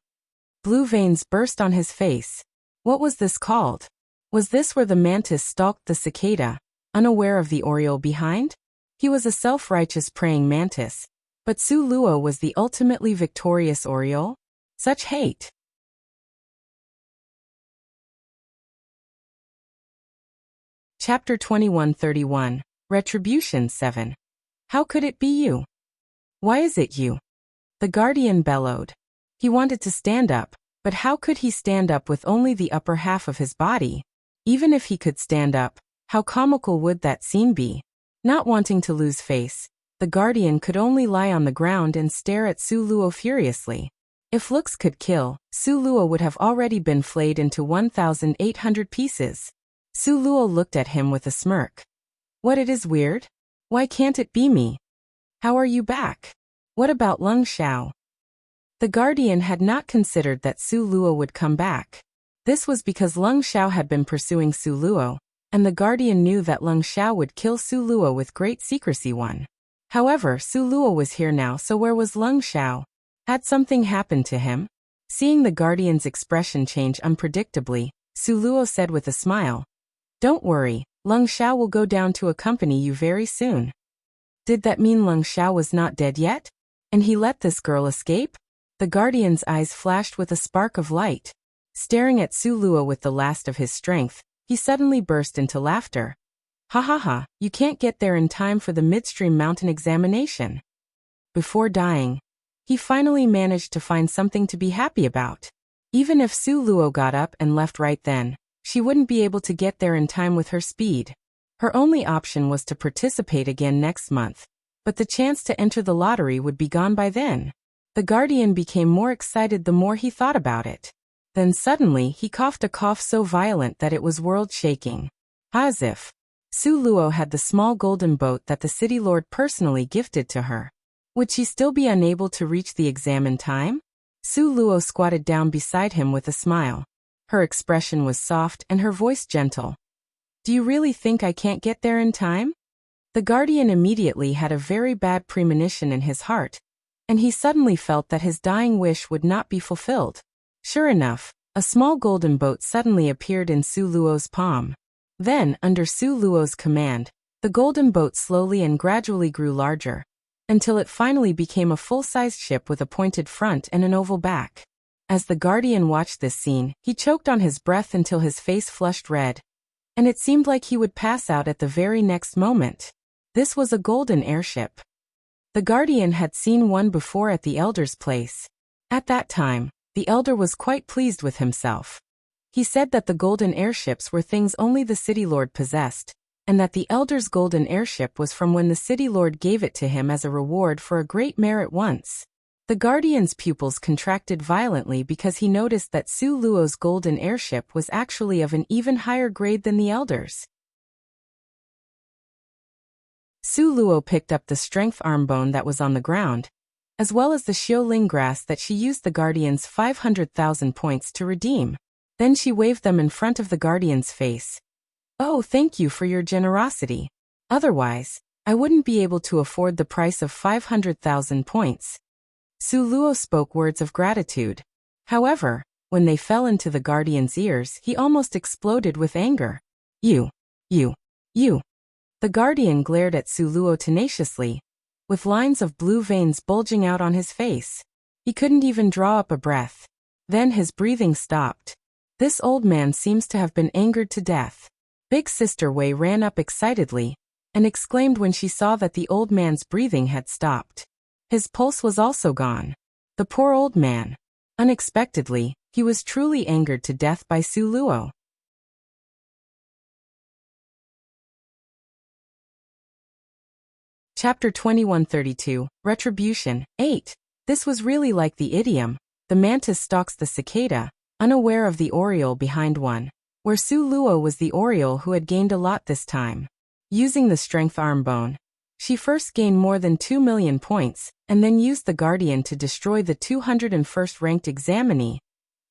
Blue veins burst on his face. What was this called? Was this where the mantis stalked the cicada, unaware of the Oriole behind? He was a self-righteous praying mantis, but Su Luo was the ultimately victorious Oriole? Such hate. Chapter 2131, Retribution 7. How could it be you? Why is it you? The guardian bellowed. He wanted to stand up, but how could he stand up with only the upper half of his body? Even if he could stand up, how comical would that scene be? Not wanting to lose face, the guardian could only lie on the ground and stare at Su Luo furiously. If looks could kill, Su Luo would have already been flayed into 1,800 pieces. Su Luo looked at him with a smirk. What, it is weird? Why can't it be me? How are you back? What about Lung Xiao? The guardian had not considered that Su Luo would come back. This was because Lung Xiao had been pursuing Su Luo, and the guardian knew that Lung Xiao would kill Su Luo with great secrecy. However, Su Luo was here now, so where was Lung Xiao? Had something happened to him? Seeing the guardian's expression change unpredictably, Su Luo said with a smile, "Don't worry, Lung Xiao will go down to accompany you very soon." Did that mean Lung Xiao was not dead yet? And he let this girl escape? The guardian's eyes flashed with a spark of light. Staring at Su Luo with the last of his strength, he suddenly burst into laughter. Ha ha ha, you can't get there in time for the midstream mountain examination. Before dying, he finally managed to find something to be happy about. Even if Su Luo got up and left right then, she wouldn't be able to get there in time with her speed. Her only option was to participate again next month, but the chance to enter the lottery would be gone by then. The guardian became more excited the more he thought about it. Then suddenly he coughed a cough so violent that it was world-shaking. As if Su Luo had the small golden boat that the city lord personally gifted to her. Would she still be unable to reach the exam in time? Su Luo squatted down beside him with a smile. Her expression was soft and her voice gentle. Do you really think I can't get there in time? The guardian immediately had a very bad premonition in his heart, and he suddenly felt that his dying wish would not be fulfilled. Sure enough, a small golden boat suddenly appeared in Su Luo's palm. Then, under Su Luo's command, the golden boat slowly and gradually grew larger, until it finally became a full-sized ship with a pointed front and an oval back. As the guardian watched this scene, he choked on his breath until his face flushed red, and it seemed like he would pass out at the very next moment. This was a golden airship. The guardian had seen one before at the elder's place. At that time, the elder was quite pleased with himself. He said that the golden airships were things only the city lord possessed, and that the elder's golden airship was from when the city lord gave it to him as a reward for a great merit once. The guardian's pupils contracted violently because he noticed that Su Luo's golden airship was actually of an even higher grade than the elder's. Su Luo picked up the strength arm bone that was on the ground, as well as the Xiaoling grass that she used the guardian's 500,000 points to redeem. Then she waved them in front of the guardian's face. Oh, thank you for your generosity. Otherwise, I wouldn't be able to afford the price of 500,000 points. Su Luo spoke words of gratitude. However, when they fell into the guardian's ears, he almost exploded with anger. You. The guardian glared at Su Luo tenaciously, with lines of blue veins bulging out on his face. He couldn't even draw up a breath. Then his breathing stopped. This old man seems to have been angered to death. Big Sister Wei ran up excitedly, and exclaimed when she saw that the old man's breathing had stopped. His pulse was also gone. The poor old man. Unexpectedly, he was truly angered to death by Su Luo. Chapter 2132, Retribution, 8. This was really like the idiom, the mantis stalks the cicada, unaware of the Oriole behind one, where Su Luo was the Oriole who had gained a lot this time. Using the strength arm bone, she first gained more than 2 million points, and then used the guardian to destroy the 201st ranked examinee,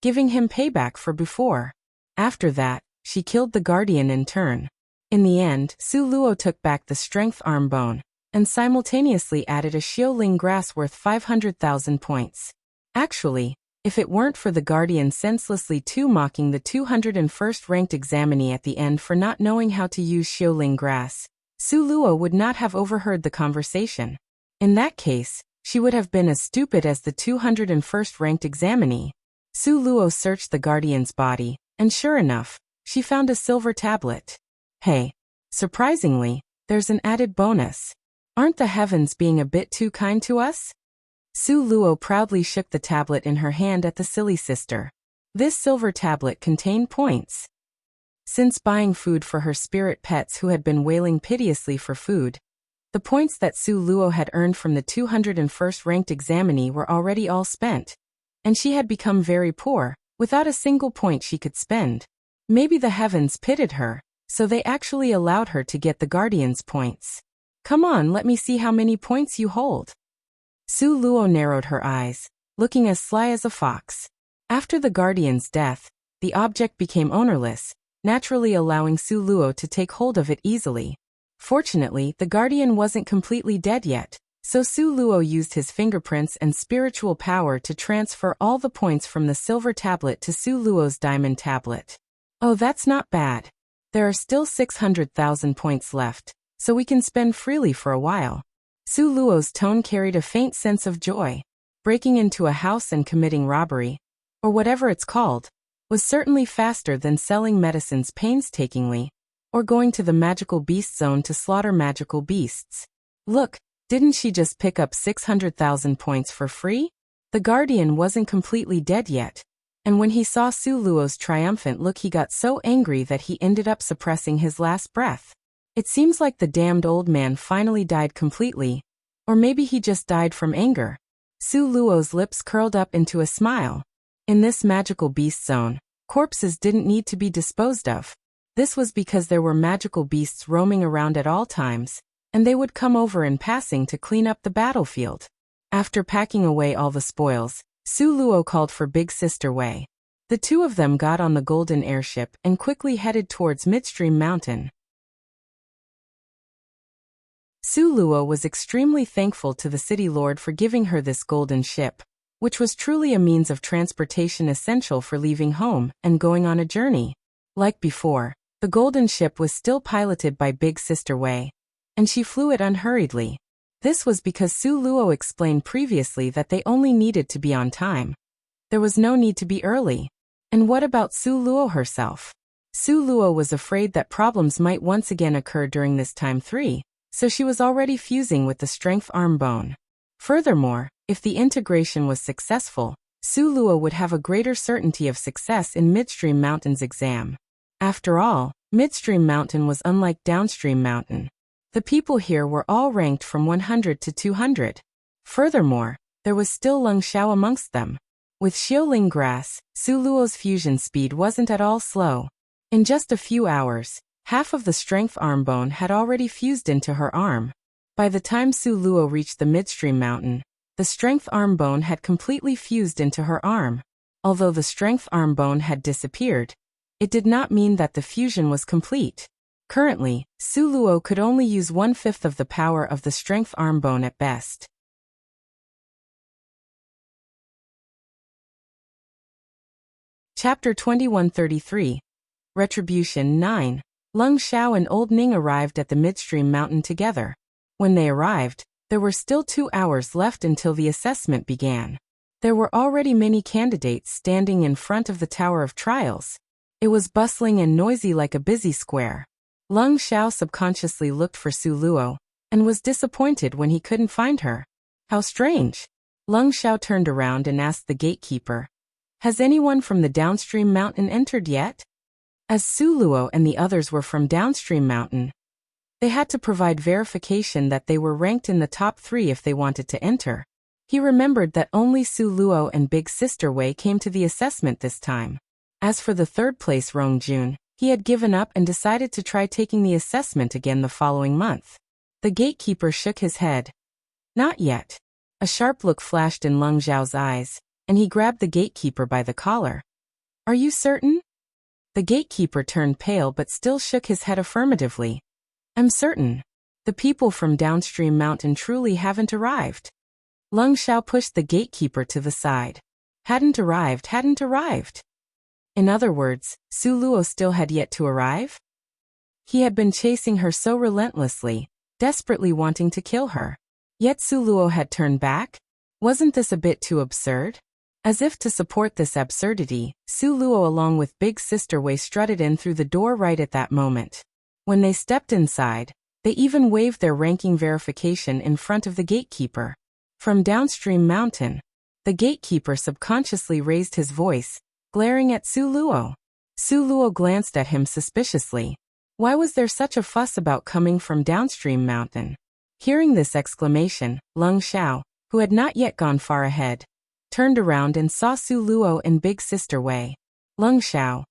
giving him payback for before. After that, she killed the guardian in turn. In the end, Su Luo took back the strength arm bone, and simultaneously added a Xiaoling grass worth 500,000 points. Actually, If it weren't for the Guardian senselessly mocking the 201st ranked examinee at the end for not knowing how to use Xiaoling grass, Su Luo would not have overheard the conversation. In that case, she would have been as stupid as the 201st ranked examinee. Su Luo searched the Guardian's body, and sure enough, she found a silver tablet. Hey! Surprisingly, there's an added bonus. Aren't the heavens being a bit too kind to us? Su Luo proudly shook the tablet in her hand at the silly sister. This silver tablet contained points. Since buying food for her spirit pets who had been wailing piteously for food, the points that Su Luo had earned from the 201st ranked examinee were already all spent, and she had become very poor, without a single point she could spend. Maybe the heavens pitied her, so they actually allowed her to get the Guardian's points. Come on, let me see how many points you hold. Su Luo narrowed her eyes, looking as sly as a fox. After the Guardian's death, the object became ownerless, naturally allowing Su Luo to take hold of it easily. Fortunately, the Guardian wasn't completely dead yet, so Su Luo used his fingerprints and spiritual power to transfer all the points from the silver tablet to Su Luo's diamond tablet. Oh, that's not bad. There are still 600,000 points left, so we can spend freely for a while. Su Luo's tone carried a faint sense of joy. Breaking into a house and committing robbery, or whatever it's called, was certainly faster than selling medicines painstakingly, or going to the magical beast zone to slaughter magical beasts. Look, didn't she just pick up 600,000 points for free? The Guardian wasn't completely dead yet, and when he saw Su Luo's triumphant look he got so angry that he ended up suppressing his last breath. It seems like the damned old man finally died completely, or maybe he just died from anger. Su Luo's lips curled up into a smile. In this magical beast zone, corpses didn't need to be disposed of. This was because there were magical beasts roaming around at all times, and they would come over in passing to clean up the battlefield. After packing away all the spoils, Su Luo called for Big Sister Wei. The two of them got on the golden airship and quickly headed towards Midstream Mountain. Su Luo was extremely thankful to the city lord for giving her this golden ship, which was truly a means of transportation essential for leaving home and going on a journey. Like before, the golden ship was still piloted by Big Sister Wei, and she flew it unhurriedly. This was because Su Luo explained previously that they only needed to be on time. There was no need to be early. And what about Su Luo herself? Su Luo was afraid that problems might once again occur during this time 3. So she was already fusing with the strength arm bone. Furthermore, if the integration was successful, Su Luo would have a greater certainty of success in Midstream Mountain's exam. After all, Midstream Mountain was unlike Downstream Mountain. The people here were all ranked from 100 to 200. Furthermore, there was still Lung Xiao amongst them. With Xiaoling grass, Su Luo's fusion speed wasn't at all slow. In just a few hours, half of the strength arm bone had already fused into her arm. By the time Su Luo reached the Midstream Mountain, the strength arm bone had completely fused into her arm. Although the strength arm bone had disappeared, it did not mean that the fusion was complete. Currently, Su Luo could only use 1/5 of the power of the strength arm bone at best. Chapter 2133. Retribution 9. Lung Xiao and Old Ning arrived at the Midstream Mountain together. When they arrived, there were still 2 hours left until the assessment began. There were already many candidates standing in front of the Tower of Trials. It was bustling and noisy like a busy square. Lung Xiao subconsciously looked for Su Luo, and was disappointed when he couldn't find her. How strange! Lung Xiao turned around and asked the gatekeeper, "Has anyone from the Downstream Mountain entered yet?" As Su Luo and the others were from Downstream Mountain, they had to provide verification that they were ranked in the top 3 if they wanted to enter. He remembered that only Su Luo and Big Sister Wei came to the assessment this time. As for the third place Rong Jun, he had given up and decided to try taking the assessment again the following month. The gatekeeper shook his head. Not yet. A sharp look flashed in Lung Xiao's eyes, and he grabbed the gatekeeper by the collar. "Are you certain?" The gatekeeper turned pale but still shook his head affirmatively. "I'm certain. The people from Downstream Mountain truly haven't arrived." Lung Xiao pushed the gatekeeper to the side. hadn't arrived. In other words, Su Luo still had yet to arrive? He had been chasing her so relentlessly, desperately wanting to kill her. Yet Su Luo had turned back? Wasn't this a bit too absurd? As if to support this absurdity, Su Luo along with Big Sister Wei strutted in through the door right at that moment. When they stepped inside, they even waved their ranking verification in front of the gatekeeper. From downstream mountain, the gatekeeper subconsciously raised his voice, glaring at Su Luo. Su Luo glanced at him suspiciously. Why was there such a fuss about coming from downstream mountain? Hearing this exclamation, Leng Xiao, who had not yet gone far ahead, turned around and saw Su Luo and Big Sister Wei. Leng Xiao.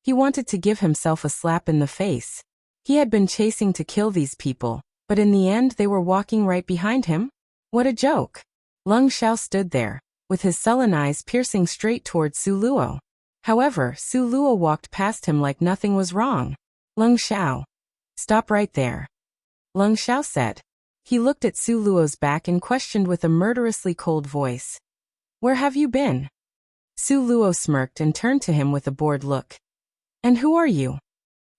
He wanted to give himself a slap in the face. He had been chasing to kill these people, but in the end they were walking right behind him? What a joke. Leng Xiao stood there, with his sullen eyes piercing straight towards Su Luo. However, Su Luo walked past him like nothing was wrong. Leng Xiao. Stop right there. Leng Xiao said. He looked at Su Luo's back and questioned with a murderously cold voice. Where have you been? Su Luo smirked and turned to him with a bored look. And who are you?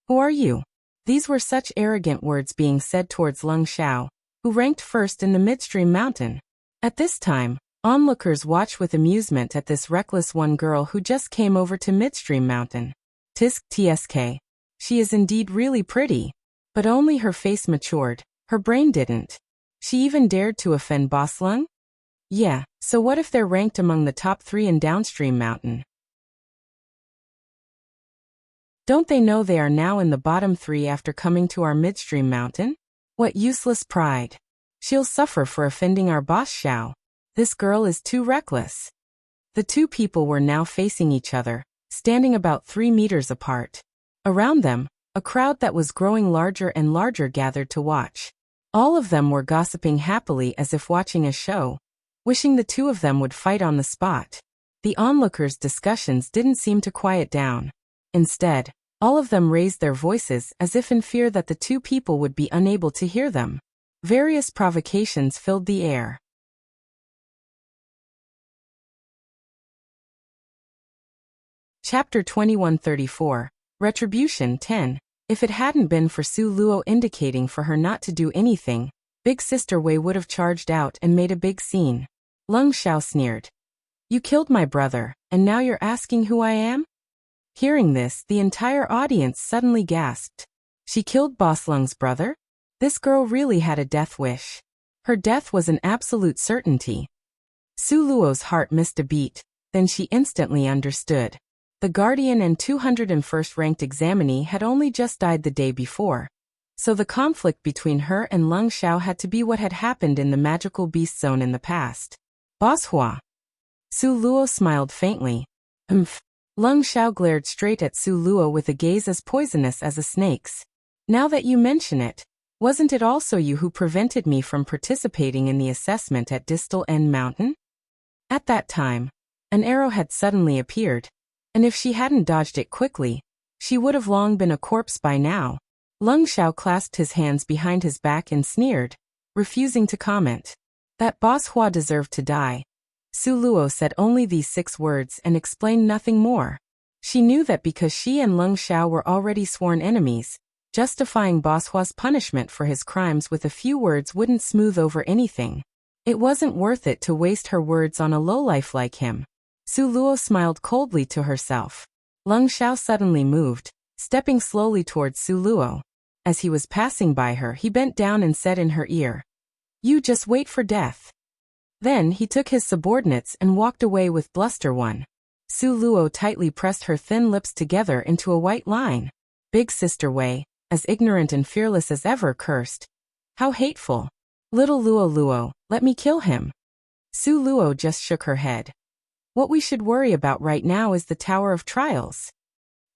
Who are you? These were such arrogant words being said towards Leng Xiao, who ranked first in the midstream mountain. At this time, onlookers watched with amusement at this reckless one girl who just came over to midstream mountain. Tisk tsk. She is indeed really pretty. But only her face matured, her brain didn't. She even dared to offend Boss Leng? Yeah, so what if they're ranked among the top 3 in downstream mountain? Don't they know they are now in the bottom 3 after coming to our midstream mountain? What useless pride. She'll suffer for offending our boss Xiao. This girl is too reckless. The two people were now facing each other, standing about 3 meters apart. Around them, a crowd that was growing larger and larger gathered to watch. All of them were gossiping happily as if watching a show, wishing the two of them would fight on the spot. The onlookers' discussions didn't seem to quiet down. Instead, all of them raised their voices as if in fear that the two people would be unable to hear them. Various provocations filled the air. Chapter 2134, Retribution 10. If it hadn't been for Su Luo indicating for her not to do anything, Big Sister Wei would have charged out and made a big scene. Leng Xiao sneered. You killed my brother, and now you're asking who I am? Hearing this, the entire audience suddenly gasped. She killed Boss Leng's brother? This girl really had a death wish. Her death was an absolute certainty. Su Luo's heart missed a beat, then she instantly understood. The Guardian and 201st ranked examinee had only just died the day before, so the conflict between her and Leng Xiao had to be what had happened in the magical beast zone in the past. Boss Hua. Su Luo smiled faintly. Leng Xiao glared straight at Su Luo with a gaze as poisonous as a snake's. Now that you mention it, wasn't it also you who prevented me from participating in the assessment at Distal End Mountain? At that time, an arrow had suddenly appeared, and if she hadn't dodged it quickly, she would have long been a corpse by now. Leng Xiao clasped his hands behind his back and sneered, refusing to comment. That Boss Hua deserved to die. Su Luo said only these 6 words and explained nothing more. She knew that because she and Leng Xiao were already sworn enemies, justifying Boss Hua's punishment for his crimes with a few words wouldn't smooth over anything. It wasn't worth it to waste her words on a lowlife like him. Su Luo smiled coldly to herself. Leng Xiao suddenly moved, stepping slowly towards Su Luo. As he was passing by her, he bent down and said in her ear, "You just wait for death." Then he took his subordinates and walked away with Bluster One. Su Luo tightly pressed her thin lips together into a white line. Big Sister Wei, as ignorant and fearless as ever, cursed. How hateful. Little Luo, let me kill him. Su Luo just shook her head. What we should worry about right now is the Tower of Trials.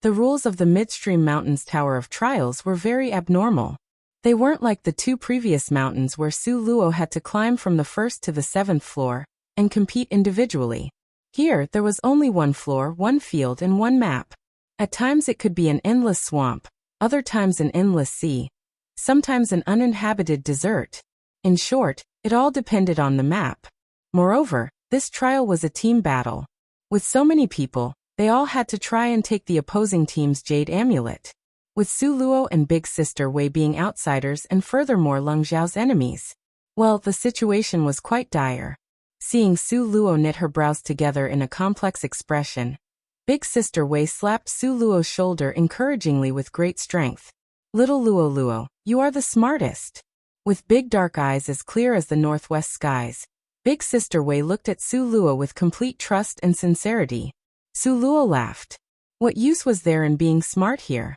The rules of the Midstream Mountains Tower of Trials were very abnormal. They weren't like the 2 previous mountains where Su Luo had to climb from the 1st to the 7th floor and compete individually. Here, there was only 1 floor, 1 field, and 1 map. At times it could be an endless swamp, other times an endless sea, sometimes an uninhabited desert. In short, it all depended on the map. Moreover, this trial was a team battle. With so many people, they all had to try and take the opposing team's jade amulet. With Su Luo and Big Sister Wei being outsiders and furthermore Leng Zhao's enemies. Well, the situation was quite dire. Seeing Su Luo knit her brows together in a complex expression, Big Sister Wei slapped Su Luo's shoulder encouragingly with great strength. Little Luo, you are the smartest. With big dark eyes as clear as the northwest skies, Big Sister Wei looked at Su Luo with complete trust and sincerity. Su Luo laughed. What use was there in being smart here?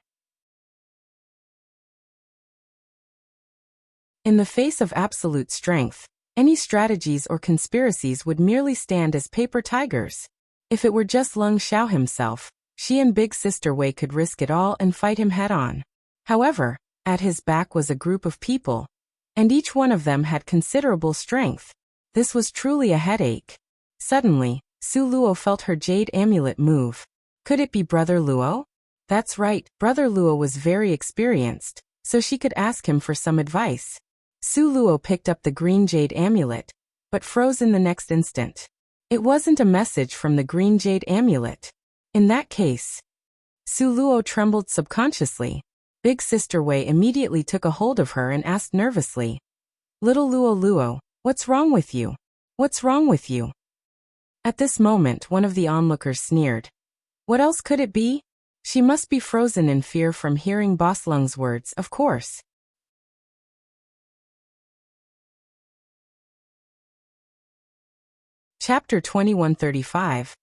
In the face of absolute strength, any strategies or conspiracies would merely stand as paper tigers. If it were just Leng Xiao himself, she and Big Sister Wei could risk it all and fight him head-on. However, at his back was a group of people, and each one of them had considerable strength. This was truly a headache. Suddenly, Su Luo felt her jade amulet move. Could it be Brother Luo? That's right, Brother Luo was very experienced, so she could ask him for some advice. Su Luo picked up the green jade amulet, but froze in the next instant. It wasn't a message from the green jade amulet. In that case, Su Luo trembled subconsciously. Big Sister Wei immediately took a hold of her and asked nervously, Little Luo, what's wrong with you? What's wrong with you? At this moment one of the onlookers sneered. What else could it be? She must be frozen in fear from hearing Boss Leng's words, of course. Chapter 2135.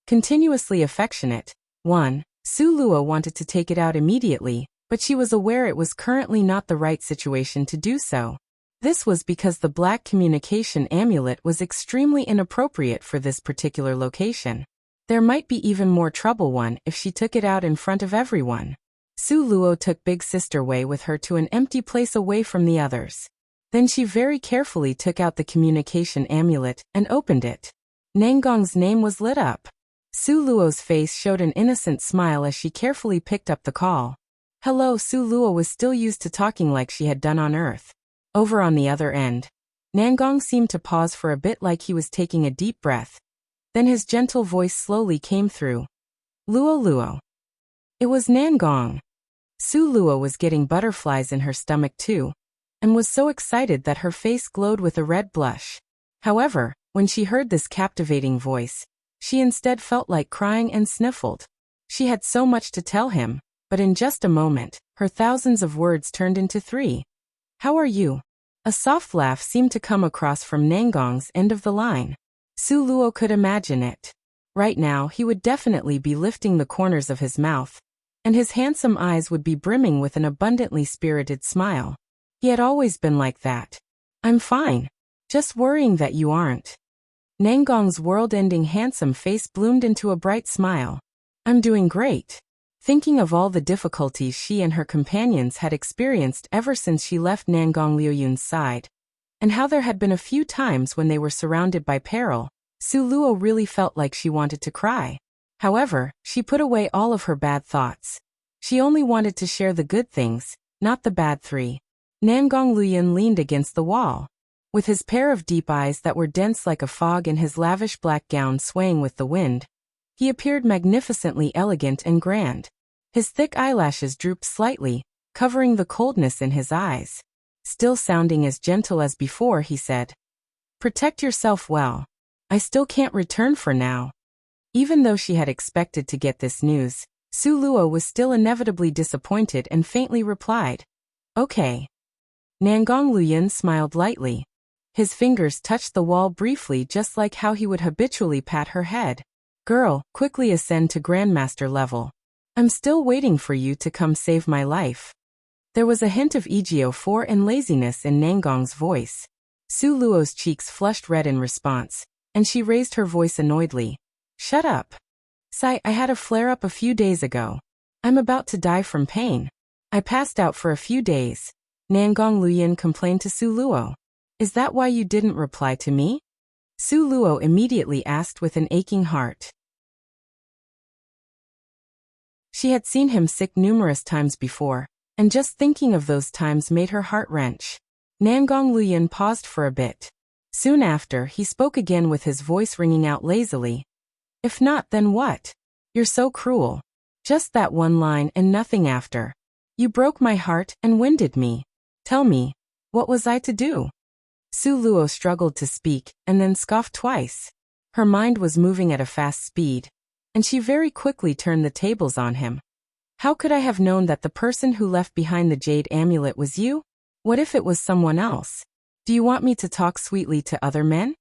Continuously Affectionate. 1. Su Luo wanted to take it out immediately, but she was aware it was currently not the right situation to do so. This was because the black communication amulet was extremely inappropriate for this particular location. There might be even more trouble if she took it out in front of everyone. Su Luo took Big Sister Wei with her to an empty place away from the others. Then she very carefully took out the communication amulet and opened it. Nangong's name was lit up. Su Luo's face showed an innocent smile as she carefully picked up the call. Hello. Su Luo was still used to talking like she had done on Earth. Over on the other end, Nangong seemed to pause for a bit like he was taking a deep breath. Then his gentle voice slowly came through. Luo. It was Nangong. Su Luo was getting butterflies in her stomach too, and was so excited that her face glowed with a red blush. However, when she heard this captivating voice, she instead felt like crying and sniffled. She had so much to tell him, but in just a moment, her thousands of words turned into 3. How are you? A soft laugh seemed to come across from Nangong's end of the line. Su Luo could imagine it. Right now he would definitely be lifting the corners of his mouth, and his handsome eyes would be brimming with an abundantly spirited smile. He had always been like that. I'm fine. Just worrying that you aren't. Nangong's world-ending handsome face bloomed into a bright smile. I'm doing great. Thinking of all the difficulties she and her companions had experienced ever since she left Nangong Liuyun's side, and how there had been a few times when they were surrounded by peril, Su Luo really felt like she wanted to cry. However, she put away all of her bad thoughts. She only wanted to share the good things, not the bad 3. Nangong Liuyun leaned against the wall. With his pair of deep eyes that were dense like a fog and his lavish black gown swaying with the wind, he appeared magnificently elegant and grand. His thick eyelashes drooped slightly, covering the coldness in his eyes. Still sounding as gentle as before, he said, Protect yourself well. I still can't return for now. Even though she had expected to get this news, Su Luo was still inevitably disappointed and faintly replied, Okay. Nangong Liuyun smiled lightly. His fingers touched the wall briefly just like how he would habitually pat her head. Girl, quickly ascend to Grandmaster level. I'm still waiting for you to come save my life. There was a hint of Egeo and laziness in Nangong's voice. Su Luo's cheeks flushed red in response, and she raised her voice annoyedly. Shut up. Sai, I had a flare-up a few days ago. I'm about to die from pain. I passed out for a few days. Nangong Liuyun complained to Su Luo. Is that why you didn't reply to me? Su Luo immediately asked with an aching heart. She had seen him sick numerous times before, and just thinking of those times made her heart wrench. Nangong Liuyun paused for a bit. Soon after, he spoke again with his voice ringing out lazily. If not, then what? You're so cruel. Just that one line and nothing after. You broke my heart and winded me. Tell me, what was I to do? Su Luo struggled to speak and then scoffed twice. Her mind was moving at a fast speed, and she very quickly turned the tables on him. How could I have known that the person who left behind the jade amulet was you? What if it was someone else? Do you want me to talk sweetly to other men?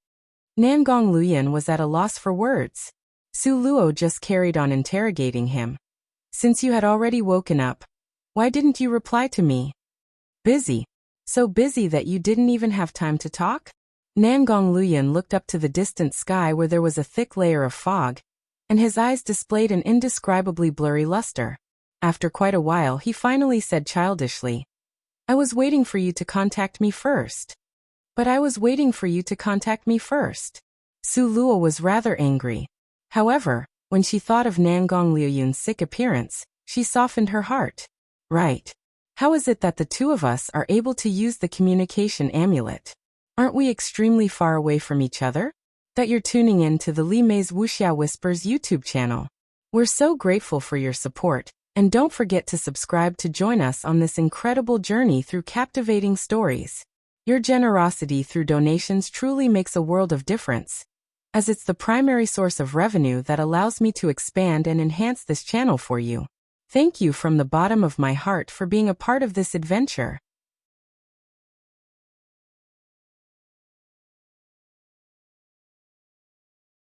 Nangong Luyan was at a loss for words. Su Luo just carried on interrogating him. Since you had already woken up, why didn't you reply to me? Busy. So busy that you didn't even have time to talk? Nangong Luyan looked up to the distant sky where there was a thick layer of fog, and his eyes displayed an indescribably blurry luster. After quite a while, he finally said childishly, I was waiting for you to contact me first. But I was waiting for you to contact me first. Su Luo was rather angry. However, when she thought of Nangong Liuyun's sick appearance, she softened her heart. Right. How is it that the two of us are able to use the communication amulet? Aren't we extremely far away from each other? That you're tuning in to the Li Mei's Wuxia Whispers YouTube channel. We're so grateful for your support, and don't forget to subscribe to join us on this incredible journey through captivating stories. Your generosity through donations truly makes a world of difference, as it's the primary source of revenue that allows me to expand and enhance this channel for you. Thank you from the bottom of my heart for being a part of this adventure.